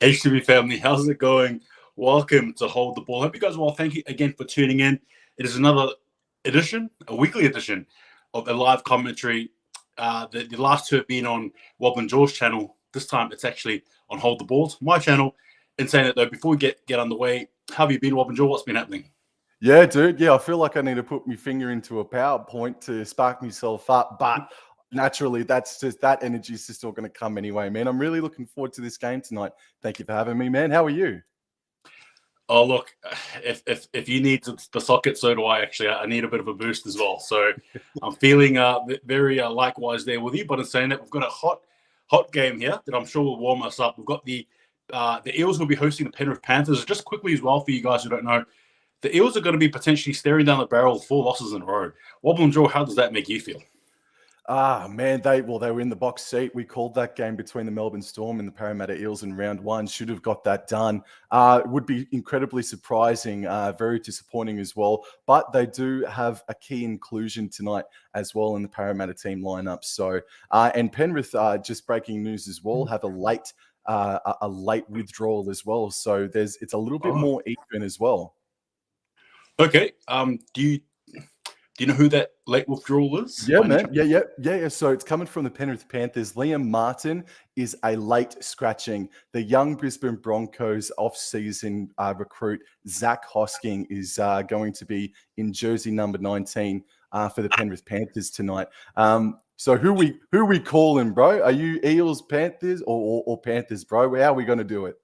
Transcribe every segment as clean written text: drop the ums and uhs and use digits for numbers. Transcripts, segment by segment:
HTB family, how's it going? Welcome to Hold the Ball. Hope you guys are well. Thank you again for tuning in. It is another edition, a weekly edition of a live commentary. The last two have been on Wobblin George channel. This time it's actually on Hold the Balls, my channel. In saying that though, before we get underway, how have you been, Wobblin George? What's been happening? Yeah, dude. Yeah, I feel like I need to put my finger into a PowerPoint to spark myself up, but naturally, that energy is still going to come anyway, man. I'm really looking forward to this game tonight. Thank you for having me, man. How are you? Oh, look, if you need the socket, so do I. Actually, I need a bit of a boost as well. So I'm feeling very likewise there with you. But in saying that, we've got a hot game here that I'm sure will warm us up. We've got the Eels will be hosting the Penrith Panthers. Just quickly as well, for you guys who don't know, the Eels are going to be potentially staring down the barrel of 4 losses in a row. Wobble and Joe, how does that make you feel? Man, they were in the box seat. We called that game between the Melbourne Storm and the Parramatta Eels in round 1. Should have got that done. It would be incredibly surprising, very disappointing as well. But they do have a key inclusion tonight as well in the Parramatta team lineup. So, and Penrith, just breaking news as well, have a late withdrawal as well. So it's a little bit more even as well. Okay. Do you know who that late withdrawal is? Yeah, man. Yeah. So it's coming from the Penrith Panthers. Liam Martin is a late scratching. The young Brisbane Broncos off-season recruit Zach Hosking is going to be in jersey number 19 for the Penrith Panthers tonight. So who we calling, bro? Are you Eels, Panthers, or Panthers, bro? How are we going to do it?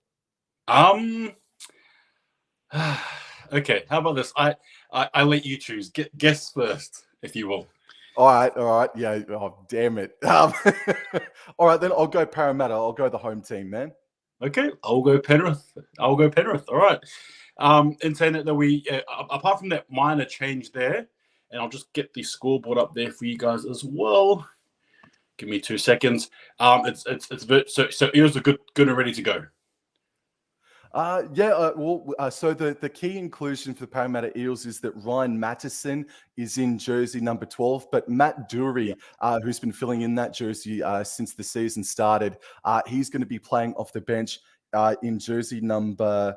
Okay, how about this? I let you choose. Guess first, if you will. All right. Yeah. Oh, damn it. All right, then I'll go Parramatta. I'll go the home team, man. Okay, I'll go Penrith. All right. In saying that, we apart from that minor change there, and I'll just get the scoreboard up there for you guys as well. Give me 2 seconds. So Eels are good and ready to go. So the key inclusion for the Parramatta Eels is that Ryan Matterson is in jersey number 12, but Matt Dury, who's been filling in that jersey since the season started, he's going to be playing off the bench in jersey number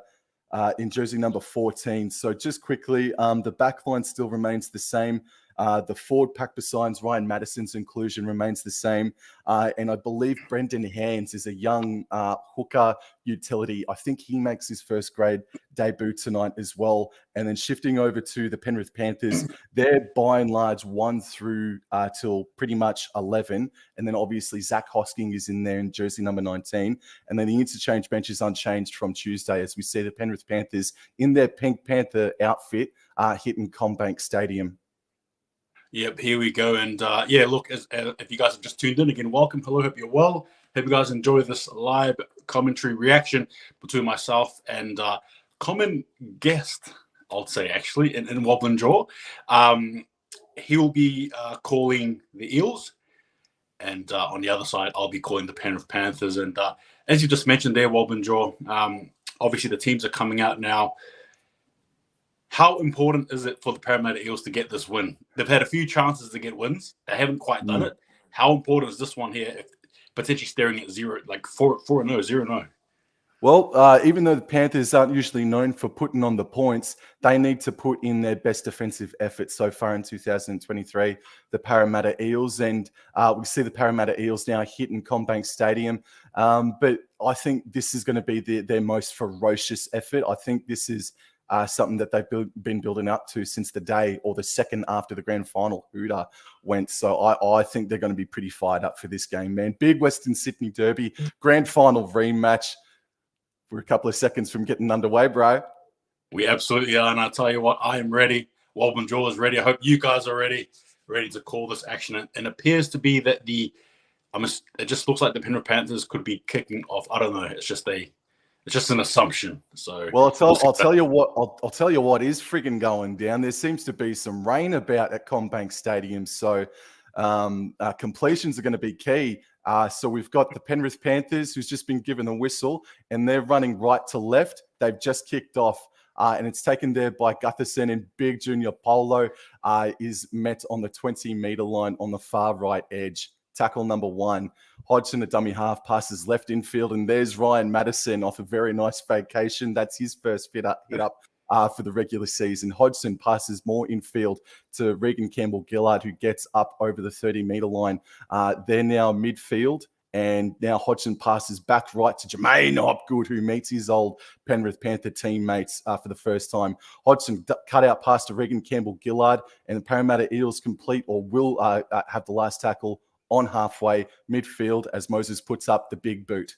14. So just quickly, the back line still remains the same. The forward pack besides Ryan Matterson's inclusion remains the same. And I believe Brendan Hands is a young hooker utility. I think he makes his first grade debut tonight as well. And then shifting over to the Penrith Panthers, they're by and large 1 through till pretty much 11. And then obviously Zach Hosking is in there in jersey number 19. And then the interchange bench is unchanged from Tuesday as we see the Penrith Panthers in their Pink Panther outfit hitting CommBank Stadium. Yep, here we go. And look, if you guys have just tuned in again, welcome. Hello, hope you're well. Hope you guys enjoy this live commentary reaction between myself and common guest, I'll say, actually, in Wobblin Jaw. He will be calling the Eels. And on the other side, I'll be calling the Penrith Panthers. And as you just mentioned there, Wobblin Jaw, obviously the teams are coming out now. How important is it for the Parramatta Eels to get this win? They've had a few chances to get wins. They haven't quite done it. How important is this one here, if potentially staring at 0, like 4-0, 0-0? Well, even though the Panthers aren't usually known for putting on the points, they need to put in their best defensive effort so far in 2023, the Parramatta Eels. And we see the Parramatta Eels now hitting CommBank Stadium. But I think this is going to be their most ferocious effort. I think this is something that they've been building up to since the day or the second after the grand final hooter went. So I think they're going to be pretty fired up for this game, man. Big Western Sydney Derby, grand final rematch. We're a couple of seconds from getting underway, bro. We absolutely are. And I'll tell you what, I am ready. Wobblin Jaw is ready. I hope you guys are ready to call this action. And it appears to be that it just looks like the Penrith Panthers could be kicking off. I don't know. It's just an assumption. So, well, I'll tell you what is friggin' going down. There seems to be some rain about at CommBank Stadium, so completions are going to be key. So we've got the Penrith Panthers, who's just been given a whistle, and they're running right to left. They've just kicked off, and it's taken there by Gutherson, and Big Junior Polo is met on the 20-meter line on the far right edge. tackle number 1. Hodgson, a dummy half, passes left infield, and there's Ryan Madison off a very nice vacation. That's his first hit up for the regular season. Hodgson passes more infield to Regan Campbell-Gillard, who gets up over the 30-meter line. They're now midfield. And now Hodgson passes back right to Jermaine Hopgood, who meets his old Penrith Panther teammates for the first time. Hodgson cut out pass to Regan Campbell-Gillard, and the Parramatta Eels complete or will have the last tackle on halfway midfield as Moses puts up the big boot.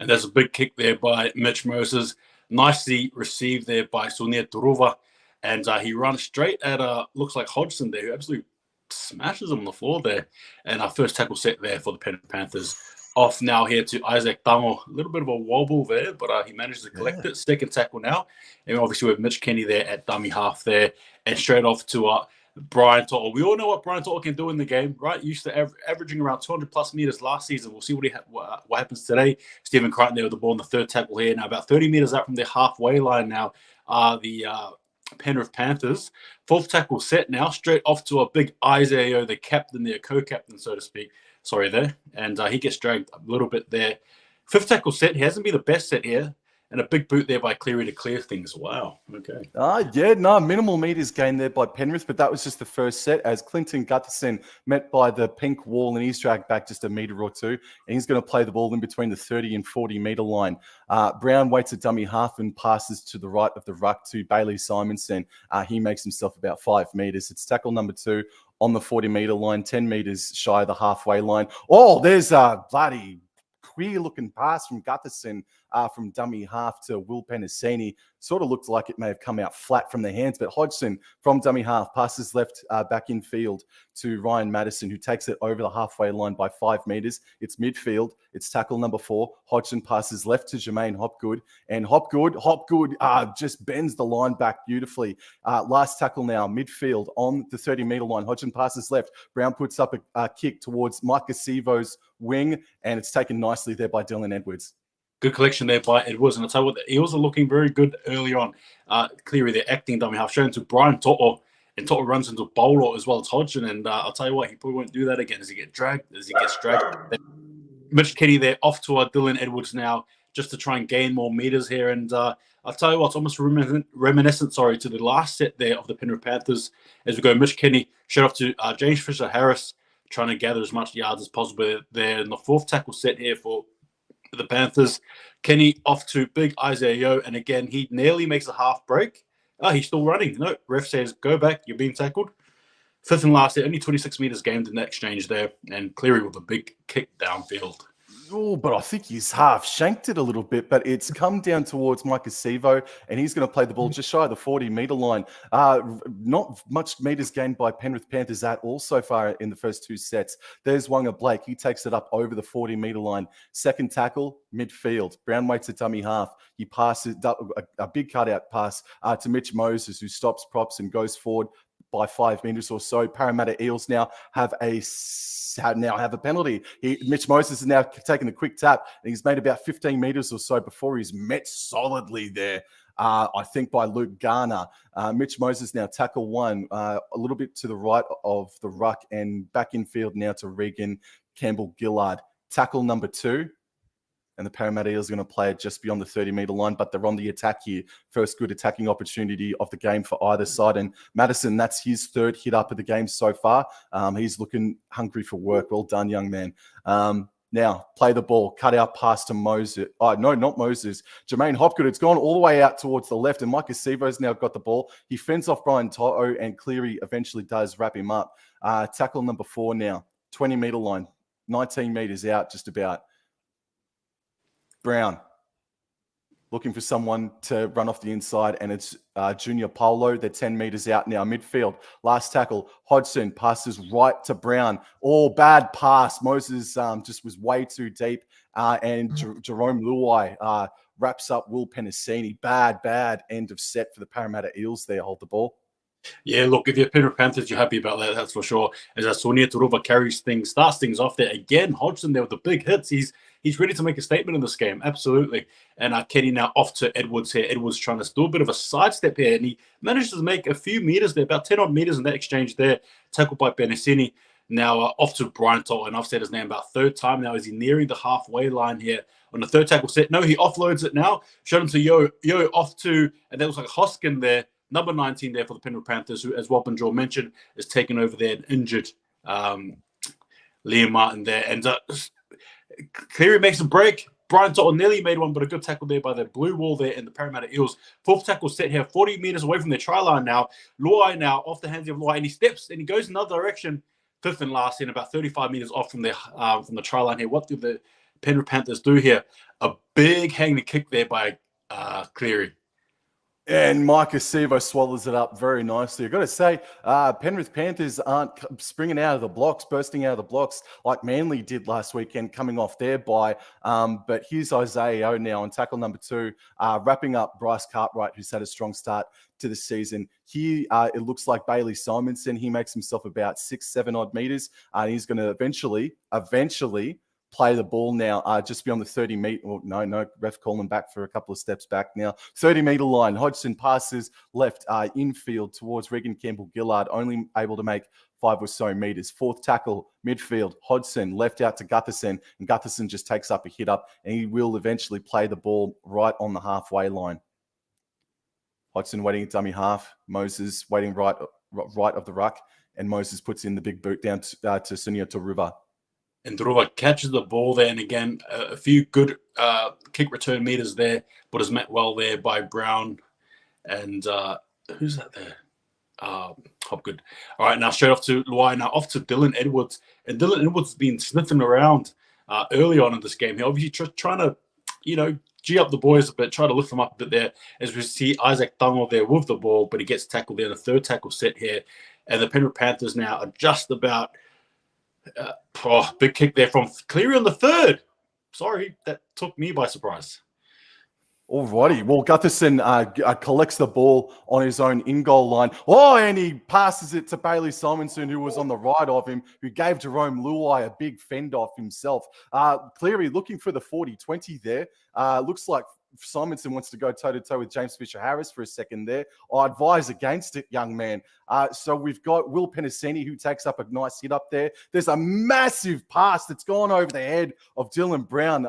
And there's a big kick there by Mitch Moses. Nicely received there by Sonia Turuva. And he runs straight at, looks like Hodgson there, who absolutely smashes him on the floor there. And our first tackle set there for the Penrith Panthers. Off now here to Isaac Tamo. A little bit of a wobble there, but he managed to collect it. Second tackle now. And obviously we have Mitch Kenny there at dummy half there. And straight off to Brian To'o. We all know what Brian To'o can do in the game, right? Used to averaging around 200-plus meters last season. We'll see what happens today. Stephen Crichton there with the ball on the third tackle here. Now about 30 meters out from the halfway line now. The Penrith Panthers. Fourth tackle set now. Straight off to a big Isaiah, the captain there, co-captain, so to speak. Sorry there. And he gets dragged a little bit there. Fifth tackle set. He hasn't been the best set here. And a big boot there by Cleary to clear things. Wow. Okay. Minimal meters gained there by Penrith, but that was just the first set as Clinton Gutherson met by the pink wall and he's dragged back just a meter or two. And he's going to play the ball in between the 30 and 40 meter line. Brown waits a dummy half and passes to the right of the ruck to Bailey Simonson. He makes himself about 5 meters. It's tackle number 2 on the 40 meter line, 10 meters shy of the halfway line. Oh, there's a bloody queer-looking pass from Gutherson from dummy half to Will Penasini. Sort of looked like it may have come out flat from the hands, but Hodgson from dummy half passes left back in field to Ryan Madison, who takes it over the halfway line by 5 meters. It's midfield. It's tackle number 4. Hodgson passes left to Jermaine Hopgood, and Hopgood just bends the line back beautifully. Last tackle now, midfield on the 30-meter line. Hodgson passes left. Brown puts up a kick towards Micah Sivo's wing, and it's taken nicely there by Dylan Edwards. Good collection there by Edwards. And I'll tell you what, the Eels are looking very good early on. Clearly, they're acting dummy half, shown to Brian To'o. And To'o runs into Bowler as well as Hodgson. And I'll tell you what, he probably won't do that again as he gets dragged. Mitch Kenny there off to Dylan Edwards now just to try and gain more meters here. And I'll tell you what, it's almost reminiscent, to the last set there of the Penrith Panthers as we go. Mitch Kenny shut off to James Fisher-Harris, trying to gather as much yards as possible there. And the fourth tackle set here for the Panthers. Kenny off to big Isaiah Yeo, and again, he nearly makes a half break. He's still running. No, ref says, go back, you're being tackled. Fifth and last, only 26 meters gained in that exchange there, and Cleary with a big kick downfield. Oh, but I think he's half shanked it a little bit, but it's come down towards Micah Sivo, and he's going to play the ball just shy of the 40-meter line. Not much meters gained by Penrith Panthers at all so far in the first 2 sets. There's Wanga Blake. He takes it up over the 40-meter line. Second tackle, midfield. Brown waits a dummy half. He passes a big cutout pass to Mitch Moses, who stops props and goes forward by 5 meters or so. Parramatta Eels now have a penalty. Mitch Moses is now taking a quick tap, and he's made about 15 meters or so before he's met solidly there, I think, by Luke Garner. Mitch Moses now tackle 1, a little bit to the right of the ruck, and back in field now to Regan Campbell-Gillard. Tackle number 2. And the Parramatta Eels are going to play it just beyond the 30-meter line, but they're on the attack here. First good attacking opportunity of the game for either side. And Madison, that's his 3rd hit up of the game so far. He's looking hungry for work. Well done, young man. Now, play the ball. Cut out pass to Moses. Oh, no, not Moses. Jermaine Hopgood. It's gone all the way out towards the left, and Micah Sivo's now got the ball. He fends off Brian To'o, and Cleary eventually does wrap him up. Tackle number 4 now. 20-meter line. 19 meters out, just about. Brown looking for someone to run off the inside, and it's Junior Paulo. They're 10 meters out now. Midfield, last tackle. Hodgson passes right to Brown. Oh, bad pass. Moses just was way too deep, and Jerome Luai wraps up Will Penasini. Bad end of set for the Parramatta Eels there. Hold the ball. Yeah, look, if you're Penrith Panthers, you're happy about that, that's for sure. As Sonia Turuva starts things off there. Again, Hodgson there with the big hits. He's ready to make a statement in this game, absolutely. And Kenny now off to Edwards here. Edwards trying to do a bit of a sidestep here, and he manages to make a few meters there, about 10-odd meters in that exchange there. Tackled by Benesini. Now off to Brian Toll, and I've said his name about third time now. Is he nearing the halfway line here on the third tackle set? No, he offloads it now. Showed him to Yo off to, and that was like Hoskin there, number 19 there for the Penrith Panthers, who, as Wobblin mentioned, is taken over there and injured Liam Martin there. And Cleary makes a break. Brian Totten nearly made one, but a good tackle there by the blue wall there in the Parramatta Eels. Fourth tackle set here, 40 metres away from their try line now. Luai now off the hands of Luai, and he steps and he goes in another direction. Fifth and last in, about 35 metres off from the try line here. What do the Penrith Panthers do here? A big hanging kick there by Cleary. And Mike Acevo swallows it up very nicely. I've got to say, Penrith Panthers aren't springing out of the blocks, bursting out of the blocks like Manly did last weekend, coming off their bye. But here's Isaiah O now on tackle number 2, wrapping up Bryce Cartwright, who's had a strong start to the season. Here, it looks like Bailey Simonson. He makes himself about 6-7 odd meters. He's going to eventually play the ball now, just beyond the 30 meter. Well, no, ref calling back for a couple of steps back now. 30 meter line. Hodgson passes left infield towards Regan Campbell-Gillard, only able to make 5 or so meters. Fourth tackle, midfield. Hodgson left out to Gutherson, and Gutherson just takes up a hit up, and he will eventually play the ball right on the halfway line. Hodgson waiting at dummy half. Moses waiting right of the ruck, and Moses puts in the big boot down to Sunia Turuva. And Turuva catches the ball there, and again, a few good kick return meters there, but is met well there by Brown. And who's that there? Hopgood. All right, now straight off to Luai, now off to Dylan Edwards. And Dylan Edwards has been sniffing around early on in this game. He obviously trying to, G up the boys a bit, try to lift them up a bit there. As we see Isaac Tungo there with the ball, but he gets tackled there in the third tackle set here. And the Penrith Panthers now are just about... big kick there from Cleary on the third. Sorry, that took me by surprise. Alrighty. Well, Gutherson collects the ball on his own in-goal line. Oh, and he passes it to Bailey Simonson, who was on the right of him, who gave Jerome Luai a big fend off himself. Cleary looking for the 40-20 there. Looks like Simonson wants to go toe-to-toe with James Fisher-Harris for a second there. I advise against it, young man. So we've got Will Penasini, who takes up a nice hit up there. There's a massive pass that's gone over the head of Dylan Brown,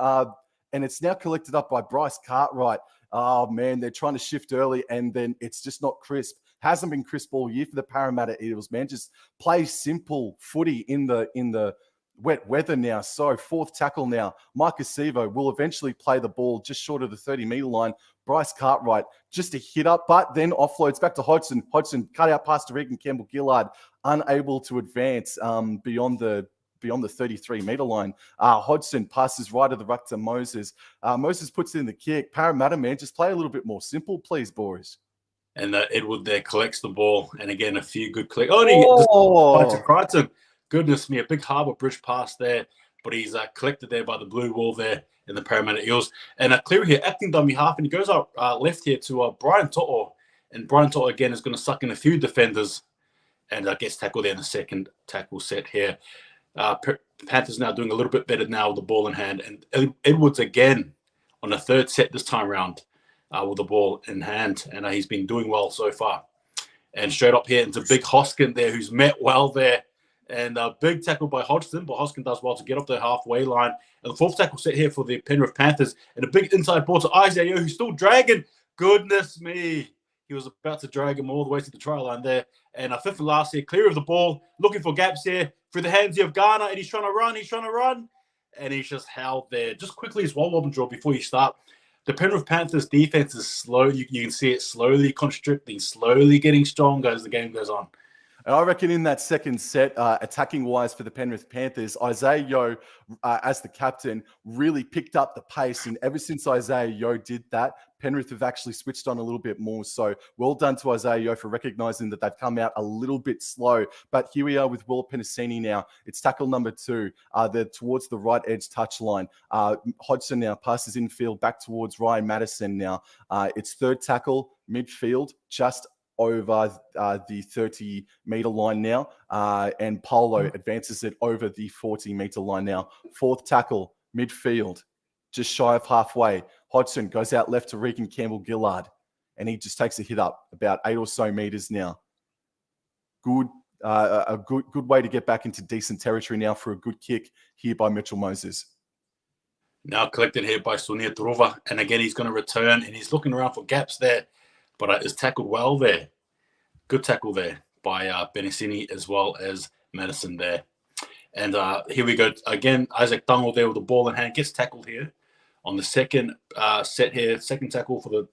and it's now collected up by Bryce Cartwright. Oh, man, they're trying to shift early, and then it's just not crisp. Hasn't been crisp all year for the Parramatta Eels, man. Just play simple footy in the wet weather now. So fourth tackle now. Mike Acevo will eventually play the ball just short of the 30-meter line. Bryce Cartwright just a hit up, but then offloads back to Hodgson. Hodgson cut out past Regan Campbell-Gillard, unable to advance beyond the 33-meter line. Hodgson passes right of the ruck to Moses. Moses puts in the kick. Parramatta, man, just play a little bit more simple, please, boys. And Edward there collects the ball. And again, a few good clicks. Oh, Crichton. Goodness me, a big Harbour Bridge pass there, but he's collected there by the blue wall there in the Parramatta Eels. And Cleary here acting dummy half, and he goes up left here to Brian To'o. And Brian To'o again is going to suck in a few defenders and gets tackled there in the second tackle set here. Panthers now doing a little bit better now with the ball in hand. And Edwards again on the third set this time round with the ball in hand. And he's been doing well so far. And straight up here into Big Hoskin there, who's met well there. And a big tackle by Hodgson, but Hoskin does well to get up the halfway line. And the fourth tackle set here for the Penrith Panthers. And a big inside ball to Isaiah, who's still dragging. Goodness me. He was about to drag him all the way to the try line there. And a fifth and last here, clear of the ball, looking for gaps here through the hands of Ghana. And he's trying to run. And he's just held there. Just quickly as well, Wobblin draw before you start. The Penrith Panthers defense is slow. You can see it slowly constricting, slowly getting stronger as the game goes on. And I reckon in that second set, attacking-wise for the Penrith Panthers, Isaiah Yeo, as the captain, really picked up the pace. And ever since Isaiah Yeo did that, Penrith have actually switched on a little bit more. So well done to Isaiah Yeo for recognising that they've come out a little bit slow. But here we are with Will Penasini now. It's tackle number 2. They're towards the right edge touchline. Hodgson now passes infield back towards Ryan Madison now. It's third tackle, midfield, just over the 30-meter line now, and Polo advances it over the 40-meter line now. Fourth tackle, midfield, just shy of halfway. Hodgson goes out left to Regan Campbell-Gillard, and he just takes a hit up about 8 or so meters now. Good a good way to get back into decent territory now for a good kick here by Mitchell Moses. Now collected here by Sonia Trova. And again, he's going to return, and he's looking around for gaps there, but is tackled well there. Good tackle there by Benicini as well as Madison there. And here we go. Again, Isaac Tango there with the ball in hand. Gets tackled here on the second set here. Second tackle for the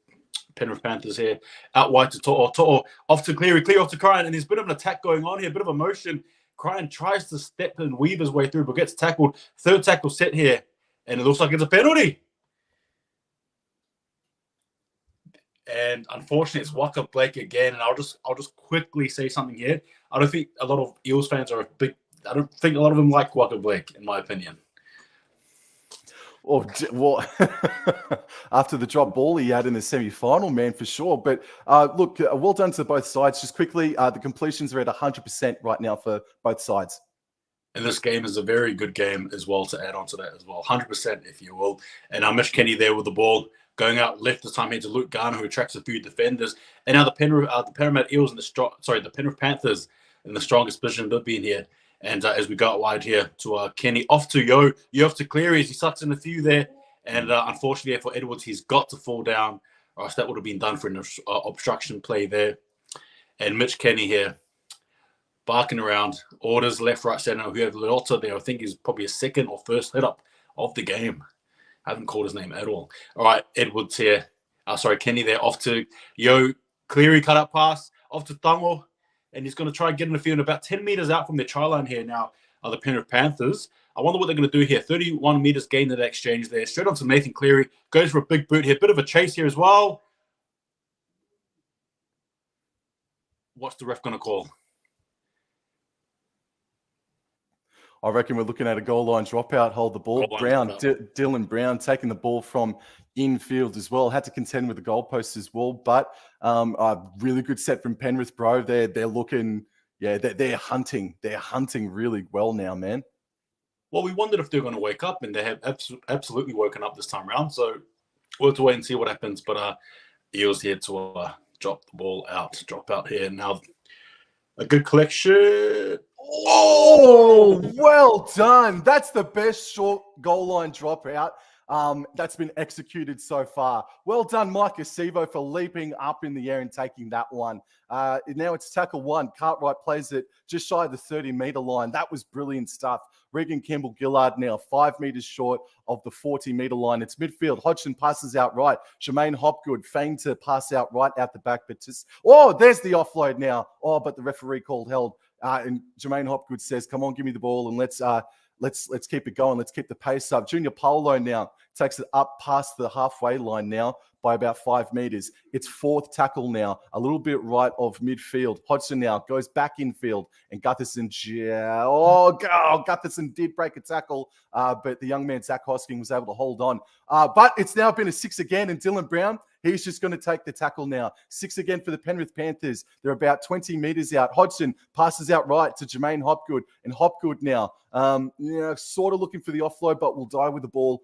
Penrith Panthers here. Out wide to To'o. To'o off to Cleary. Cleary off to Cryan. And there's a bit of an attack going on here. A bit of a motion. Cryan tries to step and weave his way through, but gets tackled. Third tackle set here. And it looks like it's a penalty. And unfortunately, it's Walker Blake again. And I'll just quickly say something here. I don't think a lot of Eels fans are I don't think a lot of them like Walker Blake, in my opinion. Well, after the drop ball he had in the semi-final, man, for sure. But look, well done to both sides. Just quickly, the completions are at 100% right now for both sides. And this game is a very good game as well to add on to that as well. 100%, if you will. And Mish Kenny there with the ball. Going out left this time here to Luke Garner, who attracts a few defenders. And now the Parramatta Eels and the Penrith Panthers in the strongest position they've been here. And as we go out wide here to Kenny, off to Yo off to Cleary as he sucks in a few there. And unfortunately for Edwards, he's got to fall down, or else that would have been done for an obstruction play there. And Mitch Kenny here, barking around, orders left, right, centre. We have Leota there. I think he's probably a second or first hit up of the game. I haven't called his name at all. All right, Edwards here. Kenny there, off to Yo. Cleary cut up pass, off to Tango. And he's going to try and get in the field about 10 metres out from the try line here now are the Penrith Panthers. I wonder what they're going to do here. 31 metres gain in that exchange there. Straight on to Nathan Cleary. Goes for a big boot here. Bit of a chase here as well. What's the ref going to call? I reckon we're looking at a goal line dropout, hold the ball. Dylan Brown taking the ball from infield as well. Had to contend with the goalpost as well, but a really good set from Penrith, bro. They're looking, they're hunting. They're hunting really well now, man. Well, we wondered if they're going to wake up, and they have absolutely woken up this time around. So we'll have to wait and see what happens. But Eels here to drop the ball out, drop out here. Now a good collection. Oh, well done. That's the best short goal line dropout that's been executed so far. Well done, Mike Acevo, for leaping up in the air and taking that one. Now it's tackle one. Cartwright plays it just shy of the 30-metre line. That was brilliant stuff. Regan Campbell-Gillard now 5 metres short of the 40-metre line. It's midfield. Hodgson passes out right. Jermaine Hopgood feigned to pass out right out the back, but just, there's the offload now. But the referee called held. And Jermaine Hopgood says, come on, give me the ball, and let's keep it going. Let's keep the pace up. Junior Polo now takes it up past the halfway line now by about 5 metres. It's fourth tackle now, a little bit right of midfield. Hodgson now goes back infield, and Gutherson, Gutherson did break a tackle, but the young man, Zach Hosking, was able to hold on. But it's now been a 6 again, and Dylan Brown, he's just going to take the tackle now. 6 again for the Penrith Panthers. They're about 20 metres out. Hodgson passes out right to Jermaine Hopgood, and Hopgood now, sort of looking for the offload, but will die with the ball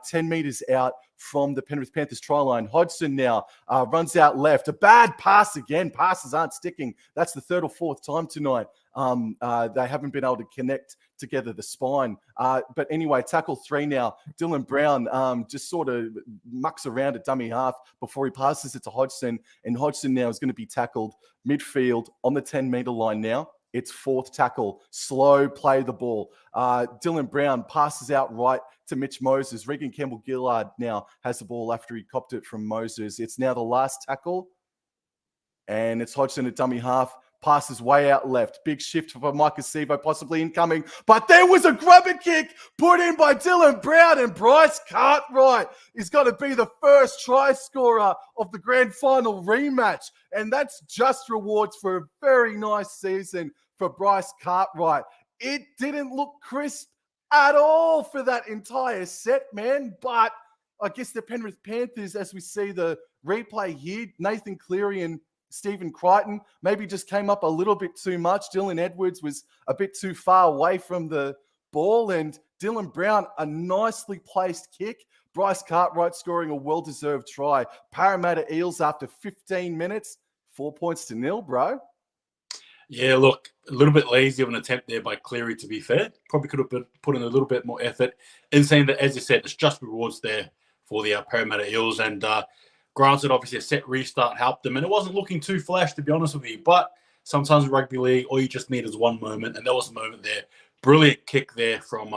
10 metres out from the Penrith Panthers try line. Hodgson now runs out left. A bad pass again. Passes aren't sticking. That's the third or fourth time tonight. They haven't been able to connect together the spine. But anyway, tackle 3 now. Dylan Brown just sort of mucks around at dummy half before he passes it to Hodgson. And Hodgson now is going to be tackled midfield on the 10-metre line now. It's fourth tackle. Slow play the ball. Dylan Brown passes out right to Mitch Moses. Regan Campbell-Gillard now has the ball after he copped it from Moses. It's now the last tackle. And it's Hodgson at dummy half. Passes way out left. Big shift for Mike Acevo, possibly incoming. But there was a grubber kick put in by Dylan Brown, and Bryce Cartwright is going to be the first try scorer of the grand final rematch. And that's just rewards for a very nice season for Bryce Cartwright. It didn't look crisp at all for that entire set, man. But I guess the Penrith Panthers, as we see the replay here, Nathan Cleary and Stephen Crichton maybe just came up a little bit too much. Dylan Edwards was a bit too far away from the ball, and Dylan Brown, a nicely placed kick. Bryce Cartwright scoring a well-deserved try. Parramatta Eels after 15 minutes, 4 points to nil, bro. Yeah, look, a little bit lazy of an attempt there by Cleary, to be fair. Probably could have put in a little bit more effort. In saying that, as you said, it's just rewards there for the Parramatta Eels. And granted, obviously, a set restart helped them. And it wasn't looking too flash, to be honest with you. But sometimes in rugby league, all you just need is one moment. And there was a moment there. Brilliant kick there from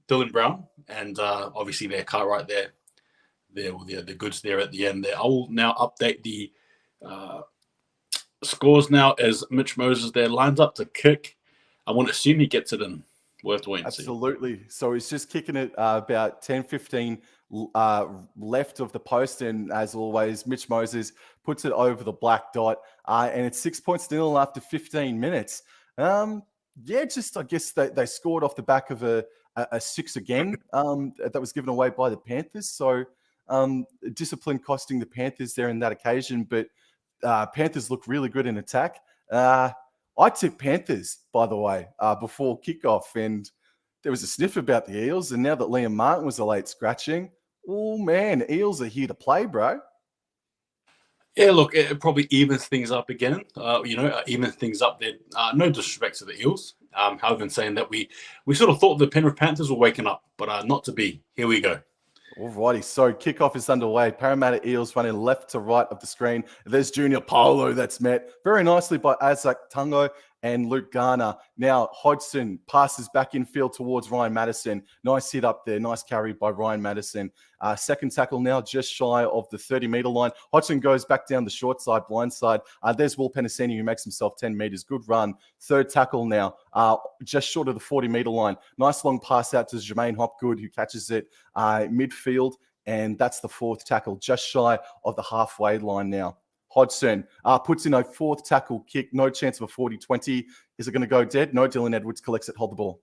Dylan Brown. And obviously, their car right there. There were the goods there at the end there. I will now update the scores now as Mitch Moses there lines up to kick. I want to assume he gets it in. Worth waiting to see. Absolutely. So he's just kicking it about 10, 15 left of the post. And as always, Mitch Moses puts it over the black dot. And it's 6-0 after 15 minutes. Yeah, just I guess they scored off the back of a 6 again that was given away by the Panthers. So discipline costing the Panthers there in that occasion. But Panthers look really good in attack. I tipped Panthers, by the way, before kickoff, and there was a sniff about the Eels. And now that Liam Martin was a late scratching, oh man, Eels are here to play, bro. Yeah, look, it probably evens things up again. Evens things up there. No disrespect to the Eels. However, in saying that, we sort of thought the Penrith Panthers were waking up, but not to be. Here we go. Alrighty, so kickoff is underway. Parramatta Eels running left to right of the screen. There's Junior Paulo that's met very nicely by Isaac Tungo and Luke Garner. Now Hodgson passes back infield towards Ryan Madison. Nice hit up there. Nice carry by Ryan Madison. Second tackle now just shy of the 30-meter line. Hodgson goes back down the short side, blind side. There's Will Penasini who makes himself 10 meters. Good run. Third tackle now, just short of the 40-meter line. Nice long pass out to Jermaine Hopgood who catches it midfield. And that's the fourth tackle, just shy of the halfway line now. Hodgson puts in a fourth tackle kick. No chance of a 40-20. Is it going to go dead? No, Dylan Edwards collects it. Hold the ball.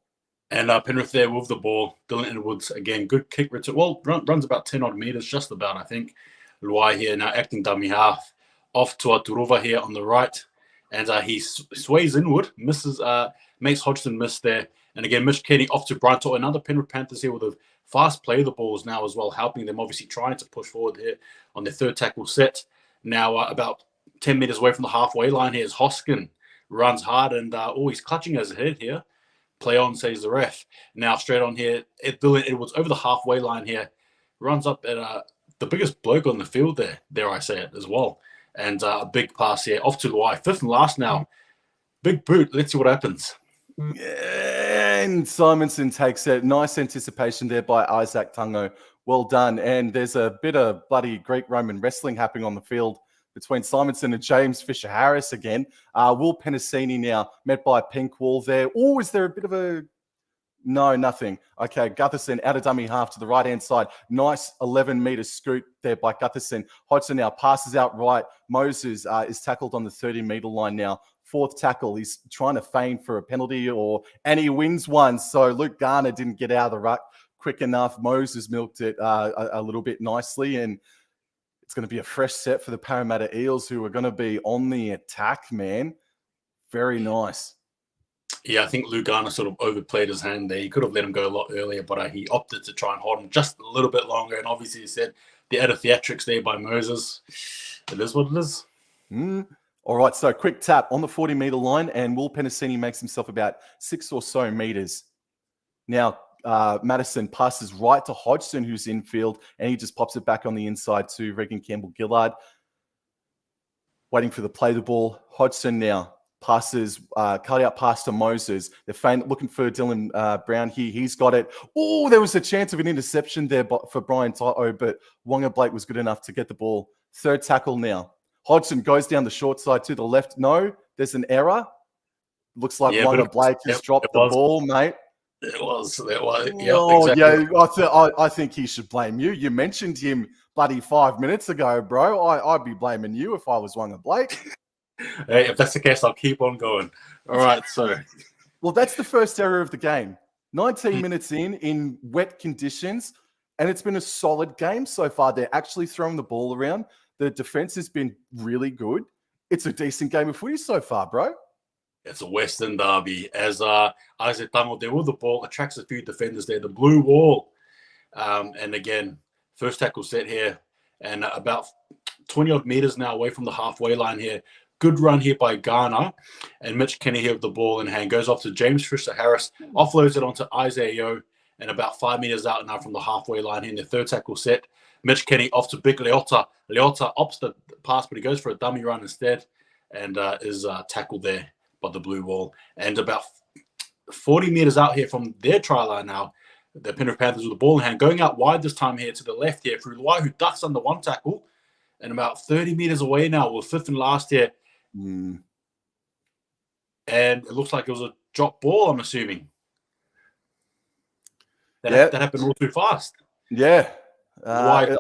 And Penrith there with the ball. Dylan Edwards, again, good kick return. Well, runs about 10-odd meters, just about, I think. Luai here now acting dummy half. Off to Turuva here on the right. And he sways inward, makes Hodgson miss there. And again, Mitch Kenny off to Bronto. Another Penrith Panthers here with a fast play the balls now as well, helping them obviously trying to push forward here on their third tackle set. Now about 10 meters away from the halfway line here is Hoskin. Runs hard and he's clutching his head here. Play on, says the ref. Now straight on here, Dylan Edwards over the halfway line here. Runs up at the biggest bloke on the field there, dare I say it as well. And a big pass here off to Luai. Fifth and last now. Big boot. Let's see what happens. And Simonson takes it. Nice anticipation there by Isaac Tungo. Well done. And there's a bit of bloody Greek-Roman wrestling happening on the field between Simonson and James Fisher-Harris again. Will Penasini now met by a pink wall there. Oh, is there a bit of a... No, nothing. Okay, Gutherson out of dummy half to the right-hand side. Nice 11-meter scoot there by Gutherson. Hodgson now passes out right. Moses is tackled on the 30-meter line now. Fourth tackle. He's trying to feign for a penalty and he wins one. So Luke Garner didn't get out of the ruck quick enough. Moses milked it a little bit nicely, and it's going to be a fresh set for the Parramatta Eels, who are going to be on the attack, man. Very nice. Yeah, I think Luke Garner sort of overplayed his hand there. He could have let him go a lot earlier, but he opted to try and hold him just a little bit longer. And obviously, he said the added theatrics there by Moses. It is what it is. All right, so quick tap on the 40-meter line, and Will Penasini makes himself about 6 or so meters. Now, Madison passes right to Hodgson, who's infield, and he just pops it back on the inside to Regan Campbell-Gillard. Waiting for the play the ball. Hodgson now passes, cut out pass to Moses. They're looking for Dylan Brown here. He's got it. Oh, there was a chance of an interception there for Brian Toto, but Wonga Blake was good enough to get the ball. Third tackle now. Hodgson goes down the short side to the left. No, there's an error. Looks like Wonga Blake has dropped the ball, mate. It was. Yeah, oh, exactly. Yeah. I think he should blame you. You mentioned him bloody 5 minutes ago, bro. I'd be blaming you if I was Wonga Blake. Hey, if that's the case, I'll keep on going. All right, so. Well, that's the first error of the game. 19 minutes in wet conditions, and it's been a solid game so far. They're actually throwing the ball around. The defense has been really good. It's a decent game of footy so far, bro. It's a Western derby. As Isaac Tungo there with the ball, attracts a few defenders there. The blue wall. And again, first tackle set here. And about 20-odd meters now away from the halfway line here. good run here by Garner, and Mitch Kenny here with the ball in hand. Goes off to James Fisher-Harris, offloads it onto Isaiah Yeo, and about 5 meters out now from the halfway line here in the third tackle set. Mitch Kenny off to Big Leota. Leota opts the pass, but he goes for a dummy run instead and is tackled there by the blue wall. And about 40 meters out here from their try line now, the Penrith Panthers with the ball in hand, going out wide this time here to the left here through Luai, who ducks under one tackle, and about 30 meters away now, we're fifth and last here. And it looks like it was a drop ball, I'm assuming. That happened all too fast. Yeah. I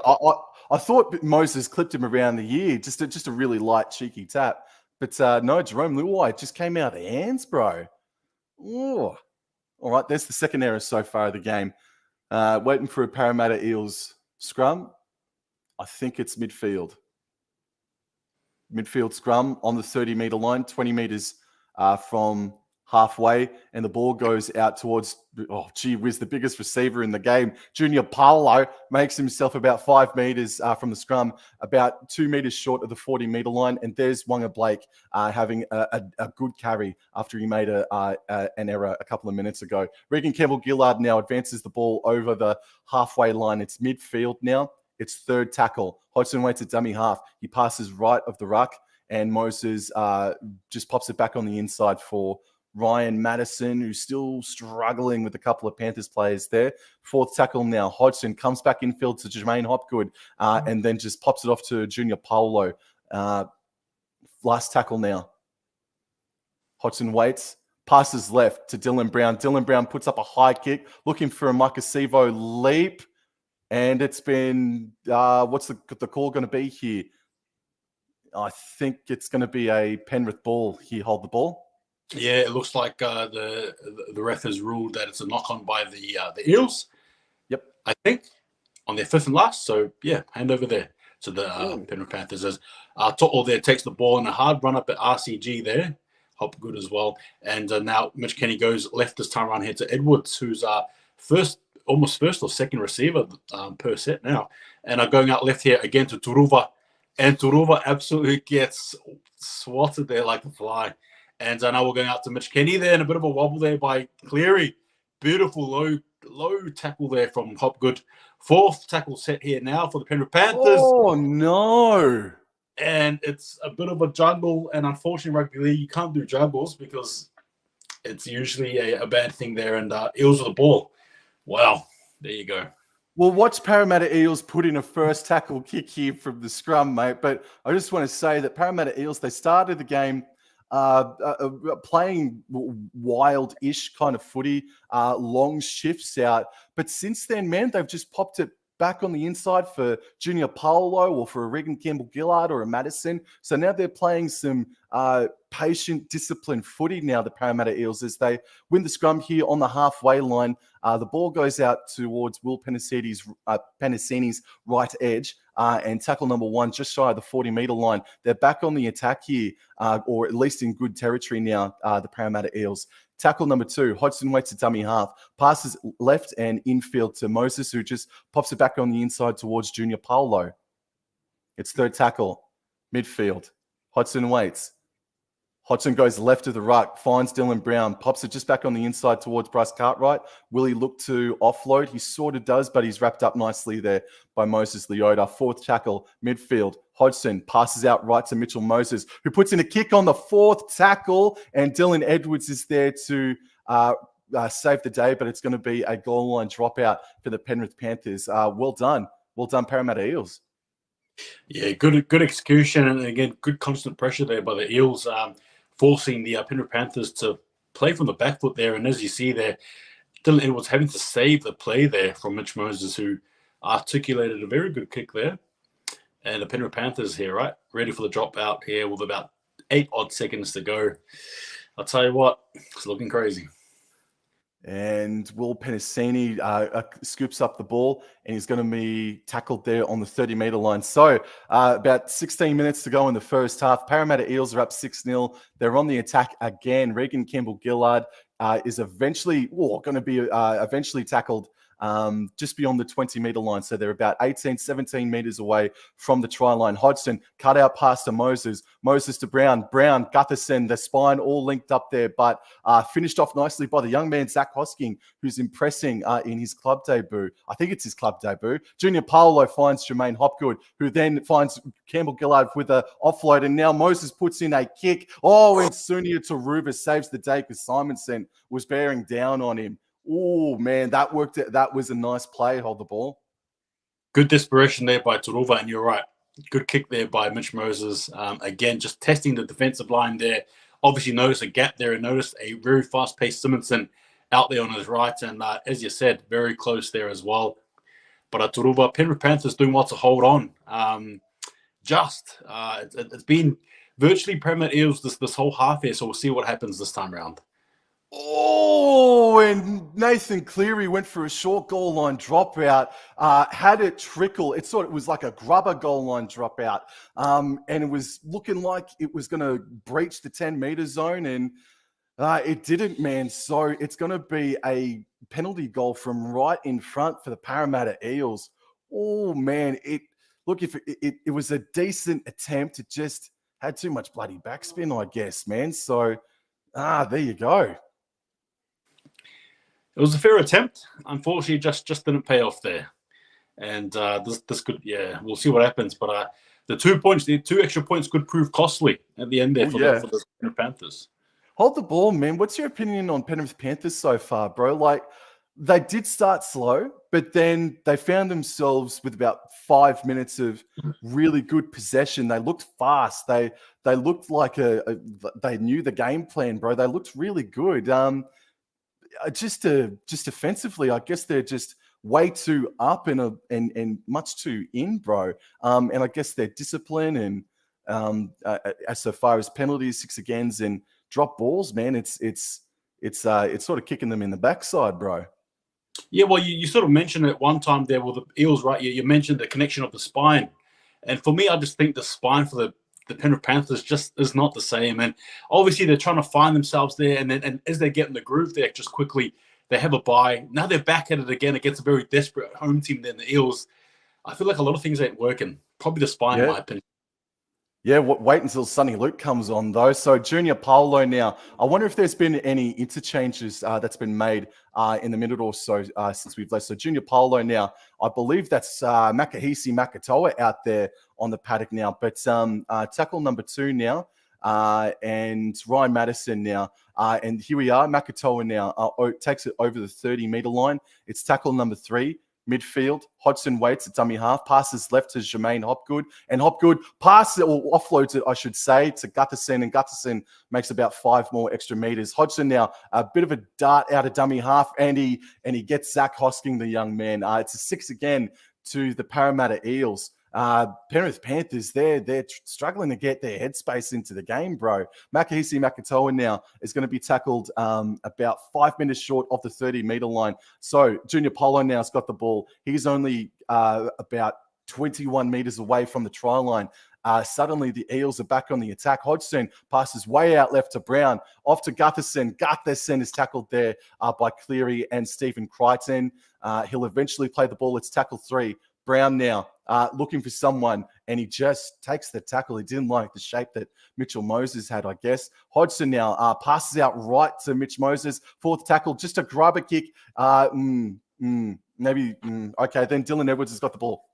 thought Moses clipped him around the ear, just a really light, cheeky tap. But no, Jerome Luai just came out of the hands, bro. Oh. All right, there's the second error so far of the game. Waiting for a Parramatta Eels scrum. I think it's midfield. Midfield scrum on the 30-meter line, 20 meters from halfway, and the ball goes out towards, the biggest receiver in the game. Junior Paulo makes himself about 5 meters from the scrum, about 2 meters short of the 40-meter line, and there's Wanga Blake having a good carry after he made an error a couple of minutes ago. Regan Campbell-Gillard now advances the ball over the halfway line. It's midfield now. It's third tackle. Hodgson waits at dummy half. He passes right of the ruck, and Moses just pops it back on the inside for Ryan Madison, who's still struggling with a couple of Panthers players there. Fourth tackle now. Hodgson comes back infield to Jermaine Hopgood and then just pops it off to Junior Paulo. Last tackle now. Hodgson waits, passes left to Dylan Brown. Dylan Brown puts up a high kick, looking for a Makasivo leap. And it's been, what's the call going to be here? I think it's going to be a Penrith ball. He hold the ball. Yeah, it looks like the ref has ruled that it's a knock-on by the Eels. Yep. I think on their fifth and last. So, yeah, hand over there to the Penrith Panthers. As To'o there takes the ball and a hard run up at RCG there. Hopgood as well. And now Mitch Kenny goes left this time around here to Edwards, who's almost first or second receiver per set now. And going out left here again to Turuva. And Turuva absolutely gets swatted there like a fly. And now we're going out to Mitch Kenny there, and a bit of a wobble there by Cleary. Beautiful low tackle there from Hopgood. Fourth tackle set here now for the Penrith Panthers. Oh, no. And it's a bit of a juggle, and unfortunately, rugby league, you can't do juggles because it's usually a bad thing there. And Eels with the ball. Wow, there you go. Well, watch Parramatta Eels put in a first tackle kick here from the scrum, mate. But I just want to say that Parramatta Eels, they started the game playing wild-ish kind of footy, long shifts out. But since then, man, they've just popped it back on the inside for Junior Paulo or for a Regan Campbell-Gillard or a Madison. So now they're playing some patient, disciplined footy now, the Parramatta Eels, as they win the scrum here on the halfway line. The ball goes out towards Will Penasini's right edge, and tackle number one just shy of the 40-meter line. They're back on the attack here, or at least in good territory now, the Parramatta Eels. Tackle number two, Hodgson waits at dummy half, passes left and infield to Moses, who just pops it back on the inside towards Junior Paulo. It's third tackle, midfield. Hodgson waits. Hodgson goes left of the ruck, finds Dylan Brown, pops it just back on the inside towards Bryce Cartwright. Will he look to offload? He sort of does, but he's wrapped up nicely there by Moses Leota. Fourth tackle, midfield. Hodgson passes out right to Mitchell Moses, who puts in a kick on the fourth tackle, and Dylan Edwards is there to save the day, but it's going to be a goal line dropout for the Penrith Panthers. Well done. Well done, Parramatta Eels. Yeah, good execution, and again, good constant pressure there by the Eels, forcing the Penrith Panthers to play from the back foot there. And as you see there, Dylan Edwards having to save the play there from Mitch Moses, who articulated a very good kick there. And the Penrith Panthers here, right, ready for the drop out here with about 8 odd seconds to go. I'll tell you what, it's looking crazy. And Will Penasini scoops up the ball, and he's going to be tackled there on the 30-meter line. So about 16 minutes to go in the first half. Parramatta Eels are up 6-0. They're on the attack again. Regan Campbell-Gillard is eventually going to be eventually tackled just beyond the 20-meter line. So they're about 18, 17 meters away from the try line. Hodgson cut out pass to Moses. Moses to Brown. Brown, Gutherson, the spine all linked up there, but finished off nicely by the young man, Zach Hosking, who's impressing in his club debut. I think it's his club debut. Junior Paolo finds Jermaine Hopgood, who then finds Campbell Gillard with an offload, and now Moses puts in a kick. Oh, and Sunia Taruva saves the day because Simonson was bearing down on him. Oh, man, that worked. That was a nice play. Hold the ball. Good desperation there by Taruva, and you're right. Good kick there by Mitch Moses. Again, just testing the defensive line there. Obviously noticed a gap there and noticed a very fast-paced Simonson out there on his right. And as you said, very close there as well. But Taruva, Penrith Panthers doing well to hold on. It's been virtually Premier Eels this whole half here, so we'll see what happens this time around. Oh, and Nathan Cleary went for a short goal line dropout, had it trickle. It was like a grubber goal line dropout, and it was looking like it was going to breach the 10-meter zone, and it didn't, man. So it's going to be a penalty goal from right in front for the Parramatta Eels. Oh, man. If it was a decent attempt, it just had too much bloody backspin, I guess, man. So, there you go. It was a fair attempt. Unfortunately, just didn't pay off there. And this could, we'll see what happens. But the 2 extra points could prove costly at the end there for the Panthers. Hold the ball, man. What's your opinion on Penrith Panthers so far, bro? Like, they did start slow, but then they found themselves with about 5 minutes of really good possession. They looked fast. They looked like they knew the game plan, bro. They looked really good. Just offensively, I guess they're just way too up and much too in, bro. And I guess their discipline and as so far as penalties, 6 agains, and drop balls, man, it's sort of kicking them in the backside, bro. Yeah, well, you sort of mentioned it one time there with the Eels, right? You mentioned the connection of the spine, and for me, I just think the spine for the Penrith Panthers just is not the same. And obviously, they're trying to find themselves there. And as they get in the groove there, just quickly, they have a bye. Now they're back at it again against a very desperate home team than the Eels. I feel like a lot of things ain't working. Probably the spine, in my opinion. Yeah, wait until Sonny Luke comes on, though. So Junior Paolo now. I wonder if there's been any interchanges that's been made in the minute or so since we've left. So Junior Paolo now, I believe that's Makahisi Makatoa out there on the paddock now. But tackle number 2 now, and Ryan Madison now. And here we are, Makatoa now takes it over the 30-meter line. It's tackle number 3. Midfield, Hodgson waits at dummy half, passes left to Jermaine Hopgood, and Hopgood passes or offloads it, I should say, to Gutherson, and Gutherson makes about 5 more extra meters. Hodgson now, a bit of a dart out of dummy half, and he gets Zach Hosking, the young man. It's a 6 again to the Parramatta Eels. Penrith Panthers, they're struggling to get their headspace into the game, bro. Makahisi Makatoa now is going to be tackled about 5 minutes short of the 30-meter line. So Junior Polo now has got the ball. He's only about 21 meters away from the try line. Suddenly, the Eels are back on the attack. Hodgson passes way out left to Brown, off to Gutherson. Gutherson is tackled there by Cleary and Stephen Crichton. He'll eventually play the ball. It's tackle 3. Brown now looking for someone, and he just takes the tackle. He didn't like the shape that Mitchell Moses had, I guess. Hodgson now passes out right to Mitch Moses. 4th tackle, just a grubber kick. Okay, then Dylan Edwards has got the ball.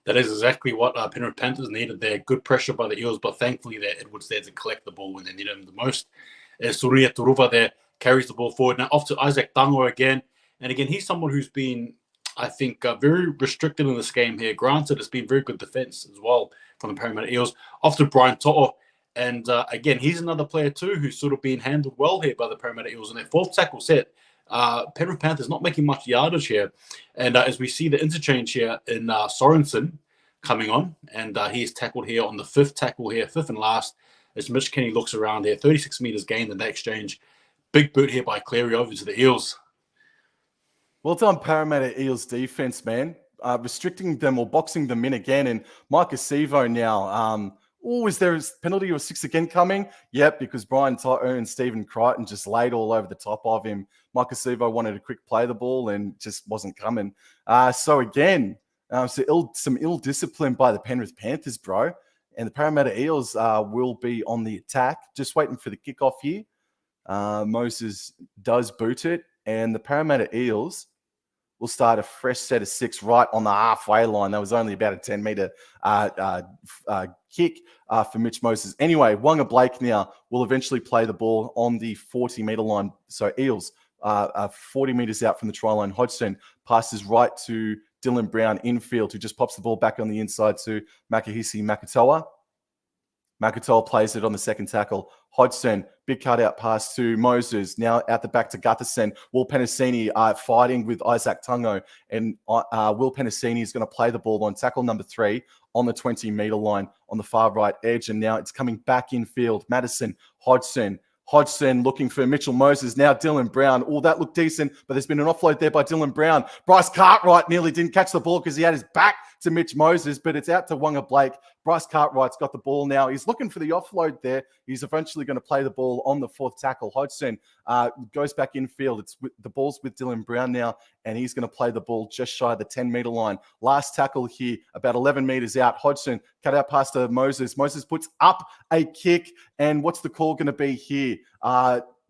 That is exactly what Penrith Panthers needed there. Good pressure by the Eels, but thankfully Edwards there to collect the ball when they needed him the most. Suria Turuva there carries the ball forward. Now off to Isaac Tango again. And again, he's someone who's been, I think, very restricted in this game here. Granted, it's been very good defense as well from the Parramatta Eels. Off to Brian To'o. And again, he's another player too who's sort of being handled well here by the Parramatta Eels. And their 4th tackle set. Penrith Panthers not making much yardage here. And as we see the interchange here in Sorensen coming on. And he is tackled here on the 5th tackle here, 5th and last. As Mitch Kenny looks around here. 36 meters gained in that exchange. Big boot here by Cleary over to the Eels. Well done, Parramatta Eels defense, man. Restricting them or boxing them in again. And Mike Acevo now Oh, is there a penalty or 6 again coming? Yep, because Brian Toto and Stephen Crichton just laid all over the top of him. Mike Acevo wanted to quick play the ball and just wasn't coming. So again, some ill discipline by the Penrith Panthers, bro. And the Parramatta Eels will be on the attack. Just waiting for the kickoff here. Moses does boot it. And the Parramatta Eels will start a fresh set of 6 right on the halfway line. That was only about a 10-meter kick for Mitch Moses. Anyway, Wonga Blake now will eventually play the ball on the 40-meter line. So Eels 40 meters out from the try line. Hodgson passes right to Dylan Brown infield, who just pops the ball back on the inside to Makahisi Makatoa. Makatoa plays it on the second tackle. Hodgson, big cutout pass to Moses. Now out the back to Gutherson. Will Penasini fighting with Isaac Tungo. And Will Penasini is going to play the ball on tackle number 3 on the 20-meter line on the far right edge. And now it's coming back infield. Madison, Hodgson looking for Mitchell Moses. Now Dylan Brown. Oh, that looked decent, but there's been an offload there by Dylan Brown. Bryce Cartwright nearly didn't catch the ball because he had his back to Mitch Moses, but it's out to Wonga Blake. Bryce Cartwright's got the ball now. He's looking for the offload there. He's eventually going to play the ball on the 4th tackle. Hodgson goes back infield. The ball's with Dylan Brown now, and he's going to play the ball just shy of the 10-meter line. Last tackle here, about 11 meters out. Hodgson cut out past to Moses. Moses puts up a kick, and what's the call going to be here?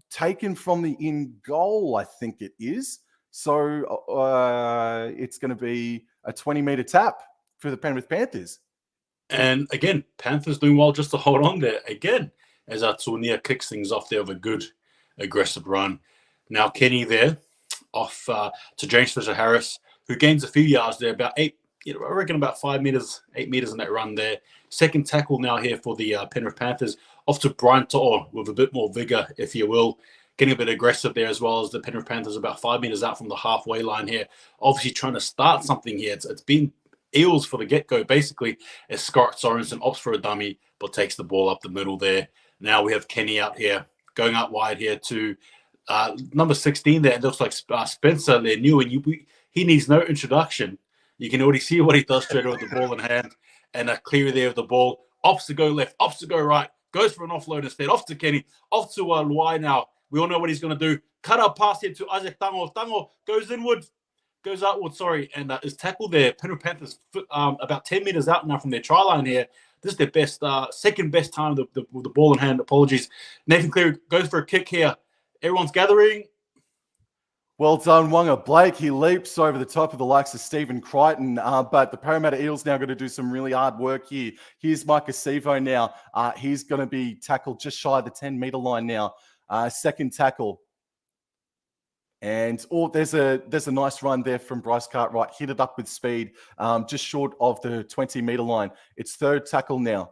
Taken from the in goal, I think it is. So it's going to be a 20-meter tap for the Penrith Panthers. And again, Panthers doing well just to hold on there again as Tuania kicks things off there with a good aggressive run. Now Kenny there off to James Fisher-Harris, who gains a few yards there, about 8, I reckon about 5 meters, 8 meters in that run there. Second tackle now here for the Penrith Panthers, off to Brian To'o with a bit more vigor, if you will. Getting a bit aggressive there, as well as the Penrith Panthers about 5 meters out from the halfway line here. Obviously trying to start something here. It's been Eels for the get-go, basically, as Scott Sorensen opts for a dummy, but takes the ball up the middle there. Now we have Kenny out here, going out wide here to number 16 there. It looks like Spencer there, new, and he needs no introduction. You can already see what he does straight away with the ball in hand, and a clear there of the ball. Opts to go left, opts to go right, goes for an offload instead, off to Kenny, off to Luai now. We all know what he's going to do. Cut out pass here to Isaac Tango. Tango goes outward, and is tackled there. Penrith Panthers about 10 meters out now from their try line here. This is their best, second best time with the ball in hand. Apologies. Nathan Cleary goes for a kick here. Everyone's gathering. Well done, Wonga Blake. He leaps over the top of the likes of Stephen Crichton, but the Parramatta Eels now going to do some really hard work here. Here's Mike Acevo now. He's going to be tackled just shy of the 10-meter line now. Second tackle. And there's a nice run there from Bryce Cartwright. Hit it up with speed, just short of the 20-meter line. It's third tackle now.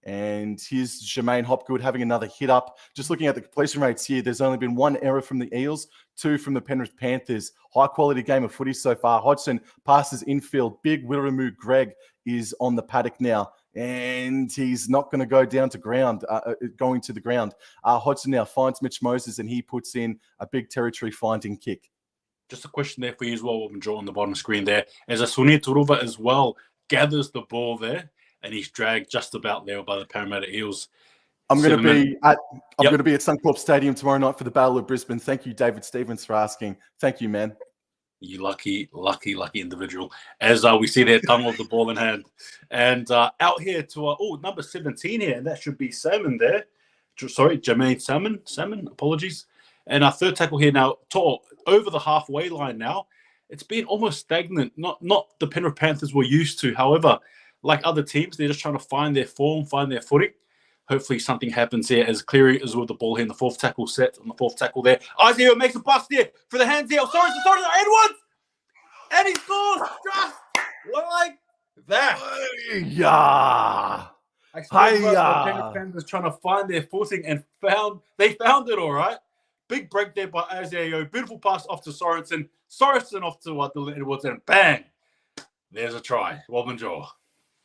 And here's Jermaine Hopgood having another hit up. Just looking at the completion rates here, there's only been 1 error from the Eels, 2 from the Penrith Panthers. High quality game of footy so far. Hodgson passes infield. Big Wirramoo Greg is on the paddock now. And he's not going to go down to ground, going to the ground. Hodgson now finds Mitch Moses, and he puts in a big territory finding kick. Just a question there for you as well, what I'm drawing on the bottom screen there. As Asuni Turuva as well gathers the ball there, and he's dragged just about there by the Parramatta Eels. I'm going to be at Suncorp Stadium tomorrow night for the Battle of Brisbane. Thank you, David Stevens, for asking. Thank you, man. You lucky individual. As we see there, tongue of the ball in hand. And out here to, number 17 here, and that should be Salmon there. Sorry, Jermaine Salmon, apologies. And our third tackle here now, over the halfway line now. It's been almost stagnant, not the Penrith Panthers we're used to. However, like other teams, they're just trying to find their form, find their footing. Hopefully something happens here as Cleary is with the ball here in the fourth tackle set. On the fourth tackle there. Isaiah makes a bust here for the hands here. Sorry, Edwards! And he scores just like that. Yeah. I suppose the Penrith Panthers trying to find their footing and they found it all right. Big break there by Isaiah. Beautiful pass off to Sorensen. Sorensen off to Dylan Edwards, and bang. There's a try. Wobblin jaw.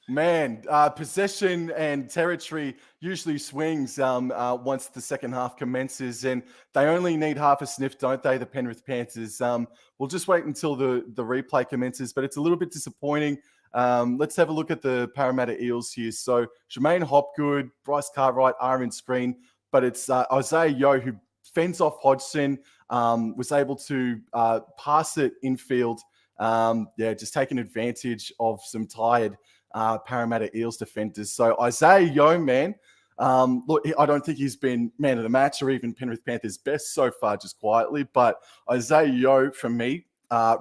Man, possession and territory usually swings once the second half commences, and they only need half a sniff, don't they, the Penrith Panthers? We'll just wait until the replay commences, but it's a little bit disappointing. Let's have a look at the Parramatta Eels here. So Jermaine Hopgood, Bryce Cartwright are in screen, but it's Isaiah Yeo who fends off Hodgson, was able to pass it infield. Just taking advantage of some tired Parramatta Eels defenders. So Isaiah Yeo, man, look, I don't think he's been man of the match or even Penrith Panthers' best so far, just quietly. But Isaiah Yeo, for me,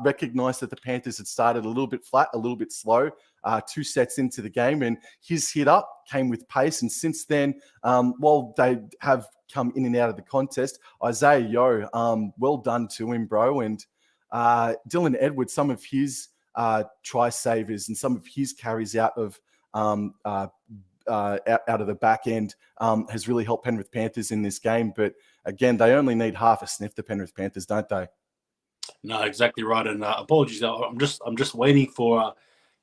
recognised that the Panthers had started a little bit flat, a little bit slow, 2 sets into the game, and his hit up came with pace. And since then, while they have come in and out of the contest, Isaiah Yeo, well done to him, bro. And Dylan Edwards, some of his try savers and some of his carries out of the back end has really helped Penrith Panthers in this game. But again, they only need half a sniff, the Penrith Panthers, don't they? No, exactly right. And apologies, I'm just waiting for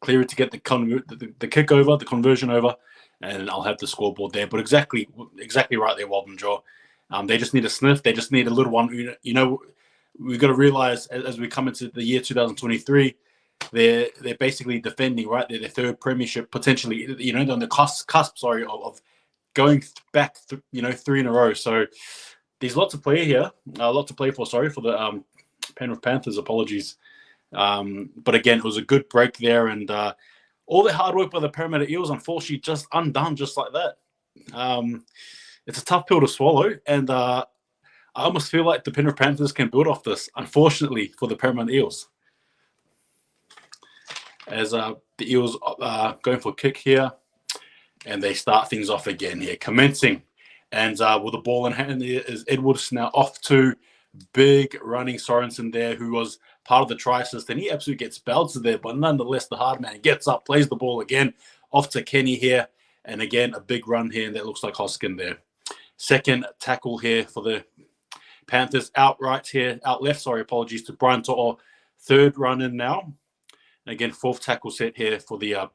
Cleary to get the kick over, the conversion over, and I'll have the scoreboard there. But exactly right there, Wobblin Jaw. They just need a sniff. They just need a little one. You know, we've got to realize as we come into the year 2023, they're basically defending, right? They're their third premiership, potentially, you know, on the cusp of going back, 3 in a row. So there's lots to play here, a lot to play for. Sorry for the Penrith Panthers, apologies. But again, it was a good break there, and all the hard work by the Parramatta Eels, unfortunately, just undone just like that. It's a tough pill to swallow, and I almost feel like the Penrith Panthers can build off this, unfortunately, for the Parramatta Eels. As the Eels going for a kick here, and they start things off again here, commencing. And with the ball in hand, there is Edwards now off to big running Sorensen there, who was part of the try assist, and he absolutely gets belted there, but nonetheless, the hard man gets up, plays the ball again, off to Kenny here, and again, a big run here, and that looks like Hoskin there. Second tackle here for the Panthers, out left, apologies to Brian To'o. Third run in now. And again, fourth tackle set here for the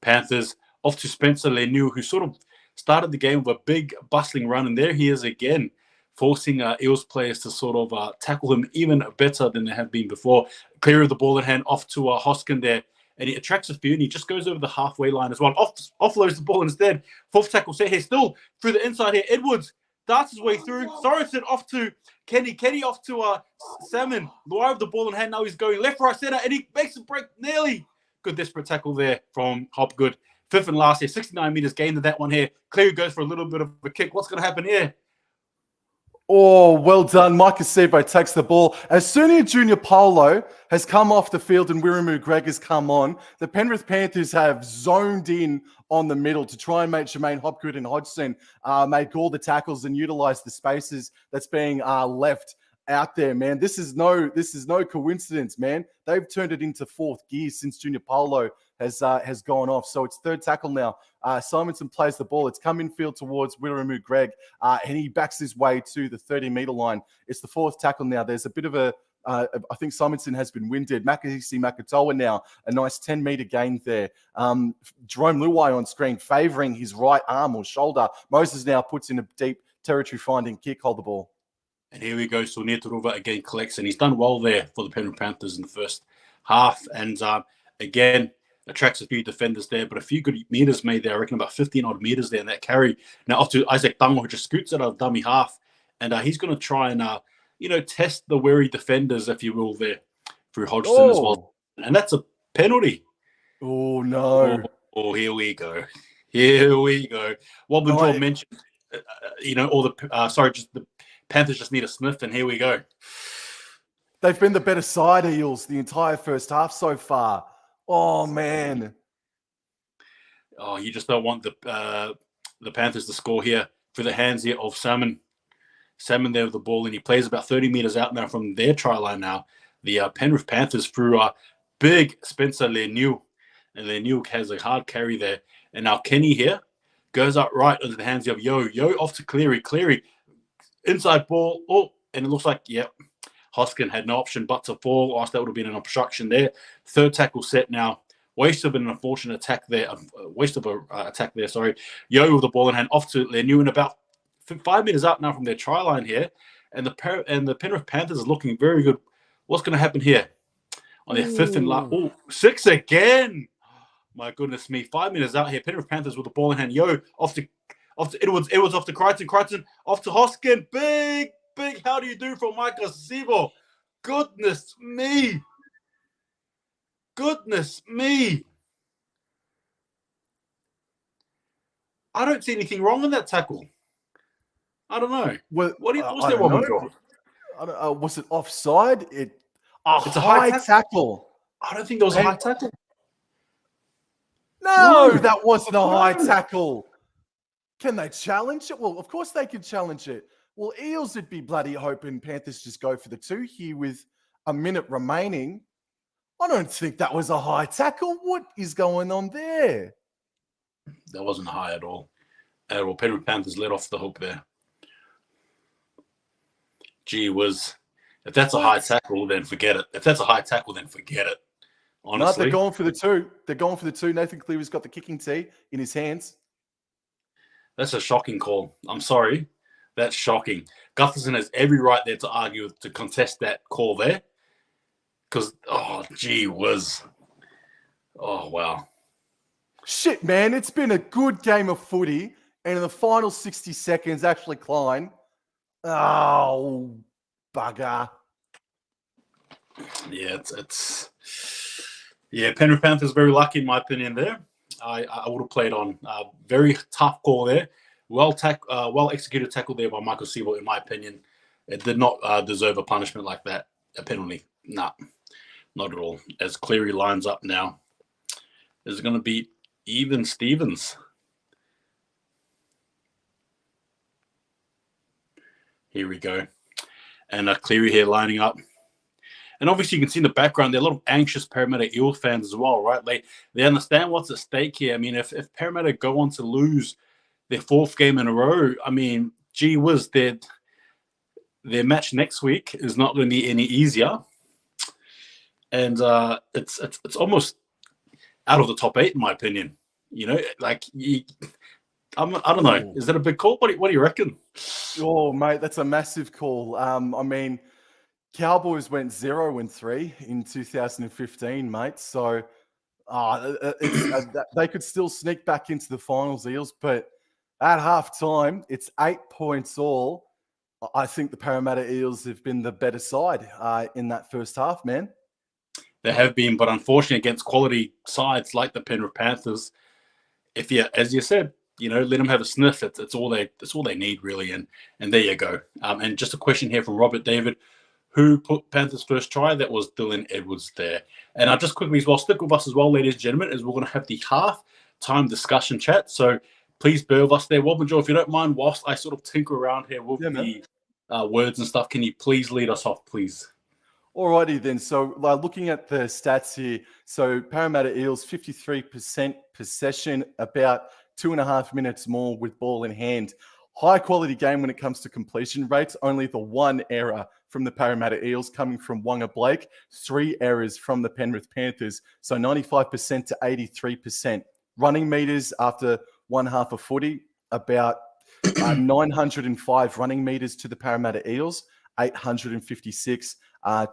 Panthers. Off to Spencer Leniu, who sort of started the game with a big bustling run, and there he is again, forcing Eels players to sort of tackle him even better than they have been before. Clear of the ball in hand, off to Hoskin there, and he attracts a few, and he just goes over the halfway line as well. Offloads the ball instead. Fourth tackle set here, still through the inside here. Edwards darts his way through. Sorensen off to Kenny. Kenny off to Salmon. Loire with the ball in hand. Now he's going left, right, center, and he makes a break nearly. Good desperate tackle there from Hopgood. Fifth and last here, 69 meters gained to that one here. Cleary goes for a little bit of a kick. What's going to happen here? Oh, well done. Mike Acebo takes the ball. As soon as Junior Paulo has come off the field and Wiramu Greg has come on, the Penrith Panthers have zoned in on the middle to try and make Jermaine Hopgood and Hodgson make all the tackles and utilize the spaces that's being left out there, man. This is no coincidence, man. They've turned it into fourth gear since Junior Paulo has gone off. So it's third tackle now. Simonson plays the ball. It's come infield towards Wiramu Greg, and he backs his way to the 30-meter line. It's the fourth tackle now. There's a bit of I think Simonson has been winded. Makahisi Makatoa now, a nice 10-meter gain there. Jerome Luai on screen, favouring his right arm or shoulder. Moses now puts in a deep territory-finding kick, hold the ball. And here we go. So Neturuva again collects, and he's done well there for the Penrith Panthers in the first half. And again, attracts a few defenders there, but a few good meters made there. I reckon about 15-odd meters there in that carry. Now off to Isaac Tango, who just scoots it out of dummy half. And he's going to try and, test the wary defenders, if you will, there through Hodgson as well. And that's a penalty. Oh, no. Oh, here we go. Here we go. Wobblin Jaw mentioned, just the Panthers just need a sniff, and here we go. They've been the better side, Eels, the entire first half so far. Oh, man. Oh, you just don't want the Panthers to score here for the hands here of Salmon. Salmon there with the ball, and he plays about 30 meters out now from their try line now. The Penrith Panthers through big Spencer Leniu. And Leniu has a hard carry there. And now Kenny here goes up right into the hands of Yo. Yo off to Cleary. Cleary, inside ball. Oh, and it looks like, Hoskin had no option but to fall. Or else that would have been an obstruction there. Third tackle set now. Waste of an unfortunate attack there. Sorry. Yo with the ball in hand off to Leniu, and about 5 meters up now from their try line here. And the Penrith Panthers are looking very good. What's going to happen here? On their fifth and last. Oh, six again. My goodness me. 5 minutes out here. Penrith Panthers with the ball in hand. Yo, off to Edwards. Edwards off to Crichton. Crichton off to Hoskin. Big. How do you do from Michael Sivo? Goodness me. I don't see anything wrong in that tackle. I don't know. What's there, Wobblin? Was it offside? It's a high tackle. I don't think there was a high tackle. No, that wasn't a high tackle. Can they challenge it? Well, of course they could challenge it. Well, Eels would be bloody hoping Panthers just go for the 2 here with a minute remaining. I don't think that was a high tackle. What is going on there? That wasn't high at all. Penrith Panthers let off the hook there. Gee whiz. If that's a high tackle, then forget it. Honestly. No, they're going for the 2. Nathan Cleary's got the kicking tee in his hands. That's a shocking call. I'm sorry. That's shocking. Gutherson has every right there to argue, to contest that call there. Because, gee whiz. Oh, wow. Shit, man. It's been a good game of footy. And in the final 60 seconds, Ashley Klein. Oh, bugger. Yeah, Penrith Panthers very lucky in my opinion there. I would have played on. Very tough call there. Well executed tackle there by Michael Siebel, in my opinion. It did not deserve a punishment like that, a penalty. Nah, not at all. As Cleary lines up now, is it going to be even Stevens? Here we go. And Cleary here lining up. And obviously, you can see in the background, there are a lot of anxious Parramatta Eels fans as well, right? They understand what's at stake here. I mean, if Parramatta go on to lose their 4th game in a row, I mean, gee whiz, their match next week is not going to be any easier. And it's almost out of the top 8, in my opinion. You know, I don't know. Is that a big call? What do you reckon? Oh, mate, that's a massive call. I mean, Cowboys went 0-3 in 2015, mate. So they could still sneak back into the finals, Eels. But at halftime, it's 8 points all. I think the Parramatta Eels have been the better side in that first half, man. They have been, but unfortunately against quality sides like the Penrith Panthers, if you, as you said, you know, let them have a sniff. It's all they need, really. And there you go. And just a question here from Robert David. Who put Panthers' first try? That was Dylan Edwards there. And I'll just quickly as well, stick with us as well, ladies and gentlemen, as we're going to have the half-time discussion chat. So please bear with us there. Wobblin, if you don't mind, whilst I sort of tinker around here with the words and stuff, can you please lead us off, please? Alrighty then. So looking at the stats here, so Parramatta Eels, 53% possession, about 2.5 minutes more with ball in hand. High quality game when it comes to completion rates. Only the 1 error from the Parramatta Eels coming from Wonga Blake. 3 errors from the Penrith Panthers. So 95% to 83%. Running meters after one half of footy, about 905 running meters to the Parramatta Eels, 856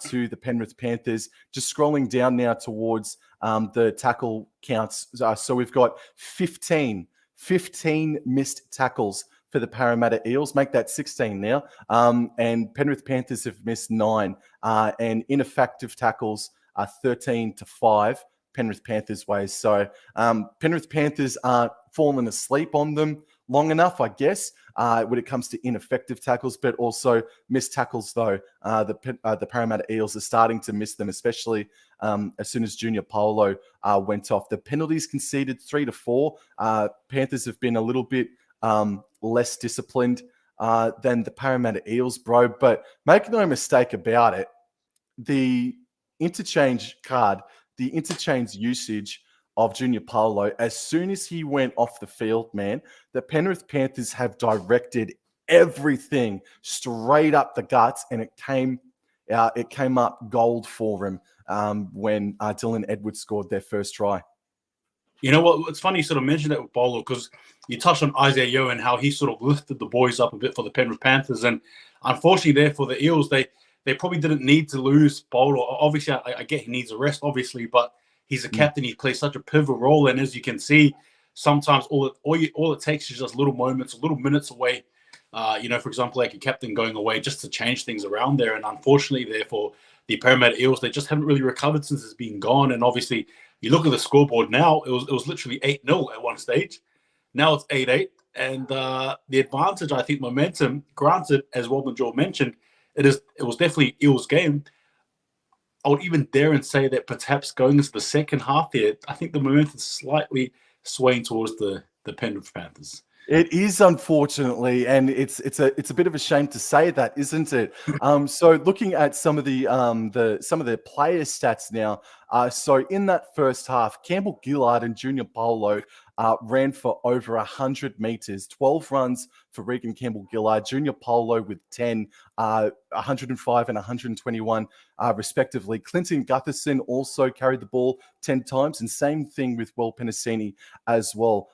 to the Penrith Panthers. Just scrolling down now towards the tackle counts. So we've got 15 missed tackles for the Parramatta Eels. Make that 16 now. And Penrith Panthers have missed 9. And ineffective tackles are 13-5 Penrith Panthers ways. So Penrith Panthers aren't falling asleep on them long enough, I guess, when it comes to ineffective tackles, but also missed tackles, though. The Parramatta Eels are starting to miss them, especially as soon as Junior Paulo went off. The penalties conceded 3-4. Panthers have been a little bit less disciplined than the Parramatta Eels, bro. But make no mistake about it, the interchange usage of Junior Paulo, as soon as he went off the field, man, the Penrith Panthers have directed everything straight up the guts, and it came up gold for him when Dylan Edwards scored their first try. You know what? It's funny you sort of mentioned that with Paulo, because you touched on Isaiah Yeo and how he sort of lifted the boys up a bit for the Penrith Panthers. And unfortunately there for the Eels, they probably didn't need to lose Paulo. Obviously, I get he needs a rest, obviously, but He's a captain. He plays such a pivotal role. And as you can see, sometimes all it takes is just little moments, little minutes away. For example, like a captain going away just to change things around there. And unfortunately, therefore, the Parramatta Eels, they just haven't really recovered since it's been gone. And obviously, you look at the scoreboard now, it was literally 8-0 at one stage. Now it's 8-8. And the advantage, I think, momentum, granted, as Wobblin mentioned, it was definitely Eels' game. I would even dare and say that perhaps going into the second half here, I think the momentum is slightly swaying towards the Penrith Panthers. It is, unfortunately, and it's a bit of a shame to say that, isn't it? So looking at some of the player stats now. So in that first half, Campbell Gillard and Junior Paulo ran for over 100 meters, 12 runs for Regan Campbell Gillard, Junior Paulo with 10, 105 and 121 respectively. Clinton Gutherson also carried the ball 10 times, and same thing with Will Penasini as well.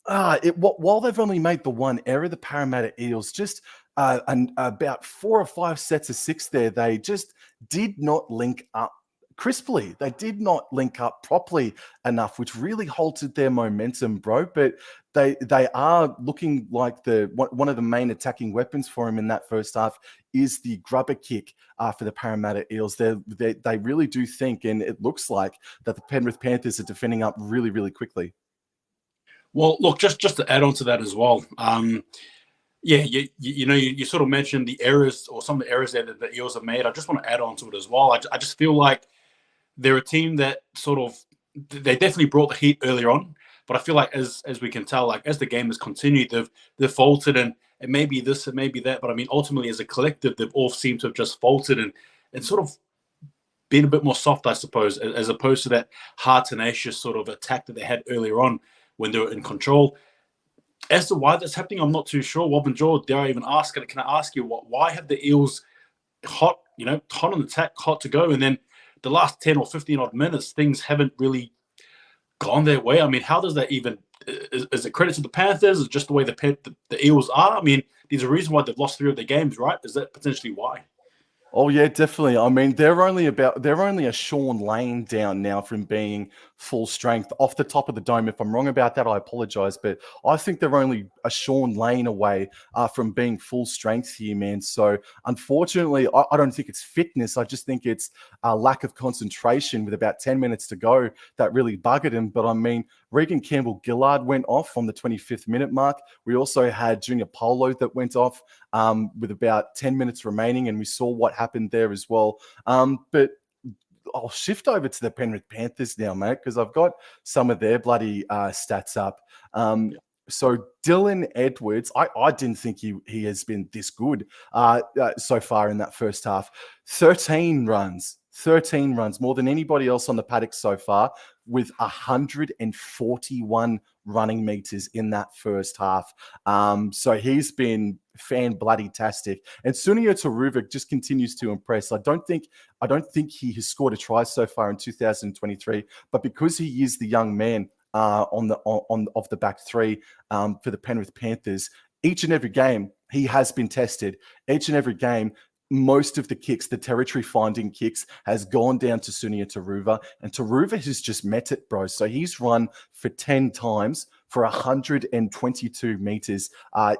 While they've only made the one error, the Parramatta Eels, just about 4 or 5 sets of 6 there, they just did not link up crisply. They did not link up properly enough, which really halted their momentum, bro. But they are looking like one of the main attacking weapons for him in that first half is the grubber kick for the Parramatta Eels. They really do think, and it looks like, that the Penrith Panthers are defending up really, really quickly. Well, look, just to add on to that as well. You sort of mentioned the errors or some of the errors there that the Eels have made. I just want to add on to it as well. I just feel like they're a team that they definitely brought the heat earlier on, but I feel like as we can tell, like as the game has continued, they've faltered, and it may be this, it may be that, but I mean ultimately as a collective, they've all seemed to have just faltered and sort of been a bit more soft, I suppose, as opposed to that hard, tenacious sort of attack that they had earlier on when they were in control. As to why that's happening, I'm not too sure. Wobblin, dare I even ask? Can I ask you why have the Eels hot on the attack, hot to go, and then the last 10 or 15 odd minutes, things haven't really gone their way? I mean, how does that even, is it credit to the Panthers? Is it just the way the Eels are? I mean, there's a reason why they've lost 3 of their games, right? Is that potentially why? Oh yeah, definitely. I mean, they're only a Sean Lane down now from being full strength. Off the top of the dome, if I'm wrong about that, I apologize, but I think they're only a Sean Lane away from being full strength here, man. So unfortunately, I don't think it's fitness. I just think it's a lack of concentration with about 10 minutes to go that really buggered him. But I mean, Regan Campbell Gillard went off on the 25th minute mark. We also had Junior Paulo that went off with about 10 minutes remaining, and we saw what happened there as well. But I'll shift over to the Penrith Panthers now, mate, because I've got some of their bloody stats up. So Dylan Edwards, I didn't think he has been this good so far in that first half. 13 runs, more than anybody else on the paddock so far, with 141 running meters in that first half. So he's been fan-bloody-tastic. And Sunia Turuva just continues to impress. I don't think he has scored a try so far in 2023, but because he is the young man of the back three for the Penrith Panthers, each and every game he has been tested. Each and every game, most of the kicks, the territory finding kicks, has gone down to Sunia Turuva, and Turuva has just met it, bro. So he's run for 10 times for 122 meters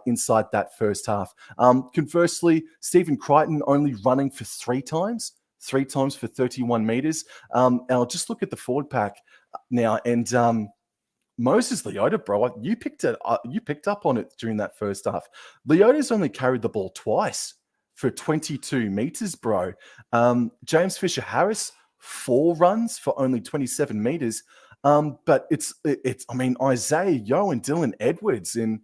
inside that first half. Conversely, Stephen Crichton only running for 3 times for 31 meters. And I'll just look at the forward pack now, and Moses Leota, bro, you picked up on it during that first half. Leota's only carried the ball twice for 22 meters, bro. James Fisher-Harris, 4 runs for only 27 meters. But it's I mean, Isaiah Yeo and Dylan Edwards, and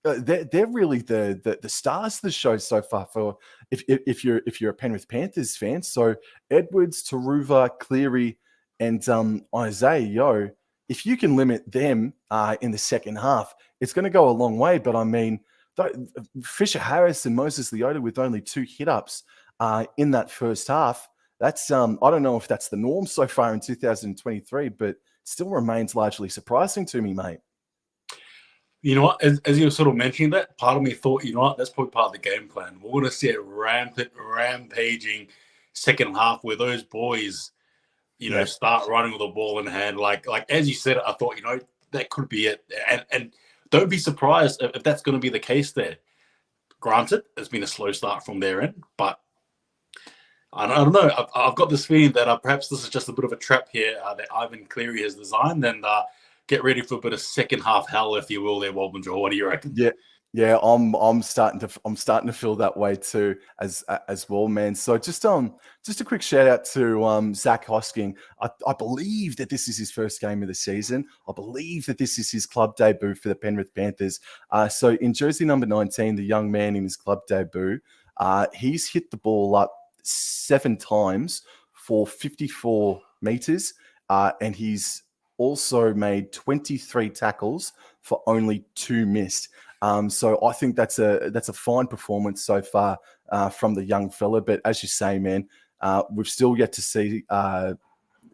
they're really the stars of the show so far. For if you're a Penrith Panthers fan, so Edwards, Turuva, Cleary, and Isaiah Yeo, if you can limit them in the second half, it's going to go a long way. But I mean, Fisher-Harris and Moses Leota with only 2 hit-ups in that first half, that's I don't know if that's the norm so far in 2023, but it still remains largely surprising to me, mate. You know what? As you were sort of mentioning that, part of me thought, you know what, that's probably part of the game plan. We're going to see a rampaging second half where those boys Yeah. start running with the ball in hand. Like as you said, I thought, that could be it. And don't be surprised if that's going to be the case there. Granted, it's been a slow start from their end, but I don't know. I've got this feeling that perhaps this is just a bit of a trap here that Ivan Cleary has designed. And get ready for a bit of second half hell, if you will, there, Wobblin. What do you reckon? Yeah. Yeah, I'm starting to feel that way too as well, man. So just a quick shout out to Zach Hosking. I believe that this is his first game of the season. I believe that this is his club debut for the Penrith Panthers. So in jersey number 19, the young man in his club debut, he's hit the ball up 7 times for 54 meters, and he's also made 23 tackles for only 2 missed. So I think that's a fine performance so far from the young fella. But as you say, man, we've still yet to see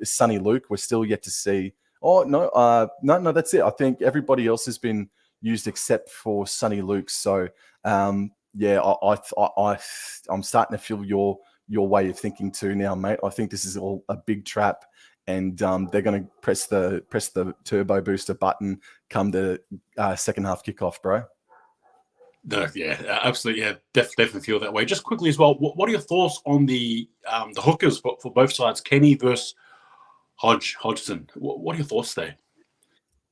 Sonny Luke. We're still yet to see. Oh no, that's it. I think everybody else has been used except for Sonny Luke. So yeah, I'm starting to feel your way of thinking too now, mate. I think this is all a big trap. And they're going to press the turbo booster button come the second half kickoff, bro. No, yeah, absolutely. Yeah, definitely feel that way. Just quickly as well, what are your thoughts on the hookers for both sides, Kenny versus Hodgson? What are your thoughts there?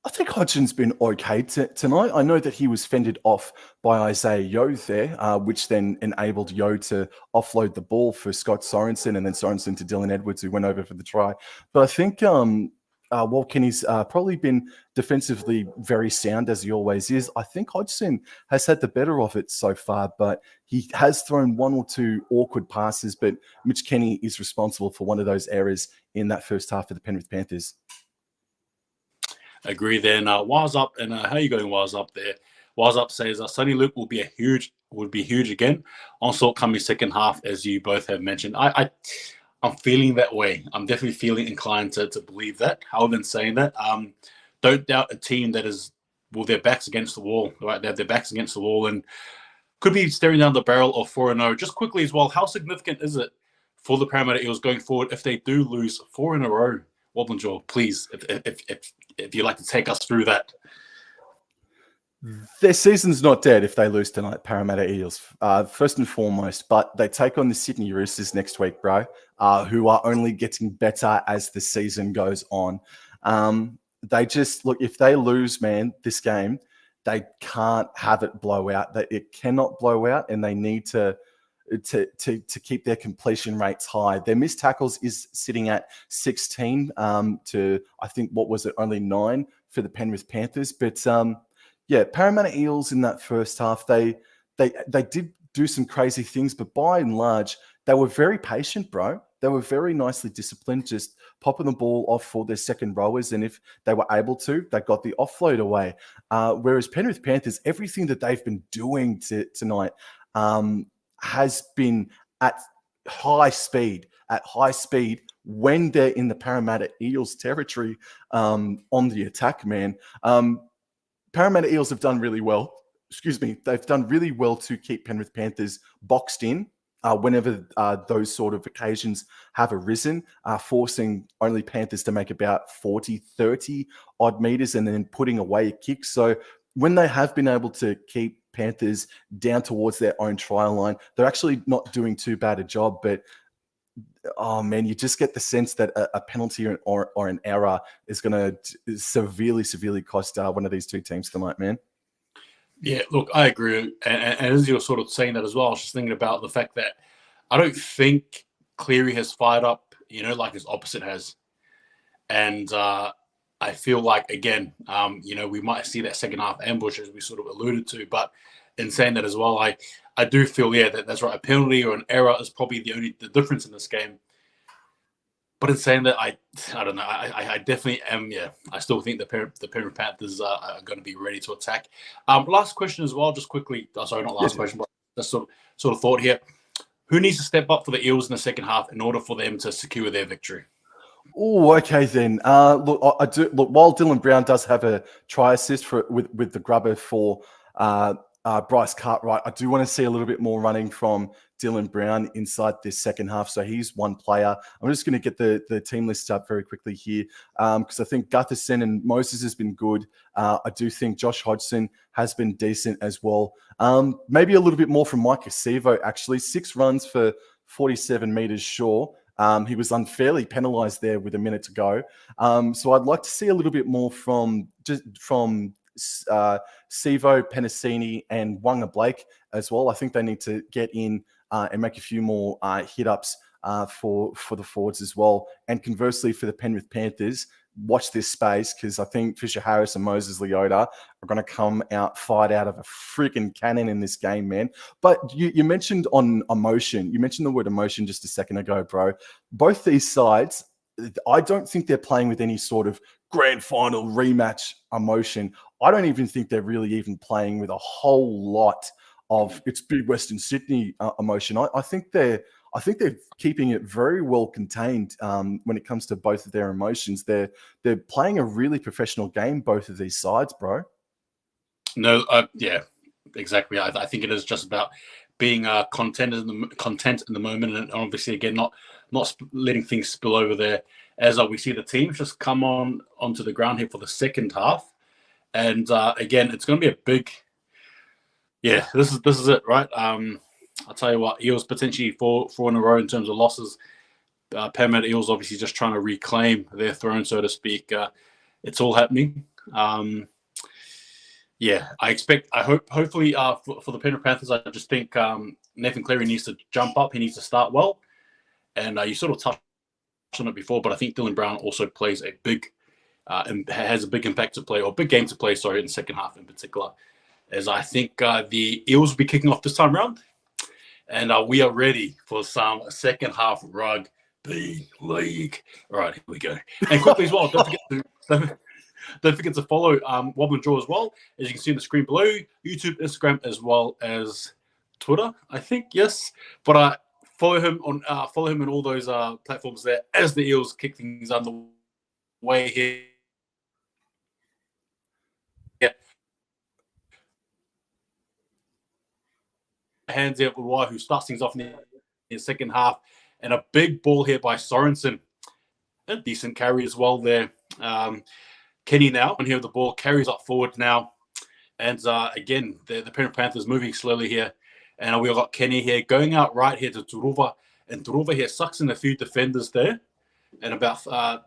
I think Hodgson's been okay tonight. I know that he was fended off by Isaiah Yeo there, which then enabled Yeo to offload the ball for Scott Sorensen and then Sorensen to Dylan Edwards, who went over for the try. But I think while Kenny's probably been defensively very sound, as he always is, I think Hodgson has had the better of it so far, but he has thrown 1 or 2 awkward passes, but Mitch Kenny is responsible for one of those errors in that first half of the Penrith Panthers. Agree then. Wise up, and how are you going, Wise up there? Wise up says Sonny Luke would be huge again. Also coming second half, as you both have mentioned. I'm feeling that way. I'm definitely feeling inclined to believe that. However, in saying that, don't doubt a team that is their backs against the wall, right? They have their backs against the wall and could be staring down the barrel of 4-0. Just quickly as well, how significant is it for the Parramatta Eels going forward if they do lose 4 in a row? Wobblin, please, if you'd like to take us through that. Their season's not dead if they lose tonight, Parramatta Eels, first and foremost. But they take on the Sydney Roosters next week, bro, who are only getting better as the season goes on. They just, look, if they lose, man, this game, they can't have it blow out. It cannot blow out, and they need to keep their completion rates high. Their missed tackles is sitting at 16 to, I think, what was it, only 9 for the Penrith Panthers. But yeah, Parramatta Eels in that first half, they did do some crazy things, but by and large, they were very patient, bro. They were very nicely disciplined, just popping the ball off for their second rowers. And if they were able to, they got the offload away. Whereas Penrith Panthers, everything that they've been doing tonight has been at high speed when they're in the Parramatta Eels territory on the attack, man. Parramatta Eels have done really well. They've done really well to keep Penrith Panthers boxed in whenever those sort of occasions have arisen, forcing only Panthers to make about 40, 30 odd meters and then putting away a kick. So when they have been able to keep Panthers down towards their own try line, they're actually not doing too bad a job. But oh man, you just get the sense that a penalty or an error is going to severely cost one of these two teams tonight, man. Yeah, look, I agree. And as you're sort of saying that as well, I was just thinking about the fact that I don't think Cleary has fired up, like his opposite has. And I feel like, again, we might see that second half ambush as we sort of alluded to. But in saying that as well, I do feel, that's right. A penalty or an error is probably the difference in this game. But in saying that, I don't know. I definitely am. Yeah, I still think the Penrith Panthers are going to be ready to attack. Last question as well, just quickly. Sorry, not last question, but just sort of thought here. Who needs to step up for the Eels in the second half in order for them to secure their victory? Oh, okay then. Look, I do. Look, while Dylan Brown does have a try assist with the grubber for Bryce Cartwright. I do want to see a little bit more running from Dylan Brown inside this second half. So he's one player. I'm just going to get the team list up very quickly here because I think Gutherson and Moses has been good. I do think Josh Hodgson has been decent as well. Maybe a little bit more from Mike Acevo, actually. 6 runs for 47 meters, sure. He was unfairly penalised there with a minute to go. So I'd like to see a little bit more from Sevo, Penasini, and Wanga Blake as well. I think they need to get in and make a few more hit-ups for the forwards as well. And conversely, for the Penrith Panthers, watch this space because I think Fisher Harris and Moses Leota are going to come out fired out of a freaking cannon in this game, man. But you mentioned on emotion. You mentioned the word emotion just a second ago, bro. Both these sides, I don't think they're playing with any sort of grand final rematch emotion. I don't even think they're really even playing with a whole lot of it's big Western Sydney emotion. I think they're keeping it very well contained when it comes to both of their emotions. They're playing a really professional game, both of these sides, bro. No, yeah, exactly. I think it is just about being content in the moment, and obviously again not letting things spill over there. As we see the teams just come onto the ground here for the second half, and again it's going to be a big. Yeah, this is it, right? I'll tell you what, Eels potentially four in a row in terms of losses. Parramatta Eels obviously just trying to reclaim their throne, so to speak. It's all happening. Yeah, hopefully for the Penrith Panthers, I just think Nathan Cleary needs to jump up. He needs to start well. And you sort of touched on it before, but I think Dylan Brown also plays a big, has a big impact to play, or big game to play, sorry, in the second half in particular. As I think the Eels will be kicking off this time round. And we are ready for some second half rugby league. All right, here we go. And quickly as well, don't forget to follow Wobblin Draw as well. As you can see on the screen below, YouTube, Instagram, as well as Twitter, I think, yes. But follow him on all those platforms there as the Eels kick things underway here. Yeah. Hands out with Wai, who starts things off in the second half. And a big ball here by Sorensen. A decent carry as well there. Kenny now on here with the ball, carries up forward now. And again, the Penrith Panthers moving slowly here. And we've got Kenny here going out right here to Turuva. And Turuva here sucks in a few defenders there. And about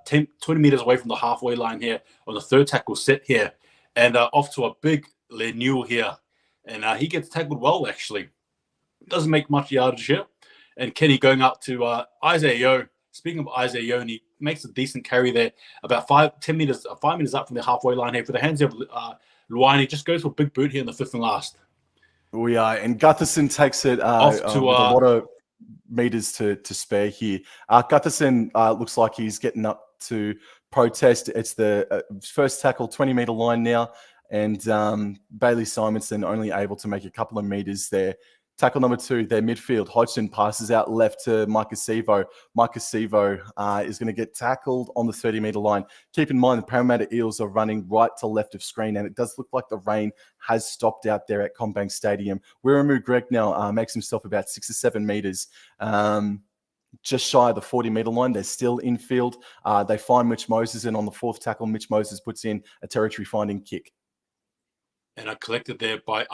20 meters away from the halfway line here on the third tackle set here. And off to a big Leniel here. And he gets tackled well, actually. Doesn't make much yardage here. And Kenny going up to Isaiah Yeo. Speaking of Isaiah Yeo, and he makes a decent carry there, about 5 meters up from the halfway line here for the hands of Luani. Just goes for a big boot here in the fifth and last. We are, and Gutherson takes it off to with a lot of meters to spare here. Gutherson looks like he's getting up to protest. It's the first tackle, 20-meter line now, and Bailey Simonson only able to make a couple of meters there. Tackle number 2, their midfield. Hodgson passes out left to Mike Acevo. Mike Acevo is going to get tackled on the 30-meter line. Keep in mind, the Parramatta Eels are running right to left of screen, and it does look like the rain has stopped out there at Combank Stadium. Wiramu Greg now makes himself about 6 or 7 meters. Just shy of the 40-meter line. They're still in field. They find Mitch Moses, and on the fourth tackle, Mitch Moses puts in a territory-finding kick. And collected there by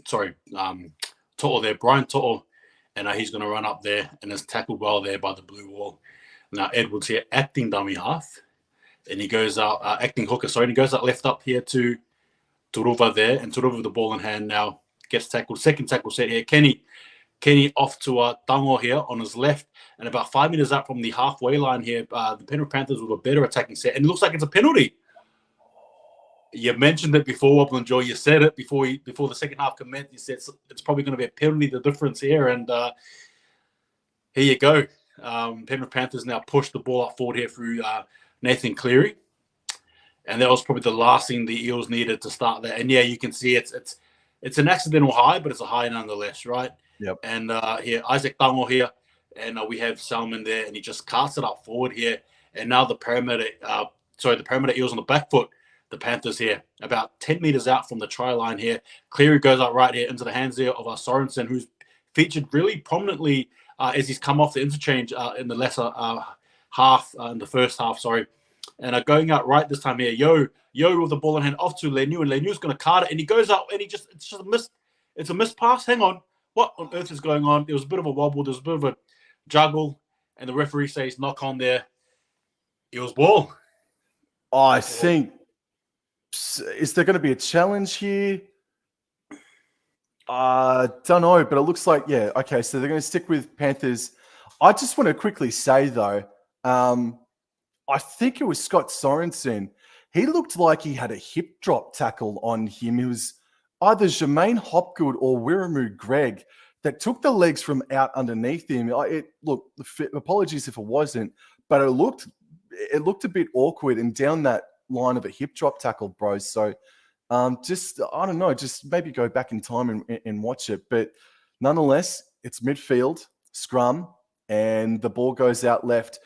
To'o there, Brian To'o, and he's going to run up there and is tackled well there by the blue wall. Now Edwards here acting dummy half, and he goes out acting hooker. Sorry, and he goes out left up here to Turuva there, and Turuva with the ball in hand now gets tackled. Second tackle set here. Kenny off to Tango here on his left, and about 5 meters up from the halfway line here, the Penrith Panthers with a better attacking set, and it looks like it's a penalty. You mentioned it before, Wobblin Joe. You said it before the second half commenced. You said it's probably going to be a penalty, the difference here. And here you go. Penrith Panthers now push the ball up forward here through Nathan Cleary. And that was probably the last thing the Eels needed to start that. And, yeah, you can see it's an accidental high, but it's a high nonetheless, right? Yep. And here, Isaac Tango here. And we have Salmon there, and he just casts it up forward here. And now the Parramatta Eels on the back foot. the Panthers here, about 10 meters out from the try line here. Cleary goes out right here into the hands there of Sorensen, who's featured really prominently as he's come off the interchange in the lesser half, in the first half, sorry. And going out right this time here. Yo with the ball in hand off to Leniu, and Lenu's going to card it, and he goes out, and it's just a miss. It's a missed pass. Hang on. What on earth is going on? There was a bit of a wobble. There was a bit of a juggle, and the referee says knock on there. Eels ball. I think, is there going to be a challenge here? Don't know, but it looks like, yeah, okay, so they're going to stick with Panthers. I just want to quickly say, though, I think it was Scott Sorensen. He looked like he had a hip drop tackle on him. It was either Jermaine Hopgood or Wiramu Greg that took the legs from out underneath him. Look, apologies if it wasn't, but it looked a bit awkward and down that line of a hip drop tackle, bro. So just, I don't know, just maybe go back in time and watch it. But nonetheless, it's midfield, scrum, and the ball goes out left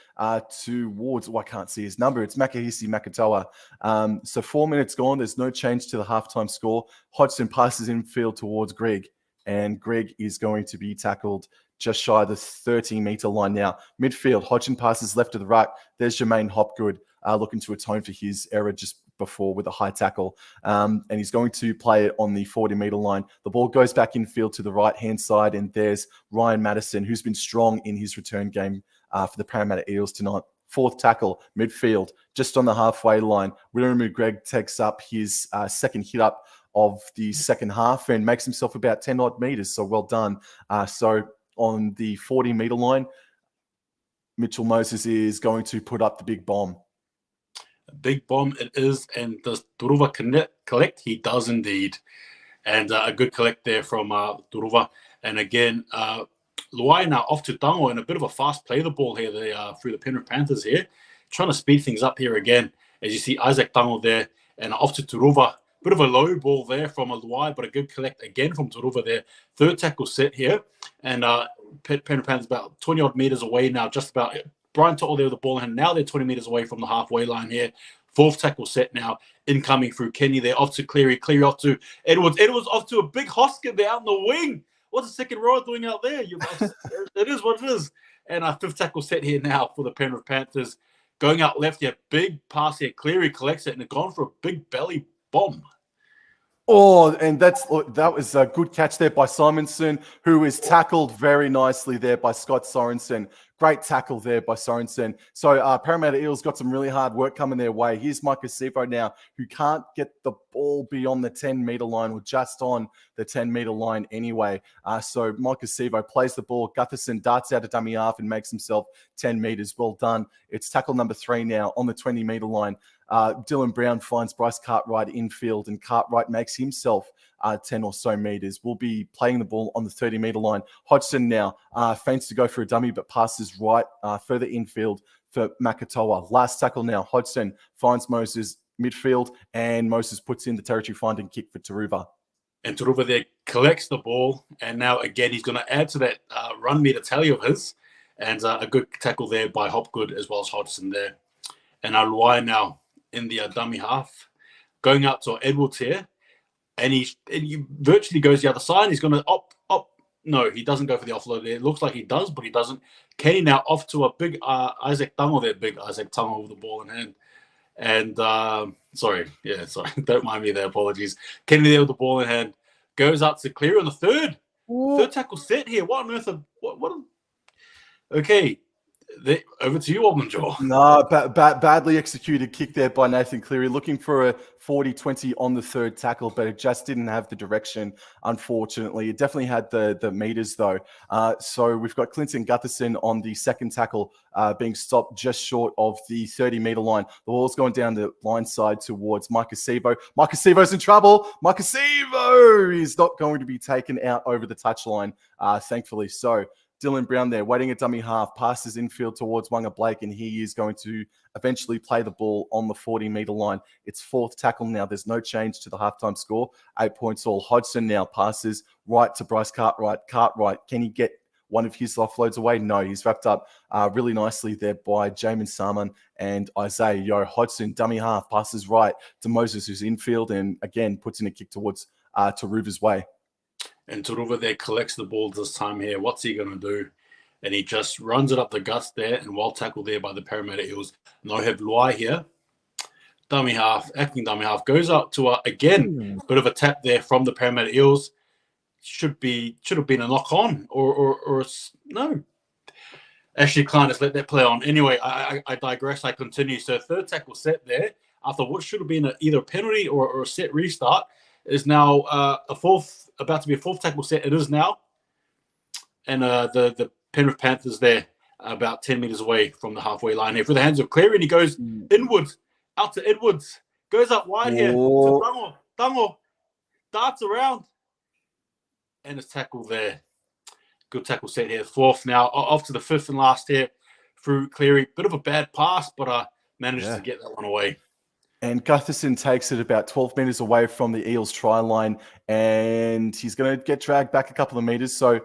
towards, I can't see his number. It's Makahisi Makatoa. So 4 minutes gone. There's no change to the halftime score. Hodgson passes infield towards Greg, and Greg is going to be tackled just shy of the 30-meter line now. Midfield, Hodgson passes left to the right. There's Jermaine Hopgood looking to atone for his error just before with a high tackle. And he's going to play it on the 40-meter line. The ball goes back infield to the right-hand side, and there's Ryan Madison, who's been strong in his return game for the Parramatta Eels tonight. Fourth tackle, midfield, just on the halfway line. Wiramu Greg takes up his second hit up of the second half and makes himself about 10-odd meters, so well done. So on the 40-meter line, Mitchell Moses is going to put up the big bomb. A big bomb it is, and does Turuva collect? He does indeed. And a good collect there from Turuva. And again, Luai now off to Tango, and a bit of a fast play the ball here through the Penrith Panthers here. Trying to speed things up here again, as you see Isaac Tango there, and off to Turuva. Bit of a low ball there from a Luai, but a good collect again from Turuva there. Third tackle set here, and Penrith Panthers about 20-odd meters away now, just about. Brian Tuttle there with the ball, and now they're 20 meters away from the halfway line here. Fourth tackle set now, incoming through Kenny there, off to Cleary off to Edwards. Edwards off to a big Hoskins there out in the wing. What's the second row doing out there? It is what it is. And our fifth tackle set here now for the Penrith Panthers. Going out left here, big pass here. Cleary collects it, and it's gone for a big belly bomb. Oh, and that was a good catch there by Simonson, who is tackled very nicely there by Scott Sorensen. Great tackle there by Sorensen. So Parramatta Eels got some really hard work coming their way. Here's Mike Acevo now, who can't get the ball beyond the 10-meter line, or just on the 10-meter line anyway. So Mike Acevo plays the ball. Gutherson darts out a dummy half and makes himself 10 meters. Well done. It's tackle number 3 now on the 20-meter line. Dylan Brown finds Bryce Cartwright infield, and Cartwright makes himself 10 or so meters. We'll be playing the ball on the 30-meter line. Hodgson now feints to go for a dummy, but passes right further infield for Makatoa. Last tackle now. Hodgson finds Moses midfield, and Moses puts in the territory finding kick for Turuva. And Turuva there collects the ball, and now again he's going to add to that run meter tally of his, and a good tackle there by Hopgood as well as Hodgson there. And Luai now in the dummy half, going out to Edwards here, and he virtually goes the other side. He's going to up. No, he doesn't go for the offload there. It looks like he does, but he doesn't. Kenny now off to a big Isaac Tango there, big Isaac Tango with the ball in hand. And sorry, don't mind me there, apologies. Kenny there with the ball in hand, goes out to Cleary on the third tackle set here. What on earth? Okay. Over to you, Wobblin Jaw. No, badly executed kick there by Nathan Cleary, looking for a 40-20 on the third tackle, but it just didn't have the direction, unfortunately. It definitely had the meters, though. So we've got Clinton Gutherson on the second tackle being stopped just short of the 30-meter line. The ball's going down the line side towards Mike Acevo. Mike Acevo's in trouble. Mike Acevo is not going to be taken out over the touchline, thankfully. So Dylan Brown there, waiting at dummy half, passes infield towards Wanga Blake, and he is going to eventually play the ball on the 40-meter line. It's fourth tackle now. There's no change to the halftime score. 8 points all. Hodgson now passes right to Bryce Cartwright. Cartwright, can he get one of his offloads away? No, he's wrapped up really nicely there by Jamin Salmon and Isaiah Yo. Hodgson, dummy half, passes right to Moses, who's infield, and again puts in a kick towards Taruva's way. And Taruva there collects the ball this time here. What's he going to do? And he just runs it up the guts there, and well tackled there by the Parramatta Eels. And I have Luai here. Dummy half, acting dummy half, goes up to again, bit of a tap there from the Parramatta Eels. Should have been a knock on, or no. Ashley Klein has let that play on. Anyway, I digress. I continue. So third tackle set there after what should have been either a penalty or a set restart is now about to be a fourth tackle set. It is now, and the Penrith Panthers there about 10 meters away from the halfway line here for the hands of Cleary, and he goes inwards. Out to Edwards. Goes up wide here to Dango. Darts around. And it's tackle there. Good tackle set here. Fourth now. Off to the fifth and last here through Cleary. Bit of a bad pass, but manages to get that one away. And Gutherson takes it about 12 meters away from the Eels try line, and he's going to get dragged back a couple of meters. So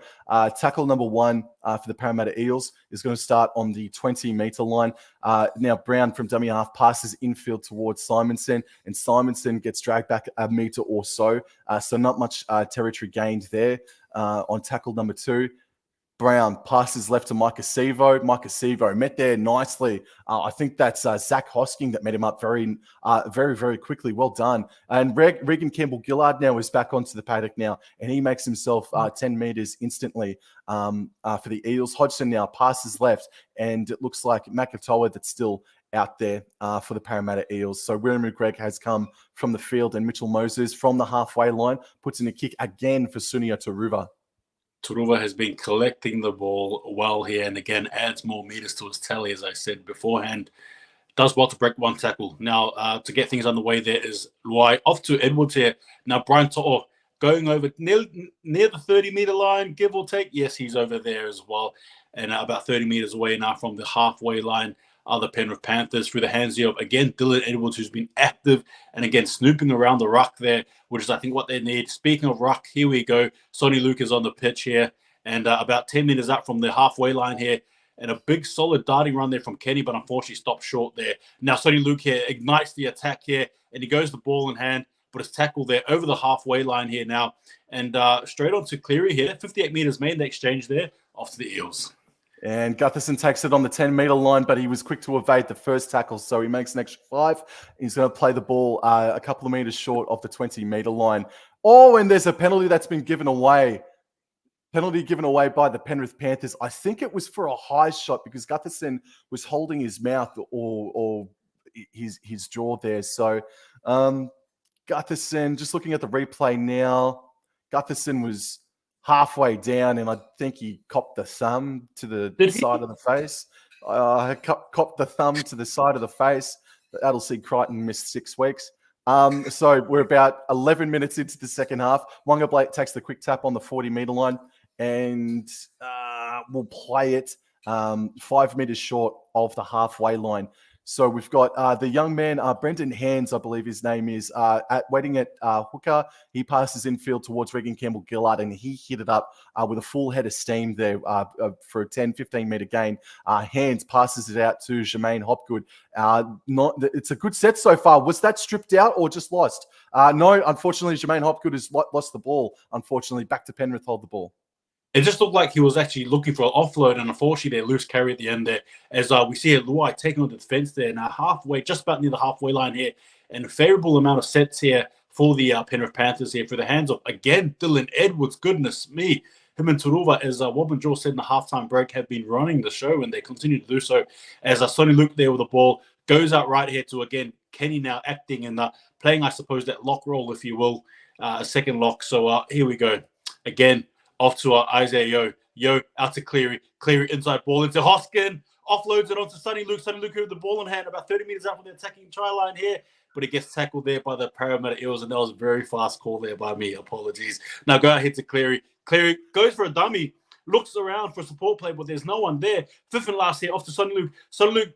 tackle number one for the Parramatta Eels is going to start on the 20-meter line. Now Brown from dummy half passes infield towards Simonson, and Simonson gets dragged back a meter or so. So not much territory gained there on tackle number two. Brown passes left to Micah Sevo. Micah Sevo met there nicely. I think that's Zach Hosking that met him up very, very quickly. Well done. And Regan Campbell-Gillard now is back onto the paddock now, and he makes himself 10 meters instantly for the Eels. Hodgson now passes left, and it looks like Makatoa that's still out there for the Parramatta Eels. So William McGregor has come from the field, and Mitchell Moses from the halfway line puts in a kick again for Sunia Taruva. Taruva has been collecting the ball well here, and again adds more meters to his tally, as I said beforehand. Does well to break one tackle. Now, to get things underway, there is Luai off to Edwards here. Now, Brian To'o going over near the 30-meter line, give or take. Yes, he's over there as well, and about 30 meters away now from the halfway line. Other Penrith Panthers through the hands of, again, Dylan Edwards, who's been active and, again, snooping around the ruck there, which is, I think, what they need. Speaking of ruck, here we go. Sonny Luke is on the pitch here, and about 10 meters up from the halfway line here, and a big, solid darting run there from Kenny, but unfortunately stopped short there. Now, Sonny Luke here ignites the attack here, and he goes the ball in hand, but it's tackled there over the halfway line here now, and straight on to Cleary here. 58 meters made the exchange there, off to the Eels. And Gutherson takes it on the 10-meter line, but he was quick to evade the first tackle, so he makes an extra 5. He's going to play the ball a couple of meters short of the 20-meter line. Oh, and there's a penalty that's been given away. Penalty given away by the Penrith Panthers. I think it was for a high shot because Gutherson was holding his mouth or his jaw there. So Gutherson, just looking at the replay now, Gutherson was halfway down, and I think he copped the thumb to the side of the face. Copped the thumb to the side of the face. That'll see Crichton miss 6 weeks. So we're about 11 minutes into the second half. Wonga Blake takes the quick tap on the 40-meter line, and we'll play it 5 meters short of the halfway line. So we've got the young man, Brendan Hands, I believe his name is, waiting at hooker. He passes infield towards Regan Campbell-Gillard, and he hit it up with a full head of steam there for a 10, 15-meter gain. Hands passes it out to Jermaine Hopgood. It's a good set so far. Was that stripped out or just lost? No, unfortunately, Jermaine Hopgood has lost the ball. Unfortunately, back to Penrith hold the ball. It just looked like he was actually looking for an offload, and unfortunately, their loose carry at the end there. As we see Luai taking on the defense there now, halfway, just about near the halfway line here, and a favorable amount of sets here for the Penrith Panthers here for the hands of, again, Dylan Edwards. Goodness me. Him and Taruva, as Wobblin Joel said in the halftime break, have been running the show, and they continue to do so. As Sonny Luke there with the ball goes out right here to, again, Kenny now acting and playing, I suppose, that lock role, if you will, a second lock. So here we go. Again, off to Isaiah Yo. Yo out to Cleary. Cleary inside ball into Hoskin. Offloads it onto Sonny Luke. Sonny Luke with the ball in hand about 30 meters out from the attacking try line here. But it gets tackled there by the Parramatta Eels, and that was a very fast call there by me. Apologies. Now go ahead to Cleary. Cleary goes for a dummy. Looks around for a support play, but there's no one there. Fifth and last here off to Sonny Luke. Sonny Luke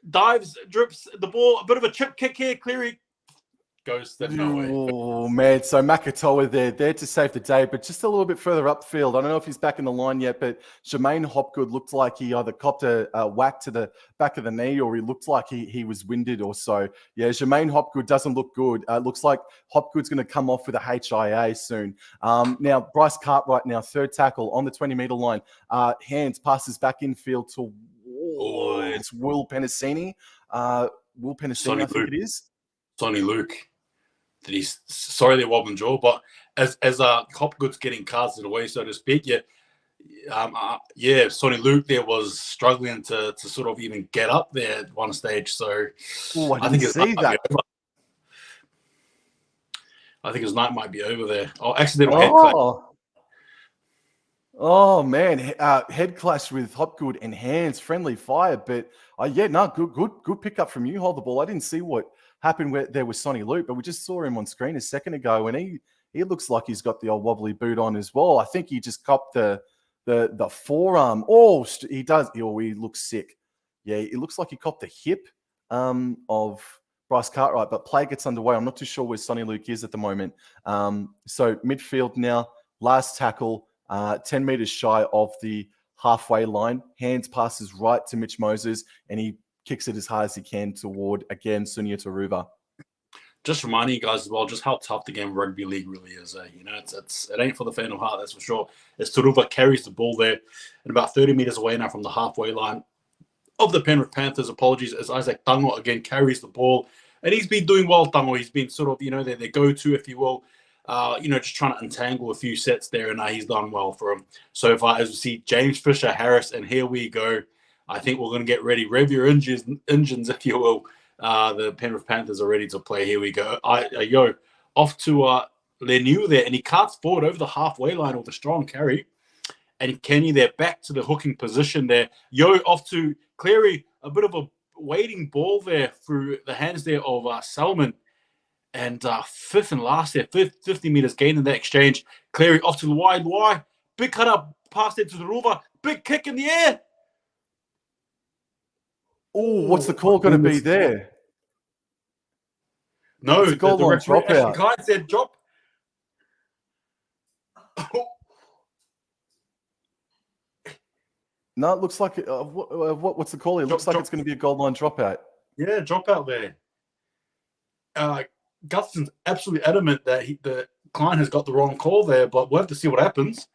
dives, drips the ball. A bit of a chip kick here. Cleary goes. There's no way. Oh, man. So Makatoa there to save the day, but just a little bit further upfield. I don't know if he's back in the line yet, but Jermaine Hopgood looked like he either copped a whack to the back of the knee or he looked like he was winded or so. Yeah, Jermaine Hopgood doesn't look good. Looks like Hopgood's going to come off with a HIA soon. Now, Bryce Cartwright now, third tackle on the 20-meter line. Hands passes back infield to it's Will Penasini. Will Penasini, I think it is. Sonny Luke. Sorry they're wobbling jaw, but as Hopgood's getting casted away, so to speak, Sonny Luke there was struggling to sort of even get up there at one stage. So I think his night might be over there. Oh, accidental head clash. Oh man, head clash with Hopgood and Hands, friendly fire, but good pickup from you. Hold the ball. I didn't see what happened where there was Sonny Luke, but we just saw him on screen a second ago, and he looks like he's got the old wobbly boot on as well. I think he just copped the forearm. Oh, he does. Oh, he looks sick. Yeah, it looks like he copped the hip of Bryce Cartwright, but play gets underway. I'm not too sure where Sonny Luke is at the moment. So midfield now, last tackle, 10 meters shy of the halfway line. Hands passes right to Mitch Moses, and he kicks it as hard as he can toward, again, Sunia Taruva. Just reminding you guys as well just how tough the game of rugby league really is. You know, it ain't for the faint of heart, that's for sure. As Taruva carries the ball there and about 30 meters away now from the halfway line of the Penrith Panthers. Apologies, as Isaac Tango again carries the ball. And he's been doing well, Tango. He's been sort of, their go-to, if you will. Just trying to untangle a few sets there, and he's done well for him so far. As we see James Fisher Harris, and here we go. I think we're going to get ready. Rev your engines, if you will. The Penrith Panthers are ready to play. Here we go. Off to Lemieux there, and he cuts forward over the halfway line with a strong carry. And Kenny there back to the hooking position there. Off to Cleary, a bit of a waiting ball there through the hands there of Salmon. And fifth and last there, 50 meters gain in that exchange. Cleary off to the wide Y. Big cut up, pass there to the rover. Big kick in the air. Oh, what's the call going to be there? No, it's a goal line dropout. Guy said drop. No, it looks like what's the call? It looks like it's going to be a goal line dropout. Yeah, dropout there. Gustin's absolutely adamant that the client has got the wrong call there, but we'll have to see what happens.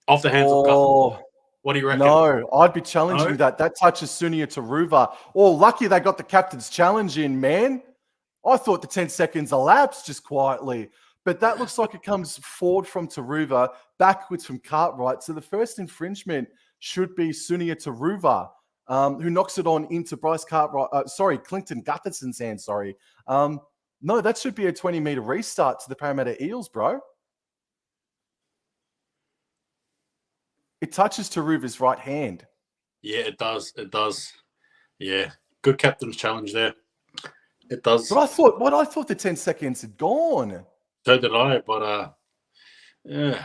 Off the hands of Gustin. What do you reckon? No, I'd be challenging that. That touches Sunia Taruva. Oh, lucky they got the captain's challenge in, man. I thought the 10 seconds elapsed just quietly. But that looks like it comes forward from Taruva, backwards from Cartwright. So the first infringement should be Sunia Taruva, who knocks it on into Bryce Cartwright. Clinton Gutherson's hand, no, that should be a 20-meter restart to the Parramatta Eels, bro. It touches Taruva's right hand. Yeah, it does. It does. Yeah. Good captain's challenge there. It does. But I thought the 10 seconds had gone. So did I, but yeah.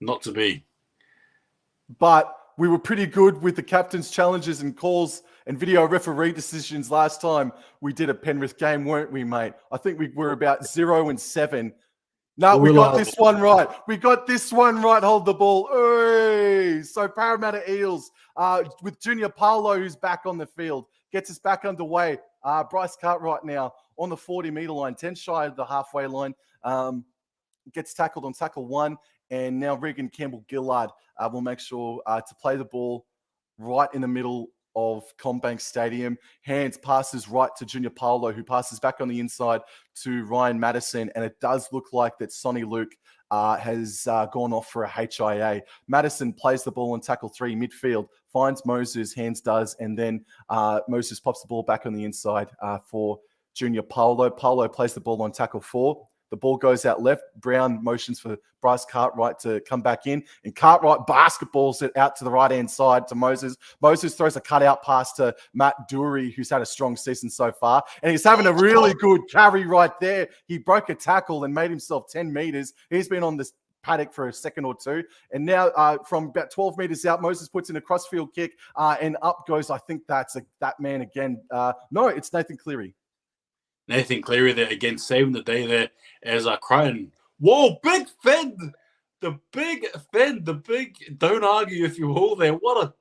Not to be. But we were pretty good with the captain's challenges and calls and video referee decisions last time we did a Penrith game, weren't we, mate? I think we were about 0-7. No, we got this one right. We got this one right. Hold the ball. Oy! So Parramatta Eels with Junior Paulo, who's back on the field, gets us back underway. Bryce Cartwright now on the 40-meter line, 10 shy of the halfway line, gets tackled on tackle 1. And now Regan Campbell-Gillard will make sure to play the ball right in the middle of CommBank Stadium. Hands passes right to Junior Paulo, who passes back on the inside to Ryan Madison. And it does look like that Sonny Luke has gone off for a HIA. Madison plays the ball on tackle 3 midfield, finds Moses, Hands does, and then Moses pops the ball back on the inside for Junior Paulo. Paulo plays the ball on tackle 4. The ball goes out left. Brown motions for Bryce Cartwright to come back in. And Cartwright basketballs it out to the right-hand side to Moses. Moses throws a cutout pass to Matt Dury, who's had a strong season so far. And he's having a really good carry right there. He broke a tackle and made himself 10 meters. He's been on this paddock for a second or two. And now from about 12 meters out, Moses puts in a crossfield kick and up goes, I think that's that man again. No, it's Nathan Cleary. Nathan Cleary there again, saving the day there as Crichton. Whoa, big fend! The big fend, the big, don't argue if you will there. What a,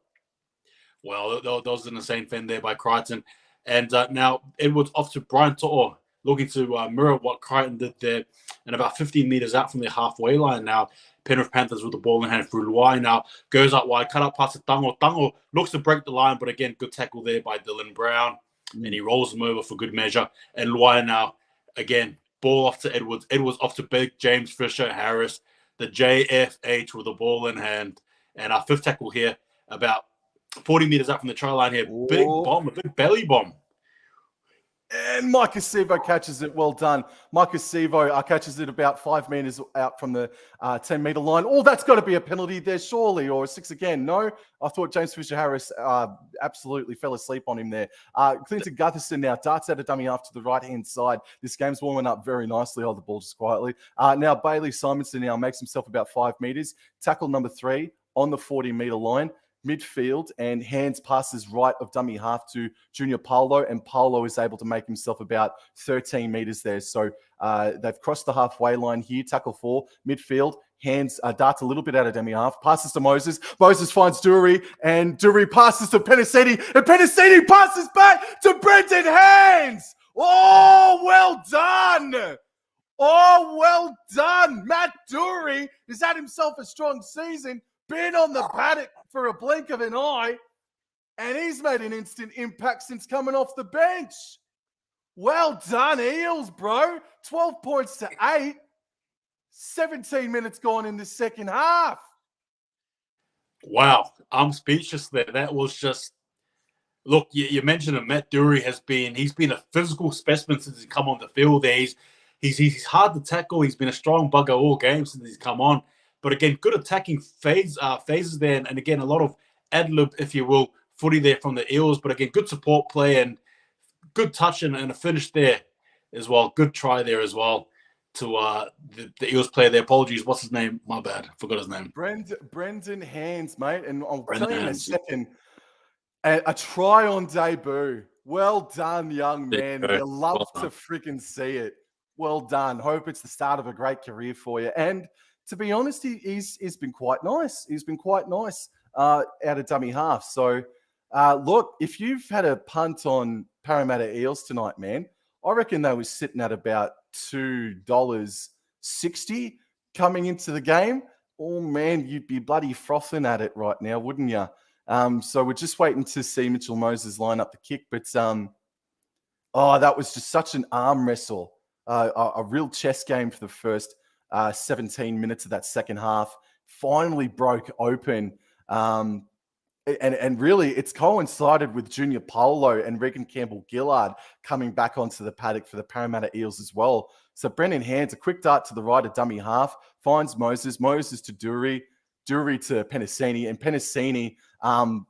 well, that was an insane fend there by Crichton. And now Edwards off to Brian To'o, looking to mirror what Crichton did there. And about 15 meters out from the halfway line now, Penrith Panthers with the ball in hand through Luai now. Goes out wide, cut up past the Tango. Tango looks to break the line, but again, good tackle there by Dylan Brown. And he rolls him over for good measure. And Luai now, again, ball off to Edwards. Edwards off to big James Fisher Harris. The JFH with the ball in hand. And our fifth tackle here, about 40 meters up from the try line here. Big bomb, a big belly bomb. And Micah Sevo catches it. Well done. Micah Sevo catches it about 5 meters out from the 10-meter line. Oh, that's got to be a penalty there, surely, or a 6 again. No, I thought James Fisher-Harris absolutely fell asleep on him there. Clinton Gutherson now darts out a dummy half to the right-hand side. This game's warming up very nicely. Hold the ball just quietly. Now Bailey Simonson now makes himself about 5 meters. Tackle number 3 on the 40-meter line. Midfield and hands passes right of dummy half to Junior Paulo, and Paulo is able to make himself about 13 meters there. So they've crossed the halfway line here. Tackle 4, midfield, hands darts a little bit out of dummy half, passes to Moses. Moses finds Dury, and Dury passes to Penasini, and Penasini passes back to Brendan Hands. Oh, well done. Oh, well done. Matt Dury has had himself a strong season, been on the paddock for a blink of an eye, and he's made an instant impact since coming off the bench. Well done, Eels, bro. 12 points to 8. 17 minutes gone in the second half. Wow, I'm speechless there. That was just, look, you mentioned him. Matt Dury he's been a physical specimen since he's come on the field there. He's hard to tackle. He's been a strong bugger all game since he's come on. But again, good attacking phases there. And again, a lot of ad-lib, if you will, footy there from the Eels. But again, good support play and good touch and a finish there as well. Good try there as well to the Eels player there. Apologies. What's his name? My bad. Forgot his name. Brendan Hands, mate. And I'll tell you in a second, a try on debut. Well done, young man. You love to freaking see it. Well done. Hope it's the start of a great career for you. And to be honest, he's been quite nice. He's been quite nice out of dummy half. So, look, if you've had a punt on Parramatta Eels tonight, man, I reckon they were sitting at about $2.60 coming into the game. Oh, man, you'd be bloody frothing at it right now, wouldn't you? So we're just waiting to see Mitchell Moses line up the kick. But, that was just such an arm wrestle. A real chess game for the first 17 minutes of that second half. Finally broke open. And really, it's coincided with Junior Paulo and Regan Campbell-Gillard coming back onto the paddock for the Parramatta Eels as well. So Brendan Hands, a quick dart to the right of dummy half, finds Moses to Dury to Penasini, and Penasini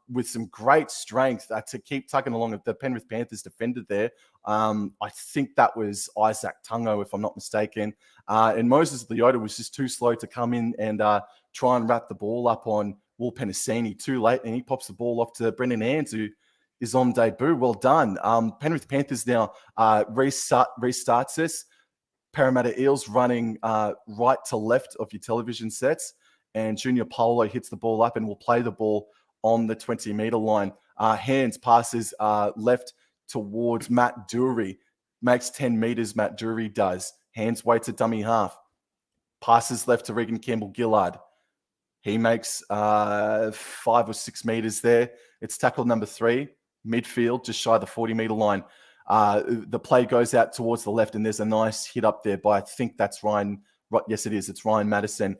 with some great strength to keep tugging along at the Penrith Panthers defender there. I think that was Isaac Tungo, if I'm not mistaken. And Moses Leota was just too slow to come in and try and wrap the ball up on Will Penasini too late, and he pops the ball off to Brendan Hands, who is on debut. Well done. Penrith Panthers now restarts this. Parramatta Eels running right to left of your television sets, and Junior Paulo hits the ball up and will play the ball on the 20-meter line. Hands passes left towards Matt Dury. Makes 10 meters, Matt Dury does. Hands waits at dummy half. Passes left to Regan Campbell-Gillard. He makes 5 or 6 meters there. It's tackle number 3, midfield, just shy of the 40-meter line. The play goes out towards the left, and there's a nice hit up there by, I think that's Ryan. Yes, it is. It's Ryan Madison.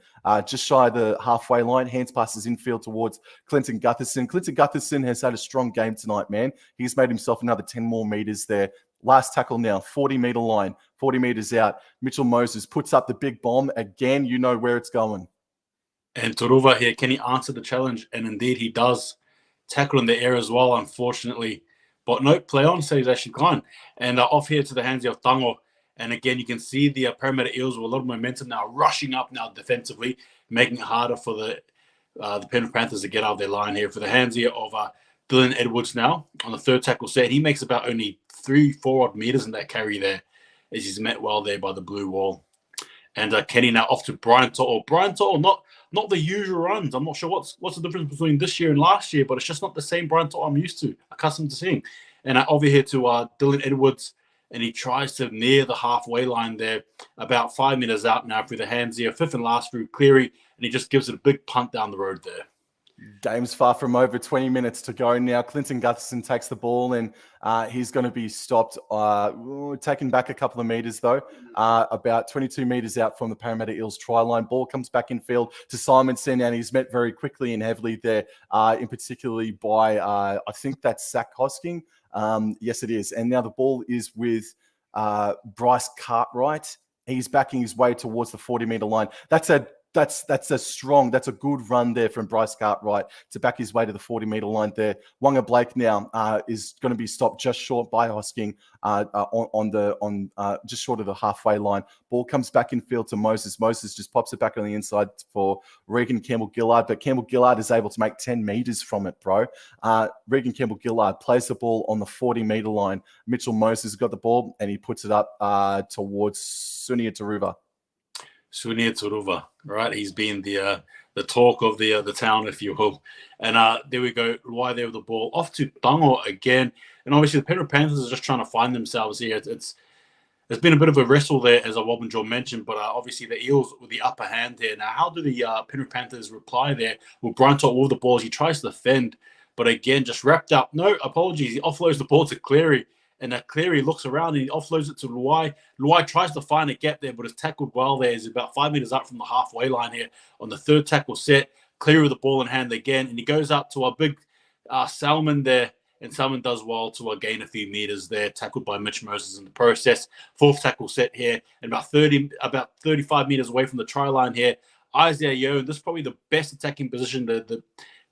Just shy of the halfway line. Hands passes infield towards Clinton Gutherson. Clinton Gutherson has had a strong game tonight, man. He's made himself another 10 more meters there. Last tackle now, 40-meter line, 40 meters out. Mitchell Moses puts up the big bomb. Again, you know where it's going. And Turuva here, can he answer the challenge? And indeed he does. Tackle in the air as well, unfortunately. But no, play on, says Ashley Klein. And off here to the hands of Tango. And again, you can see the Parramatta Eels with a lot of momentum now, rushing up now defensively, making it harder for the Penrith Panthers to get out of their line here. For the hands here of Dylan Edwards now on the third tackle set. He makes about only 3-4 odd meters in that carry there, as he's met well there by the blue wall. And Kenny now off to Brian To'o. Brian To'o, not the usual runs. I'm not sure what's the difference between this year and last year, but it's just not the same Brian To'o I'm used to, accustomed to seeing. And over here to Dylan Edwards, and he tries to near the halfway line there, about 5 meters out now through the hands here, fifth and last through Cleary, and he just gives it a big punt down the road there. Game's far from over, 20 minutes to go now. Clinton Gutherson takes the ball, and he's going to be stopped, taken back a couple of meters though, about 22 meters out from the Parramatta Eels try line. Ball comes back in field to Simonson, and he's met very quickly and heavily there, in particularly by, I think that's Zach Hosking. Yes, it is. And now the ball is with Bryce Cartwright. He's backing his way towards the 40-meter line. That's a good run there from Bryce Cartwright to back his way to the 40-meter line there. Wonga Blake now is going to be stopped just short by Hosking just short of the halfway line. Ball comes back in field to Moses. Moses just pops it back on the inside for Regan Campbell-Gillard, but Campbell-Gillard is able to make 10 meters from it, bro. Regan Campbell-Gillard plays the ball on the 40-meter line. Mitchell Moses has got the ball, and he puts it up towards Sunia Taruva. Sunia Turuva, right? He's been the talk of the town, if you will. And there we go. Luai there with the ball. Off to Tango again. And obviously the Penrith Panthers are just trying to find themselves here. It's been a bit of a wrestle there, as Wobblin Joe mentioned, but obviously the Eels with the upper hand there. Now, how do the Penrith Panthers reply there? Well, Bryant all the balls. He tries to defend, but again, just wrapped up. No, apologies. He offloads the ball to Cleary. And Cleary looks around and he offloads it to Luai. Luai tries to find a gap there, but is tackled well there. He's about 5 meters up from the halfway line here on the third tackle set. Cleary with the ball in hand again. And he goes up to a big Salmon there. And Salmon does well to gain a few meters there, tackled by Mitch Moses in the process. Fourth tackle set here, and about 35 meters away from the try line here. Isaiah Yeo, this is probably the best attacking position the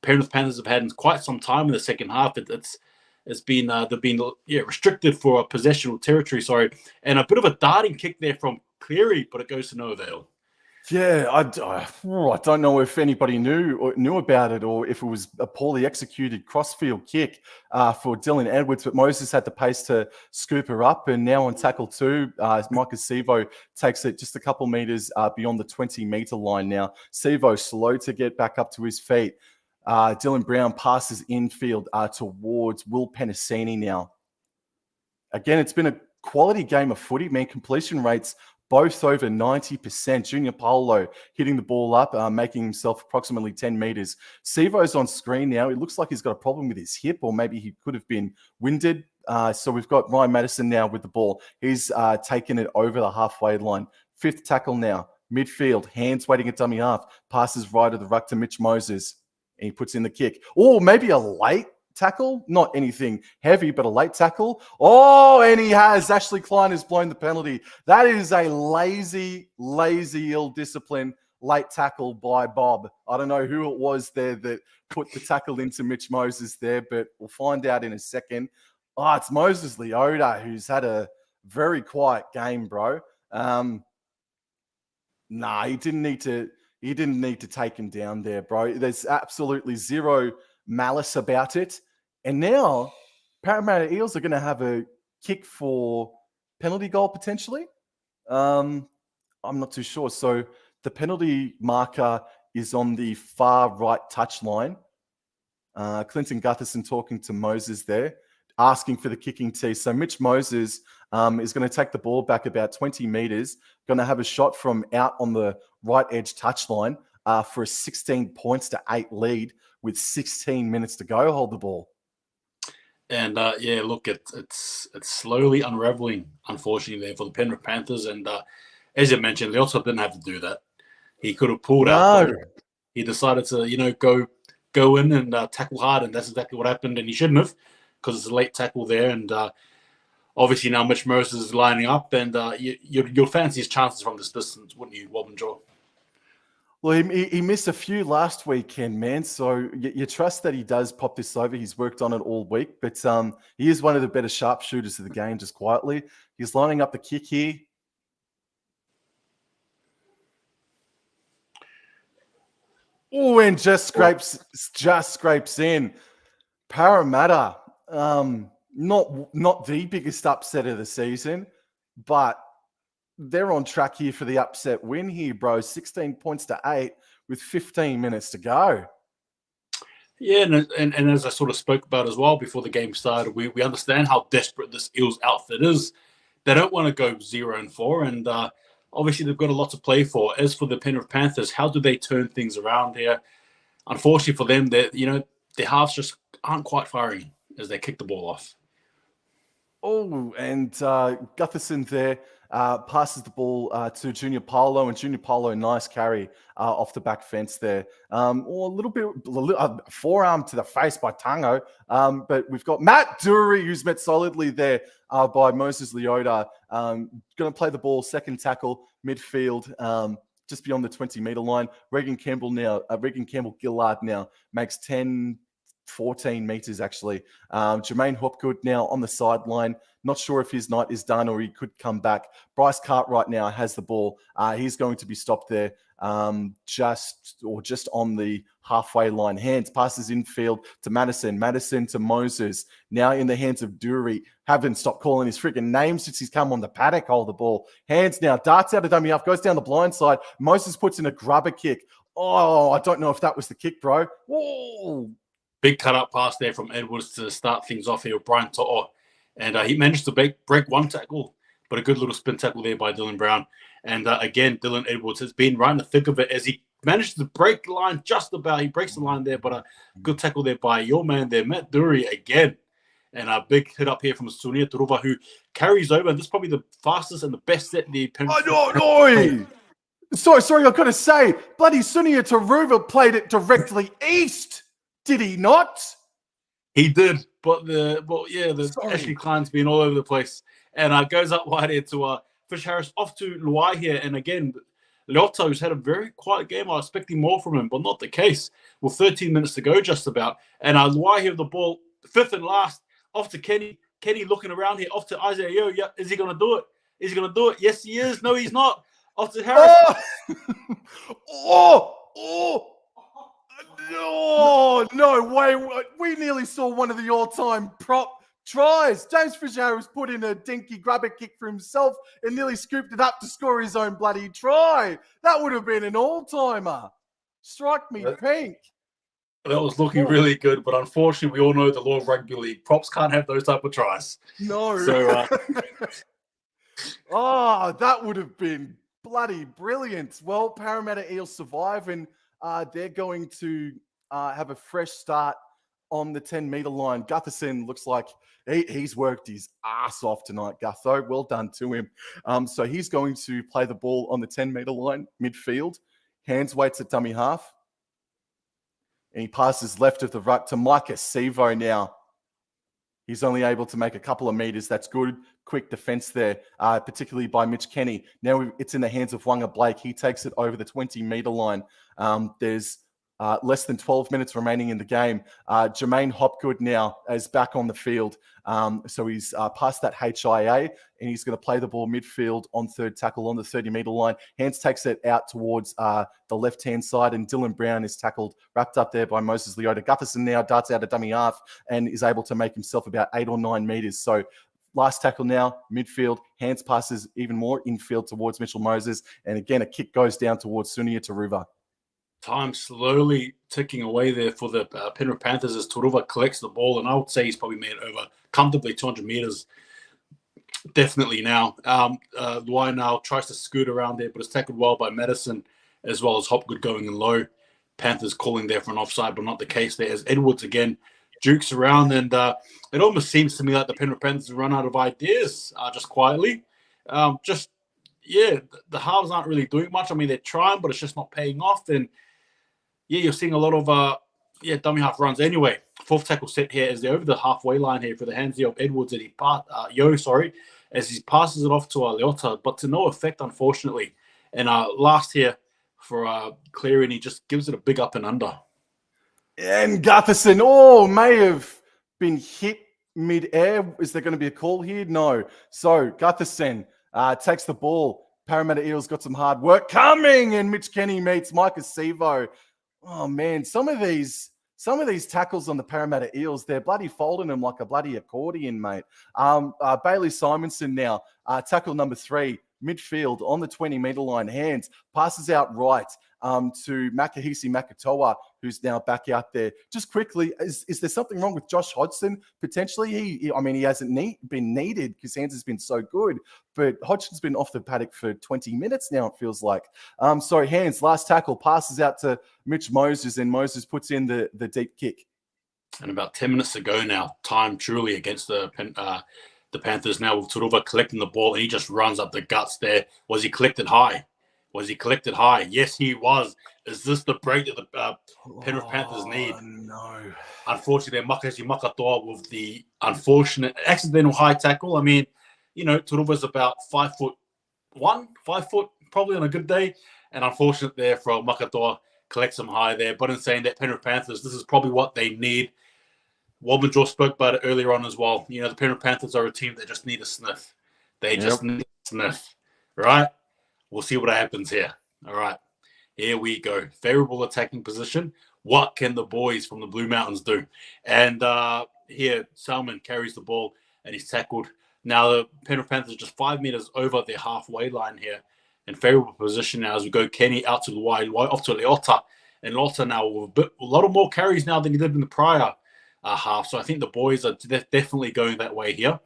Penrith Panthers have had in quite some time in the second half. They've been restricted for a possessional territory, and a bit of a darting kick there from Cleary, but it goes to no avail. Yeah, I don't know if anybody knew about it, or if it was a poorly executed crossfield kick for Dylan Edwards, but Moses had the pace to scoop her up, and now on tackle 2, Micah Sevo takes it just a couple meters beyond the 20-meter line now. Sevo slow to get back up to his feet. Dylan Brown passes infield towards Will Penasini now. Again, it's been a quality game of footy, man. Completion rates both over 90%. Junior Paulo hitting the ball up, making himself approximately 10 meters. Sevo's on screen now. It looks like he's got a problem with his hip, or maybe he could have been winded. So we've got Ryan Madison now with the ball. He's taken it over the halfway line. Fifth tackle now. Midfield, hands waiting at dummy half. Passes right of the ruck to Mitch Moses. And he puts in the kick. Oh, maybe a late tackle. Not anything heavy, but a late tackle. Oh, and he has. Ashley Klein has blown the penalty. That is a lazy, ill-disciplined late tackle by Bob. I don't know who it was there that put the tackle into Mitch Moses there, but we'll find out in a second. Oh, it's Moses Leota, who's had a very quiet game, bro. He didn't need to take him down there, bro. There's absolutely zero malice about it. And now Parramatta Eels are going to have a kick for penalty goal potentially. I'm not too sure. So the penalty marker is on the far right touch line. Clinton Gutherson talking to Moses there, asking for the kicking tee. So Mitch Moses is going to take the ball back about 20 meters, going to have a shot from out on the right edge touchline for a 16 points to 8 lead with 16 minutes to go. Hold the ball. And look, it's slowly unraveling, unfortunately, there for the Penrith Panthers. And as you mentioned, they also didn't have to do that. He could have pulled out. He decided to, go in and tackle hard, and that's exactly what happened. And he shouldn't have, because it's a late tackle there. And obviously now Mitch Moses is lining up, and you'll fancy his chances from this distance, wouldn't you, Wobblin Joe? Well, he missed a few last weekend, man. So you trust that he does pop this over. He's worked on it all week, but he is one of the better sharpshooters of the game, just quietly. He's lining up the kick here. Oh, and just scrapes in. Parramatta, not the biggest upset of the season, but they're on track here for the upset win here, bro. 16 points to 8 with 15 minutes to go. Yeah, and as I sort of spoke about as well before the game started, we understand how desperate this Eels outfit is. They don't want to go 0-4, and obviously they've got a lot to play for. As for the Penrith Panthers, how do they turn things around here? Unfortunately for them, their halves just aren't quite firing as they kick the ball off. Oh, and Gutherson there passes the ball to Junior Paulo, and Junior Paulo, nice carry off the back fence there. Or a little bit, forearm to the face by Tango. But we've got Matt Dury, who's met solidly there by Moses Leota. Going to play the ball, second tackle, midfield. Just beyond the 20-meter line. Regan Campbell-Gillard now makes 14 meters actually. Jermaine Hopgood now on the sideline. Not sure if his night is done or he could come back. Bryce Cartwright now has the ball. He's going to be stopped there just on the halfway line. Hands passes infield to Madison. Madison to Moses. Now in the hands of Dury. Haven't stopped calling his freaking name since he's come on the paddock. Hold the ball. Hands now. Darts out of dummy half. Goes down the blind side. Moses puts in a grubber kick. Oh, I don't know if that was the kick, bro. Whoa. Big cut-up pass there from Edwards to start things off here with Brian To'o. And he managed to break one tackle, but a good little spin tackle there by Dylan Brown. And again, Dylan Edwards has been right in the thick of it as he managed to break the line just about. He breaks the line there, but a good tackle there by your man there, Matt Dury again. And a big hit up here from Sunia Turuva, who carries over. And this is probably the fastest and the best set the Sorry, I've got to say, bloody Sunia Turuva played it directly east. Did he not? He did, but the Ashley Klein's been all over the place, and goes up wide here to Fish Harris off to Luai here, and again, Leota, who's had a very quiet game. I was expecting more from him, but not the case. With 13 minutes to go, just about, and Luai here with the ball, fifth and last, off to Kenny. Kenny looking around here, off to Isaiah Yo. Yeah, is he going to do it? Is he going to do it? Yes, he is. No, he's not. Off to Harris. Oh, no way. We nearly saw one of the all-time prop tries. James Fisher-Harris put in a dinky grubber kick for himself and nearly scooped it up to score his own bloody try. That would have been an all-timer. Strike me pink. That was looking really good, but unfortunately, we all know the law of rugby league. Props can't have those type of tries. No. So, that would have been bloody brilliant. Well, Parramatta Eels survive, and they're going to have a fresh start on the 10-meter line. Gutherson looks like he's worked his ass off tonight, Gutho. Well done to him. So he's going to play the ball on the 10-meter line, midfield. Hands waits at dummy half. And he passes left of the ruck to Micah Sevo now. He's only able to make a couple of meters. That's good. Quick defense there, particularly by Mitch Kenny. Now it's in the hands of Wanga Blake. He takes it over the 20-meter line. There's less than 12 minutes remaining in the game. Jermaine Hopgood now is back on the field. So he's past that HIA, and he's going to play the ball midfield on third tackle on the 30-meter line. Hands takes it out towards the left-hand side, and Dylan Brown is tackled, wrapped up there by Moses Leota. Gutherson now darts out a dummy half and is able to make himself about 8 or 9 meters. So last tackle now, midfield, hands passes even more infield towards Mitchell Moses. And again, a kick goes down towards Sunia Turuva. Time slowly ticking away there for the Penrith Panthers as Turuva collects the ball, and I would say he's probably made over comfortably 200 meters. Definitely now. Luai now tries to scoot around there, but it's tackled well by Madison, as well as Hopgood going in low. Panthers calling there for an offside, but not the case there, as Edwards again jukes around, and it almost seems to me like the Penrith Panthers run out of ideas just quietly. The halves aren't really doing much. I mean, they're trying, but it's just not paying off. And you're seeing a lot of dummy half runs. Anyway, fourth tackle set here as they're over the halfway line here for the hands of Edwards, and as he passes it off to Leota, but to no effect, unfortunately. And last here for Cleary, and he just gives it a big up and under. And Gutherson, may have been hit mid-air. Is there going to be a call here? No. So Gutherson takes the ball. Parramatta Eels got some hard work coming, and Mitch Kenny meets Micah Sevo. Oh man, some of these tackles on the Parramatta Eels, they're bloody folding them like a bloody accordion, mate. Bailey Simonson now, tackle number 3, midfield on the 20-meter line, hands, passes out right to Makahisi Makatoa, who's now back out there. Just quickly, is there something wrong with Josh Hodgson? Potentially, he hasn't been needed because hands has been so good, but Hodgson's been off the paddock for 20 minutes now, it feels like. Sorry, hands, last tackle, passes out to Mitch Moses, and Moses puts in the deep kick. And about 10 minutes to go now, time truly against the Panthers now with Turuva collecting the ball, and he just runs up the guts there. Was he collected high? Yes, he was. Is this the break that the Penrith Panthers need? No. Unfortunately, Makahisi Makatoa with the unfortunate accidental high tackle. I mean, Turuva's about 5'1", 5 foot probably on a good day. And unfortunate there for Makatoa, collects him high there. But in saying that, Penrith Panthers, this is probably what they need. Wobblin spoke about it earlier on as well. The Penrith Panthers are a team that just need a sniff. Just need a sniff, right? We'll see what happens here. All right, here we go. Favorable attacking position. What can the boys from the Blue Mountains do? And here, Salmon carries the ball, and he's tackled. Now, the Penrith Panthers are just 5 meters over their halfway line here. In favorable position now as we go. Kenny out to the wide, off to Leota. And Leota now with a lot of more carries now than he did in the prior half. So I think the boys are definitely going that way here.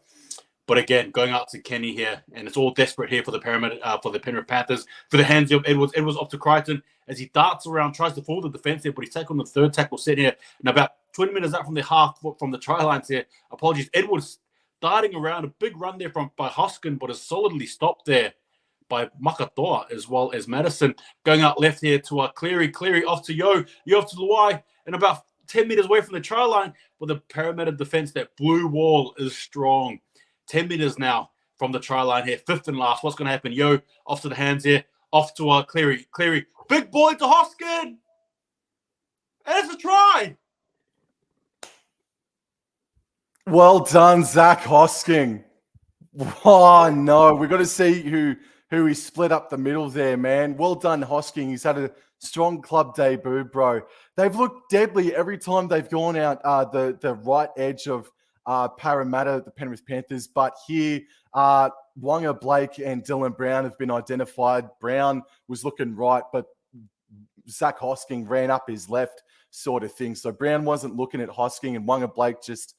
But again, going out to Kenny here, and it's all desperate here for the Penrith Panthers. For the hands of Edwards. Edwards off to Crichton as he darts around, tries to fool the defense here, but he's tackled on the third tackle set here. And about 20 meters out from the half, from the try lines here. Apologies. Edwards darting around, a big run there by Hoskin, but is solidly stopped there by Makatoa as well as Madison. Going out left here to Cleary. Cleary off to Yo off to Luai, and about 10 meters away from the try line. But the Parramatta defense, that blue wall is strong. 10 meters now from the try line here. Fifth and last. What's going to happen? Yo off to the hands here. Off to Cleary. Cleary. Big boy to Hoskin. And it's a try. Well done, Zach Hosking. Oh, no. We've got to see who he split up the middle there, man. Well done, Hosking. He's had a strong club debut, bro. They've looked deadly every time they've gone out the right edge of Parramatta, the Penrith Panthers. But here, Wonga Blake and Dylan Brown have been identified. Brown was looking right, but Zach Hosking ran up his left sort of thing. So Brown wasn't looking at Hosking, and Wonga Blake just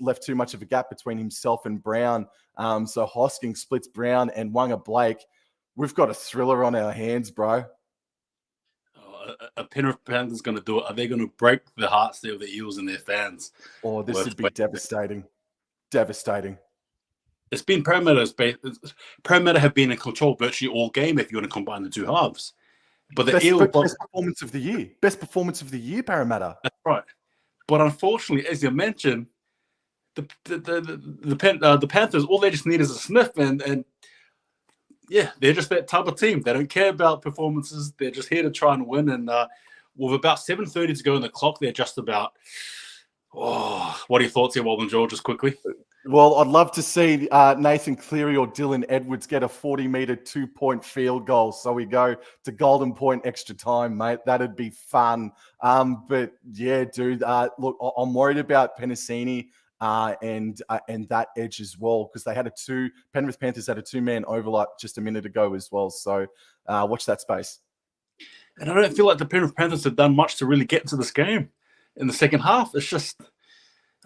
left too much of a gap between himself and Brown. So Hosking splits Brown and Wonga Blake. We've got a thriller on our hands, bro. A Penrith Panthers going to do it. Are they going to break the hearts there of the Eels and their fans? Oh, this would be devastating. Devastating. It's been Parramatta have been in control virtually all game if you want to combine the two halves. But the Eels... Best performance of the year. Best performance of the year, Parramatta. That's right. But unfortunately, as you mentioned, the Panthers, all they just need is a sniff, and yeah, they're just that type of team. They don't care about performances. They're just here to try and win. And with about 7:30 to go in the clock, they're just about. Oh, what are your thoughts here, Wobblin George, just quickly? Well, I'd love to see Nathan Cleary or Dylan Edwards get a 40-meter 2-point field goal. So we go to Golden Point extra time, mate. That'd be fun. But yeah, dude, look, I'm worried about Penasini and that edge as well, because Penrith Panthers had a 2-man overlap just a minute ago as well. So watch that space. And I don't feel like the Penrith Panthers have done much to really get into this game in the second half. It's just...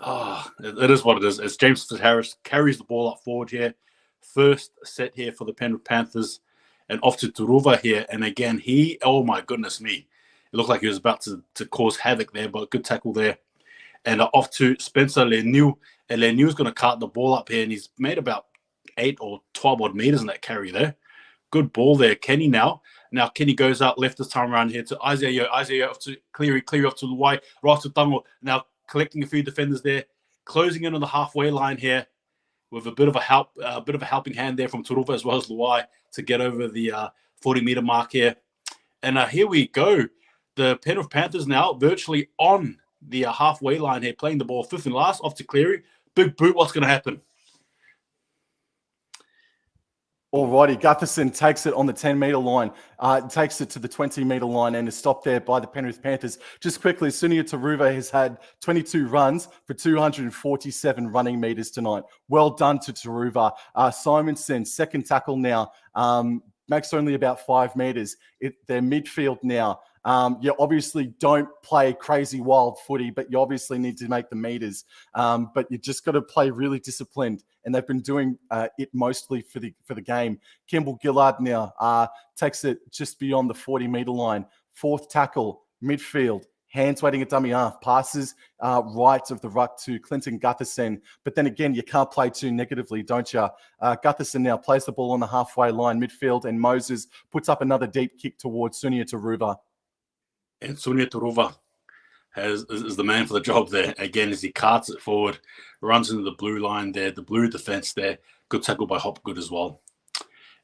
it is what it is. As James Harris carries the ball up forward here. First set here for the Penrith Panthers. And off to Turuva here. And again, oh my goodness me. It looked like he was about to cause havoc there, but good tackle there. And off to Spencer Leniu. And Leniu's going to cart the ball up here. And he's made about 8 or 12 odd meters in that carry there. Good ball there. Kenny now. Now Kenny goes out left this time around here to Isaiah off to Cleary off to Luai. Right to Tango. Now collecting a few defenders there, closing in on the halfway line here with a bit of a helping hand there from Turuva as well as Luai to get over the 40-meter mark here. And here we go. The Penrith Panthers now virtually on the halfway line here, playing the ball fifth and last, off to Cleary. Big boot, what's going to happen? Alrighty, Gutherson takes it on the 10-meter line, takes it to the 20-meter line and is stopped there by the Penrith Panthers. Just quickly, Sunia Taruva has had 22 runs for 247 running meters tonight. Well done to Taruva. Simonson, second tackle now, makes only about 5 meters. They're midfield now. You obviously don't play crazy wild footy, but you obviously need to make the meters. But you just got to play really disciplined, and they've been doing it mostly for the game. Campbell Gillard now takes it just beyond the 40-meter line. Fourth tackle, midfield. Hands waiting at dummy half, passes right of the ruck to Clinton Gutherson. But then again, you can't play too negatively, don't you? Gutherson now plays the ball on the halfway line, midfield, and Moses puts up another deep kick towards Sunia Taruva. And Sunia Taruva is the man for the job there. Again, as he carts it forward, runs into the blue line there, the blue defense there. Good tackle by Hopgood as well.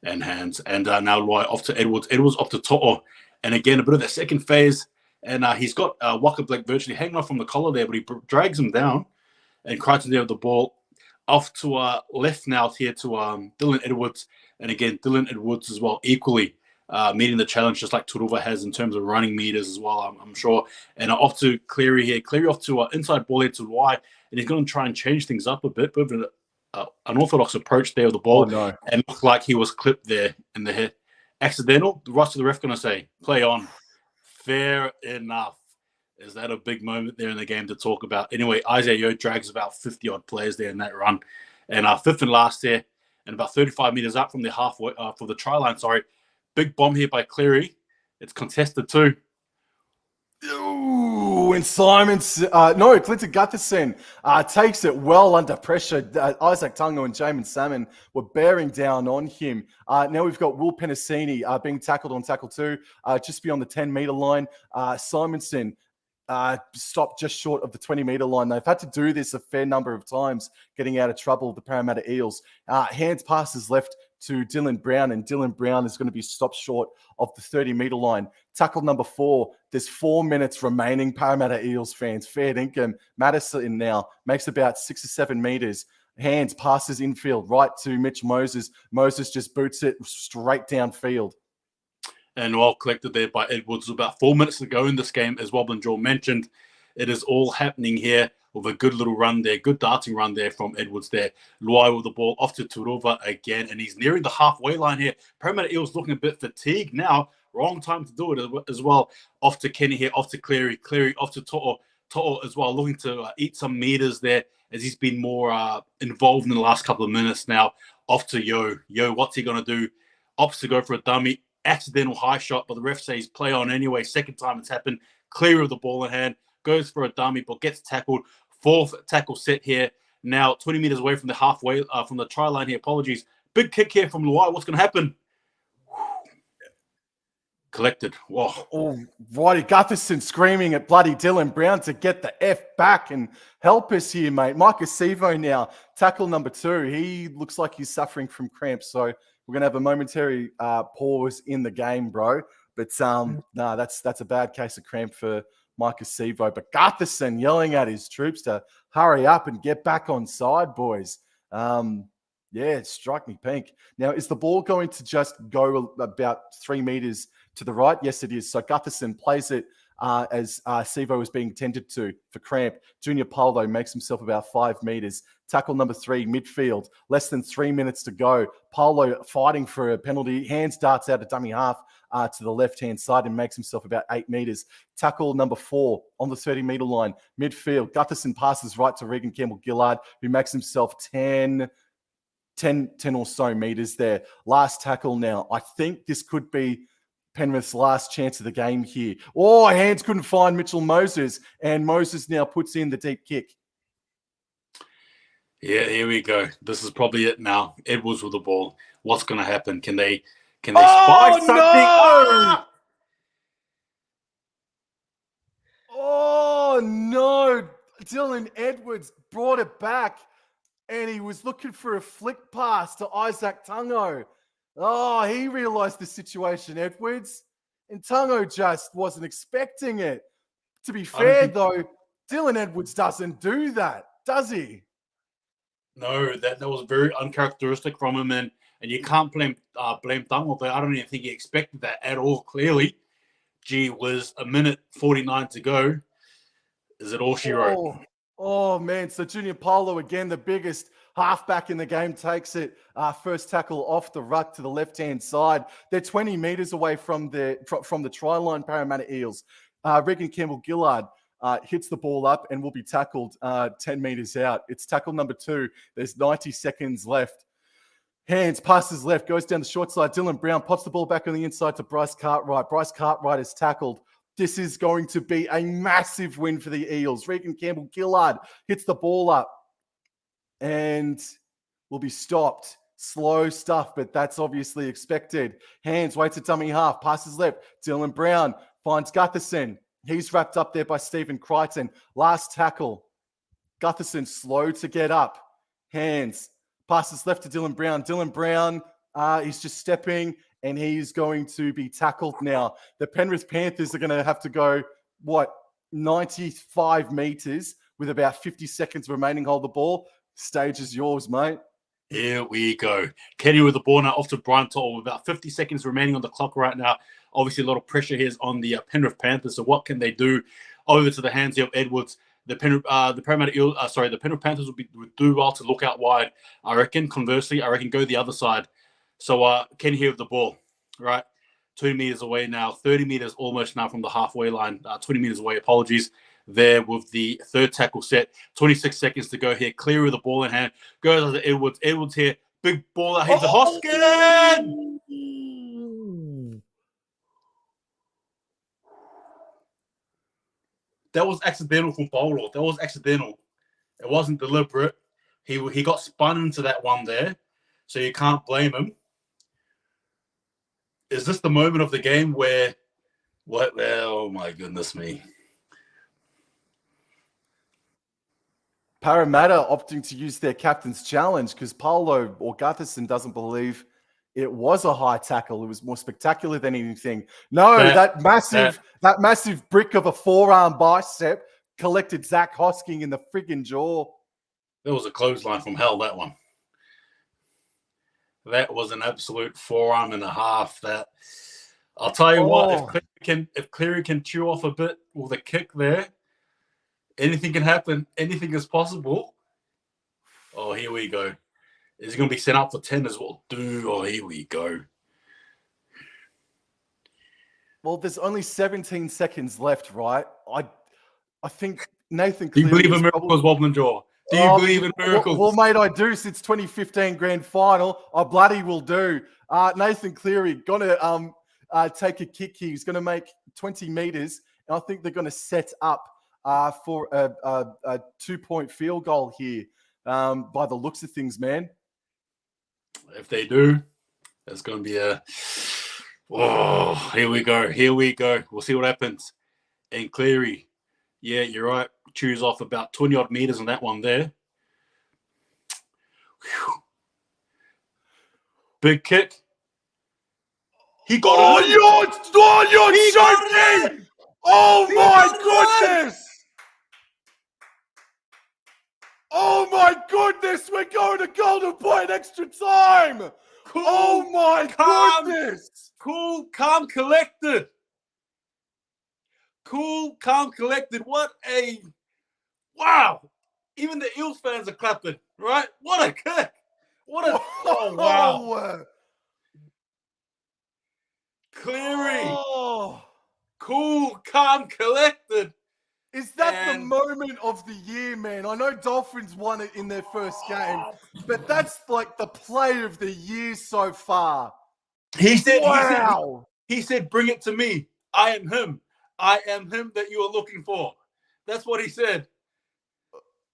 And hands. And now Loy off to Edwards. Edwards off to To'o. And again, a bit of that second phase. And he's got Waka Black virtually hanging off from the collar there, but he drags him down. And Crichton there with the ball. Off to left now here to Dylan Edwards. And again, Dylan Edwards as well, equally meeting the challenge just like Turuva has in terms of running meters as well, I'm sure. And off to Cleary here. Cleary off to inside ball here to Y. And he's going to try and change things up a bit. Bit of an unorthodox approach there with the ball. Oh, no. And looked like he was clipped there in the head. Accidental. The rest of the ref going to say, play on. Fair enough. Is that a big moment there in the game to talk about? Anyway, Isaiah Yeo drags about 50-odd players there in that run. And fifth and last there, and about 35 meters up from the halfway, for the try line, sorry. Big bomb here by Cleary. It's contested too. Ooh, and Clinton Gutherson takes it well under pressure. Isaac Tungo and Jamin Salmon were bearing down on him. Now we've got Will Penasini being tackled on tackle 2, just beyond the 10-meter line. Simonson stopped just short of the 20-meter line. They've had to do this a fair number of times, getting out of trouble, the Parramatta Eels. Hands passes left to Dylan Brown, and Dylan Brown is going to be stopped short of the 30-meter line. Tackle number 4, there's 4 minutes remaining, Parramatta Eels fans. Fair dinkum. Madison now makes about 6 or 7 meters. Hands passes infield right to Mitch Moses. Moses just boots it straight downfield. And well collected there by Edwards. About 4 minutes to go in this game, as Wobblin Joel mentioned. It is all happening here with a good little run there, good darting run there from Edwards there. Luai with the ball off to Turuva again, and he's nearing the halfway line here. Parramatta Eels looking a bit fatigued now. Wrong time to do it as well. Off to Kenny here, off to Cleary. Cleary off to To'o. To'o as well, looking to eat some meters there as he's been more involved in the last couple of minutes now. Off to Yo. Yo, what's he going to do? Opts to go for a dummy. Accidental high shot, but the ref says play on anyway. Second time it's happened. Clear of the ball in hand. Goes for a dummy, but gets tackled. Fourth tackle set here. Now 20 meters away from the halfway, from the try line here. Apologies. Big kick here from Luai. What's going to happen? Collected. Whoa. Oh, righty. Gutherson screaming at bloody Dylan Brown to get the F back and help us here, mate. Micah Sevo now. Tackle number 2. He looks like he's suffering from cramps, so we're going to have a momentary pause in the game, bro. But that's a bad case of cramp for Micah Sevo. But Gutherson yelling at his troops to hurry up and get back on side, boys. It struck me pink. Now, is the ball going to just go about 3 meters to the right? Yes, it is. So Gutherson plays it as Sevo is being tended to for cramp. Junior Paulo makes himself about 5 meters. Tackle number 3, midfield. Less than 3 minutes to go. Paulo fighting for a penalty. Hands darts out a dummy half to the left-hand side and makes himself about 8 meters. Tackle number 4 on the 30-meter line. Midfield. Gutherson passes right to Regan Campbell-Gillard, who makes himself 10 or so meters there. Last tackle now. I think this could be Penrith's last chance of the game here. Oh, hands couldn't find Mitchell Moses, and Moses now puts in the deep kick. Yeah, here we go. This is probably it now. Edwards with the ball. What's going to happen? Can they spy something? No! Oh, no. Dylan Edwards brought it back, and he was looking for a flick pass to Isaac Tungo. Oh, he realised the situation, Edwards. And Tungo just wasn't expecting it. To be fair, though, Dylan Edwards doesn't do that, does he? No, that was very uncharacteristic from him. And And you can't blame Dunlop. I don't even think he expected that at all, clearly. Gee whiz, a minute 49 to go. Is it all she wrote? Oh, man. So Junior Paulo, again, the biggest halfback in the game, takes it. First tackle off the ruck to the left-hand side. They're 20 metres away from the try line, Parramatta Eels. Regan Campbell-Gillard hits the ball up and will be tackled 10 metres out. It's tackle number 2. There's 90 seconds left. Hands, passes left, goes down the short side. Dylan Brown pops the ball back on the inside to Bryce Cartwright. Bryce Cartwright is tackled. This is going to be a massive win for the Eels. Regan Campbell-Gillard hits the ball up and will be stopped. Slow stuff, but that's obviously expected. Hands, waits a dummy half, passes left. Dylan Brown finds Gutherson. He's wrapped up there by Stephen Crichton. Last tackle. Gutherson slow to get up. Hands. Passes left to Dylan Brown. Dylan Brown, he's just stepping, and he's going to be tackled now. The Penrith Panthers are going to have to go, 95 metres with about 50 seconds remaining. Hold the ball. Stage is yours, mate. Here we go. Kenny with the ball now off to Brian To'o with about 50 seconds remaining on the clock right now. Obviously, a lot of pressure here is on the Penrith Panthers. So what can they do? Over to the hands of Edwards. The Penrith Panthers would do well to look out wide. I reckon. Conversely, I reckon go the other side. So Kenny here with the ball, right? 20 meters away now, 30 meters almost now from the halfway line. 20 meters away. Apologies. There with the third tackle set. 26 seconds to go here. Clear with the ball in hand. Goes to Edwards. Edwards here. Big ball that hits the Hoskin. That was accidental from Bolo. That was accidental. It wasn't deliberate. He got spun into that one there, so you can't blame him. Is this the moment of the game where oh my goodness me. Parramatta opting to use their captain's challenge because Paulo or Gutherson doesn't believe it was a high tackle. It was more spectacular than anything. No, that massive brick of a forearm bicep collected Zach Hosking in the friggin' jaw. That was a clothesline from hell, that one. That was an absolute forearm and a half. That I'll tell you what, if Cleary can chew off a bit with a kick there, anything can happen. Anything is possible. Oh, here we go. Is he going to be sent up for 10 as well? Oh, here we go. Well, there's only 17 seconds left, right? I think Nathan Cleary... Do you believe in miracles, Wobblin Jaw? Do you believe in miracles? Well, mate, I do. Since 2015 grand final, I bloody will do. Nathan Cleary going to take a kick here. He's going to make 20 meters, and I think they're going to set up for a 2-point field goal here by the looks of things, man. If they do, it's going to be here we go. Here we go. We'll see what happens. And Cleary, yeah, you're right. Chews off about 20-odd meters on that one there. Whew. Big kick. He got it. You're joking! Oh, my goodness! Oh, my goodness! We're going to Golden Point extra time! Cool, oh, my goodness! Cool, calm, collected. Cool, calm, collected. What a... Wow! Even the Eels fans are clapping, right? What a kick! What a... Oh, wow. Cleary. Oh. Cool, calm, collected. Is that the moment of the year, man? I know Dolphins won it in their first game, but that's like the play of the year so far. He said, wow. He said, bring it to me. I am him. I am him that you are looking for. That's what he said.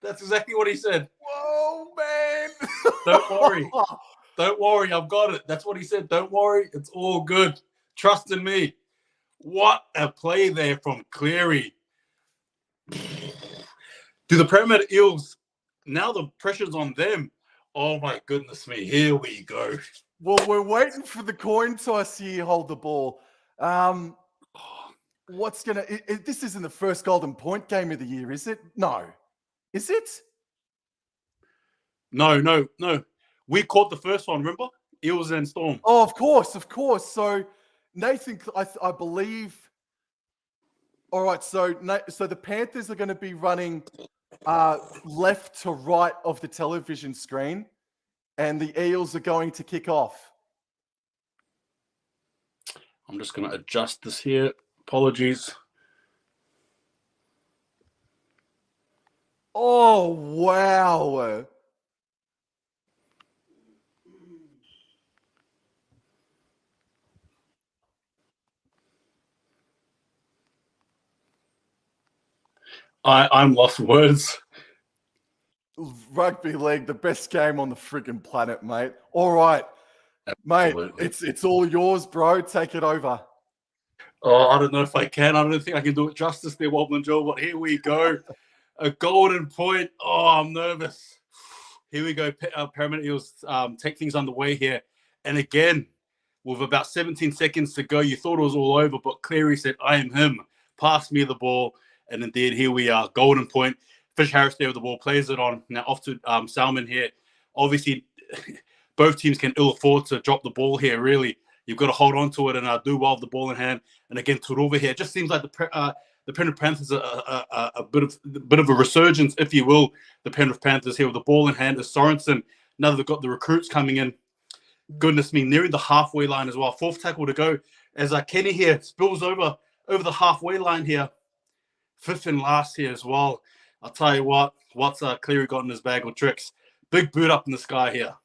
That's exactly what he said. Whoa, man. Don't worry. Don't worry. I've got it. That's what he said. Don't worry. It's all good. Trust in me. What a play there from Cleary. Do the Parramatta Eels, now the pressure's on them. Oh, my goodness me. Here we go. Well, we're waiting for the coin toss here. Hold the ball. What's going to... This isn't the first Golden Point game of the year, is it? No. Is it? No. We caught the first one, remember? Eels and Storm. Oh, of course. So Nathan, I believe. All right, so the Panthers are going to be running left to right of the television screen, and the Eels are going to kick off. I'm just going to adjust this here. Apologies. Oh, wow. I'm lost for words. Rugby league, the best game on the freaking planet, mate. All right, Absolutely. mate, it's all yours, bro. Take it over. Oh, I don't know if I can. I don't think I can do it justice there, Wobblin Joe, but here we go. A golden point. Oh, I'm nervous. Here we go. Parramatta Eels take things underway here. And again, with about 17 seconds to go, you thought it was all over, but Cleary said, I am him. Pass me the ball. And indeed, here we are. Golden point. Fish Harris there with the ball, plays it on. Now off to Salmon here. Obviously, both teams can ill afford to drop the ball here, really. You've got to hold on to it and do well with the ball in hand. And again, Turova here. It just seems like the Penrith Panthers are a bit of a resurgence, if you will. The Penrith Panthers here with the ball in hand is Sorensen. Now that they've got the recruits coming in. Goodness me, nearing the halfway line as well. Fourth tackle to go as Kenny here spills over the halfway line here. Fifth and last here as well. I'll tell you what's Cleary got in his bag of tricks. Big boot up in the sky here.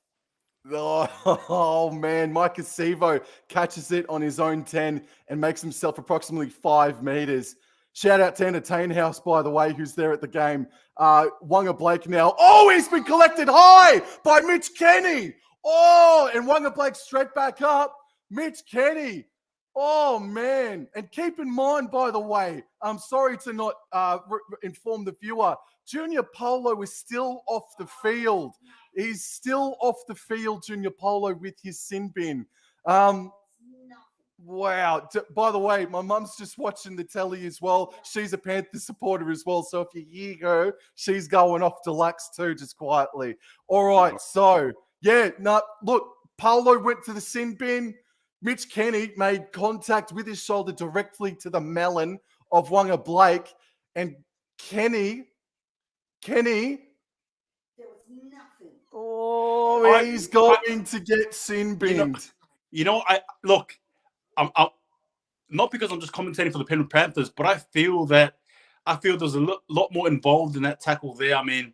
Oh man, Mike Acevo catches it on his own 10 and makes himself approximately 5 meters. Shout out to Entertain House, by the way, who's there at the game. Wonga Blake now. Oh, he's been collected high by Mitch Kenny. Oh, and Wonga Blake straight back up. Mitch Kenny. Oh, man. And keep in mind, by the way, I'm sorry to not inform the viewer, Junior Polo is still off the field. He's still off the field, Junior Polo, with his sin bin. Wow. By the way, my mum's just watching the telly as well. She's a Panthers supporter as well. So if you hear her, she's going off deluxe too, just quietly. All right. So, yeah, look, Polo went to the sin bin. Mitch Kenny made contact with his shoulder directly to the melon of Wonga Blake. And Kenny, there was nothing. Oh, he's going to get sin binned. I'm not because I'm just commentating for the Penrith Panthers, but I feel there's a lot more involved in that tackle there. I mean,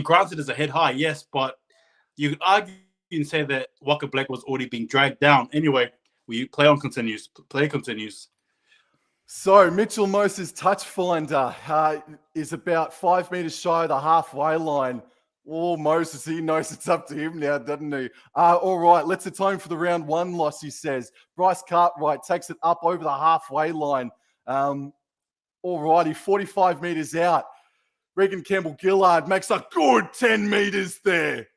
granted, it's a head high, yes, but you could argue and say that Waka Black was already being dragged down. Anyway, play continues. So Mitchell Moses' touch finder is about 5 meters shy of the halfway line. Oh, Moses, he knows it's up to him now, doesn't he? All right, let's atone for the round 1 loss, he says. Bryce Cartwright takes it up over the halfway line. All righty, 45 meters out. Regan Campbell-Gillard makes a good 10 meters there.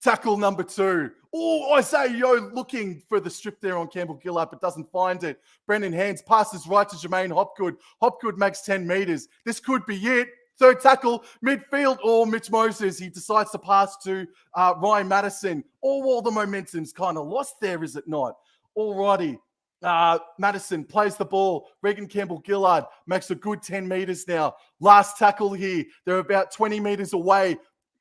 Tackle number 2. Oh, Isaiah Yeo looking for the strip there on Campbell-Gillard, but doesn't find it. Brendan Hands passes right to Jermaine Hopgood. Hopgood makes 10 meters. This could be it. Third tackle, midfield. Oh, Mitch Moses, he decides to pass to Ryan Madison. All the momentum's kind of lost there, is it not? All righty. Madison plays the ball. Regan Campbell-Gillard makes a good 10 meters now. Last tackle here. They're about 20 meters away.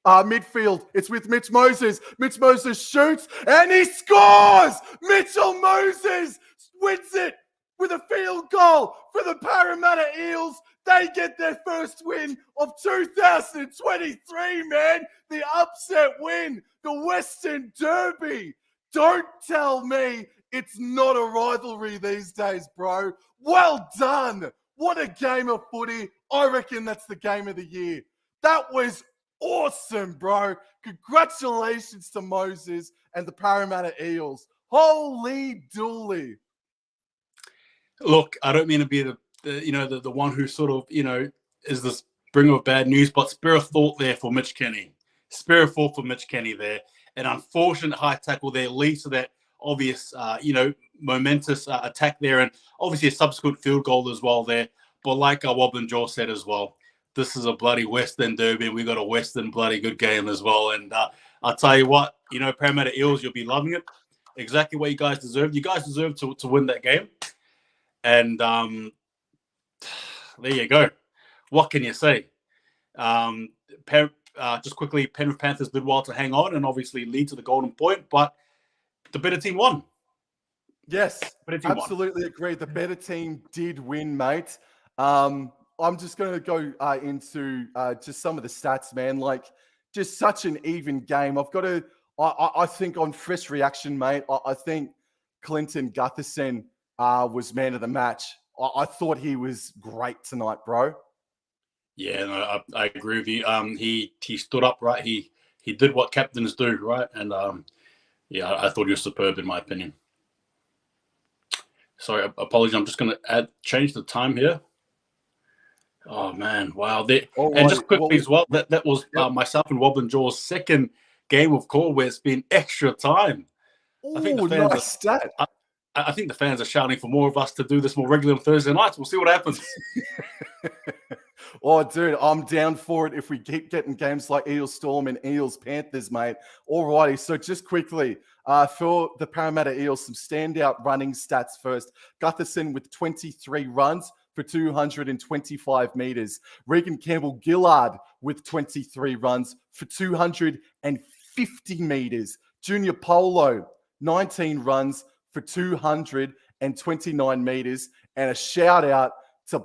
Midfield, it's with Mitch Moses. Mitch Moses shoots and he scores! Mitchell Moses wins it with a field goal for the Parramatta Eels. They get their first win of 2023, man. The upset win, the Western Derby. Don't tell me it's not a rivalry these days, bro. Well done. What a game of footy. I reckon that's the game of the year. That was awesome, bro. Congratulations to Moses and the Parramatta Eels. Holy dooly. Look, I don't mean to be the one who sort of, is this bringer of bad news, but spare a thought there for Mitch Kenny. Spare a thought for Mitch Kenny there. An unfortunate high tackle there leads to that obvious, momentous attack there, and obviously a subsequent field goal as well there. But like Wobblin Jaw said as well, this is a bloody Western Derby. We got a Western bloody good game as well. And I'll tell you what, Parramatta Eels, you'll be loving it. Exactly what you guys deserve. You guys deserve to win that game. And there you go. What can you say? Just quickly, Penrith Panthers did well to hang on and obviously lead to the golden point, but the better team won. Yes, absolutely agree. The better team did win, mate. I'm just going to go into just some of the stats, man. Like, just such an even game. I think on fresh reaction, mate, I think Clinton Gutherson was man of the match. I thought he was great tonight, bro. Yeah, no, I agree with you. He stood up, right? He did what captains do, right? And yeah, I thought he was superb in my opinion. Sorry, apologies. I'm just going to change the time here. Oh man, wow! And just quickly as well, that was myself and Wobblin Jaw's second game of call where it's been extra time. I think the fans I think the fans are shouting for more of us to do this more regularly on Thursday nights. We'll see what happens. Oh, dude, I'm down for it if we keep getting games like Eels Storm and Eels Panthers, mate. Alrighty, so just quickly, for the Parramatta Eels, some standout running stats first. Gutherson with 23 runs for 225 meters. Regan Campbell-Gillard with 23 runs for 250 meters. Junior Polo, 19 runs for 229 meters. And a shout out to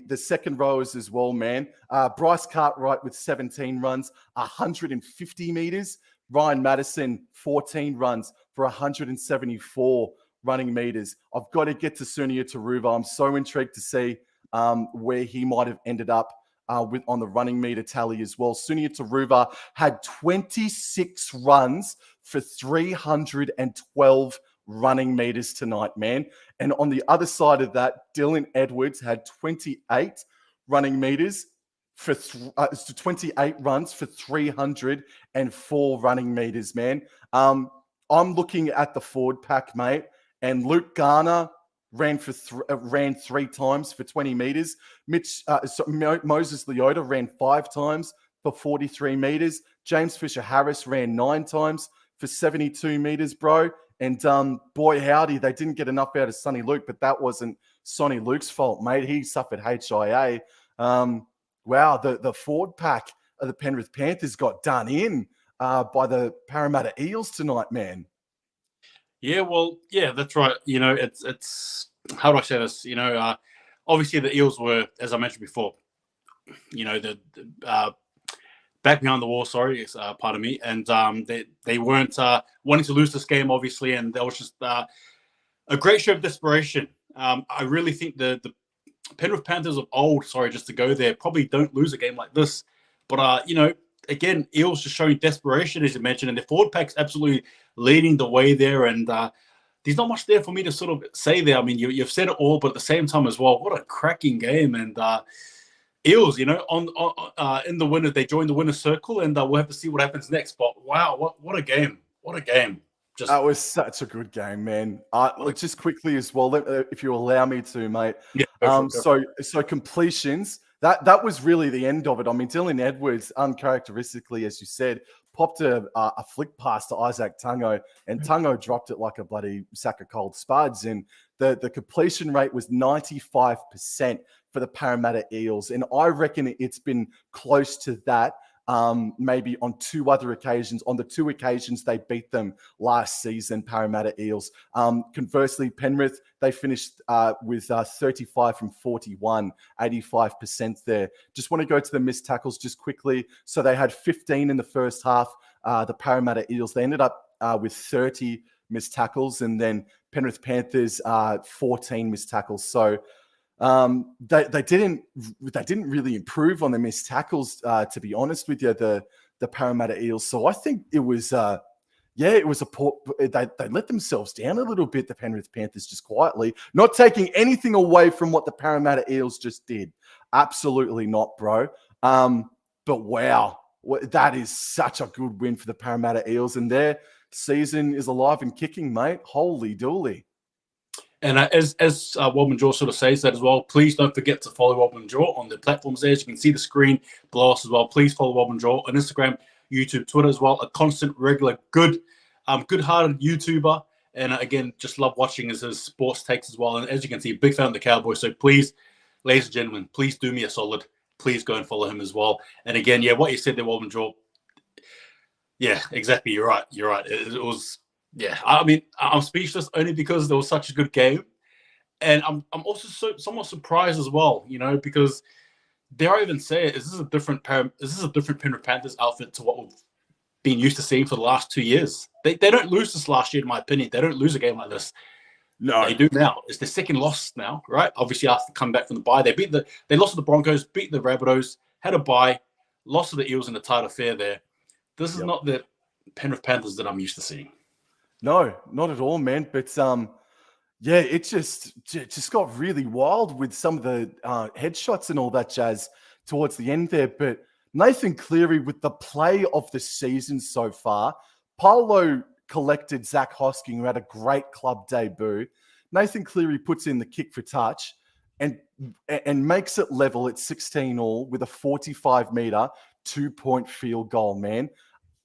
the second rowers as well, man. Bryce Cartwright with 17 runs, 150 meters. Ryan Madison, 14 runs for 174 running meters. I've got to get to Sunia Taruva. I'm so intrigued to see where he might have ended up on the running meter tally as well. Sunia Taruva had 26 runs for 312 running meters tonight, man. And on the other side of that, Dylan Edwards had 28 running meters for 28 runs for 304 running meters, man. I'm looking at the forward pack, mate, and Luke Garner ran 3 times for 20 meters. Moses Leota ran 5 times for 43 meters. James Fisher-Harris ran 9 times for 72 meters, bro. And boy, howdy, they didn't get enough out of Sonny Luke, but that wasn't Sonny Luke's fault, mate. He suffered HIA. Wow, the forward pack of the Penrith Panthers got done in by the Parramatta Eels tonight, man. Yeah, well, yeah, that's right. It's how do I say this? Obviously the Eels were, as I mentioned before, the back behind the wall. Sorry, pardon me, and they weren't wanting to lose this game, obviously, and that was just a great show of desperation. I really think the Penrith Panthers of old, sorry, just to go there, probably don't lose a game like this. But again, Eels just showing desperation, as you mentioned, and the forward pack's absolutely leading the way there. And there's not much there for me to sort of say there. I mean, you've said it all, but at the same time as well, what a cracking game. And Eels, in the winner, they joined the winner's circle, and we'll have to see what happens next. But wow, what a game! What a game! That was such a good game, man. Just quickly as well, if you allow me to, mate. Yeah, so completions. That was really the end of it. I mean, Dylan Edwards, uncharacteristically, as you said, popped a flick pass to Isaac Tungo, and Tungo dropped it like a bloody sack of cold spuds. And the completion rate was 95% for the Parramatta Eels. And I reckon it's been close to that maybe on 2 other occasions. On the 2 occasions they beat them last season, Parramatta Eels. Conversely, Penrith, they finished with 35 from 41, 85% there. Just want to go to the missed tackles just quickly. So they had 15 in the first half, the Parramatta Eels. They ended up with 30 missed tackles, and then Penrith Panthers 14 missed tackles. So they didn't really improve on the missed tackles, to be honest with you, the Parramatta Eels. So I think it was it was they let themselves down a little bit, the Penrith Panthers, just quietly, not taking anything away from what the Parramatta Eels just did. Absolutely not, bro. But wow, that is such a good win for the Parramatta Eels, and their season is alive and kicking, mate. Holy dooly. And as Wobblin Jaw sort of says that as well, please don't forget to follow Wobblin Jaw on the platforms there. As you can see the screen below us as well. Please follow Wobblin Jaw on Instagram, YouTube, Twitter as well. A constant, regular, good-hearted YouTuber. And again, just love watching his sports takes as well. And as you can see, big fan of the Cowboys. So please, ladies and gentlemen, please do me a solid. Please go and follow him as well. And again, yeah, what you said there, Wobblin Jaw. Yeah, exactly. You're right. It was, yeah. I mean, I'm speechless only because there was such a good game. And I'm also somewhat surprised as well, because dare I even say it, is this a different Penrith Panthers outfit to what we've been used to seeing for the last 2 years? They don't lose this last year, in my opinion. They don't lose a game like this. No, they do now. It's their second loss now, right? Obviously, after come back from the bye, they lost to the Broncos, beat the Rabbitohs, had a bye, lost to the Eels in a tight affair there. This is not the Penrith Panthers that I'm used to seeing. No, not at all, man. But yeah, it just got really wild with some of the headshots and all that jazz towards the end there. But Nathan Cleary with the play of the season so far. Paulo collected Zach Hosking, who had a great club debut. Nathan Cleary puts in the kick for touch and makes it level at 16 all with a 45-meter 2-point field goal, man.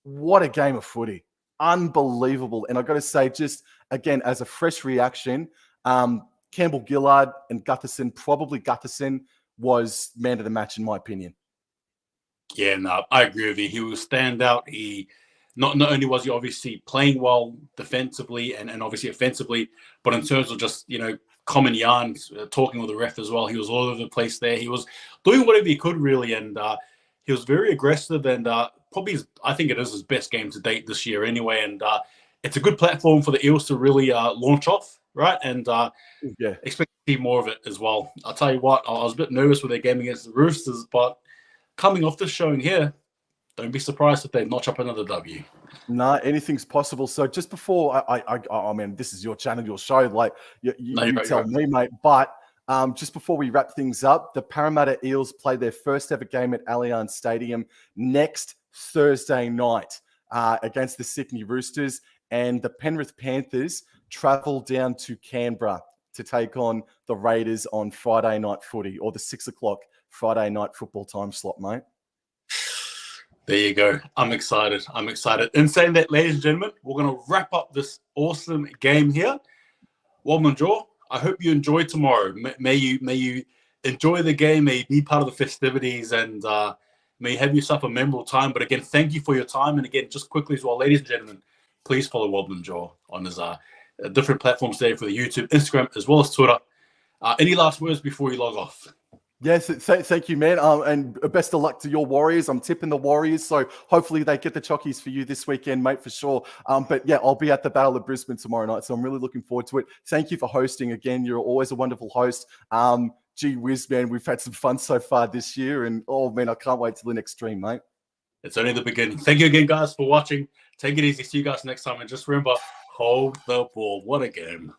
What a game of footy. Unbelievable. And I've got to say, just again, as a fresh reaction, Campbell Gillard and Gutherson, probably Gutherson was man of the match in my opinion. Yeah, no, I agree with you. He was standout. He not only was he obviously playing well defensively and obviously offensively, but in terms of just, common yarns, talking with the ref as well. He was all over the place there. He was doing whatever he could really, and he was very aggressive and probably, I think it is his best game to date this year anyway. And it's a good platform for the Eels to really launch off, right? And expect to see more of it as well. I'll tell you what, I was a bit nervous with their game against the Roosters, but coming off this showing here, don't be surprised if they notch up another W. Nah, anything's possible. So just before I mean, this is your channel, your show. Like you tell me, mate. But just before we wrap things up, the Parramatta Eels play their first ever game at Allianz Stadium next Thursday night against the Sydney Roosters, and the Penrith Panthers travel down to Canberra to take on the Raiders on Friday night footy, or the 6 o'clock Friday night football time slot, mate. There you go. I'm excited. In saying that, ladies and gentlemen, we're going to wrap up this awesome game here. Wobblin Jaw, I hope you enjoy tomorrow. May you enjoy the game. May you be part of the festivities, and may you have yourself a memorable time. But again, thank you for your time. And again, just quickly as well, ladies and gentlemen, please follow Wobblin Jaw on his different platforms today for the YouTube, Instagram, as well as Twitter. Any last words before you log off? Yes, thank you, man. And best of luck to your Warriors. I'm tipping the Warriors, so hopefully they get the chockies for you this weekend, mate, for sure. But yeah, I'll be at the Battle of Brisbane tomorrow night, so I'm really looking forward to it. Thank you for hosting again. You're always a wonderful host. Gee whiz, man, we've had some fun so far this year, and oh man, I can't wait till the next stream, mate. It's only the beginning. Thank you again, guys, for watching. Take it easy. See you guys next time, and just remember, hold the ball. What a game.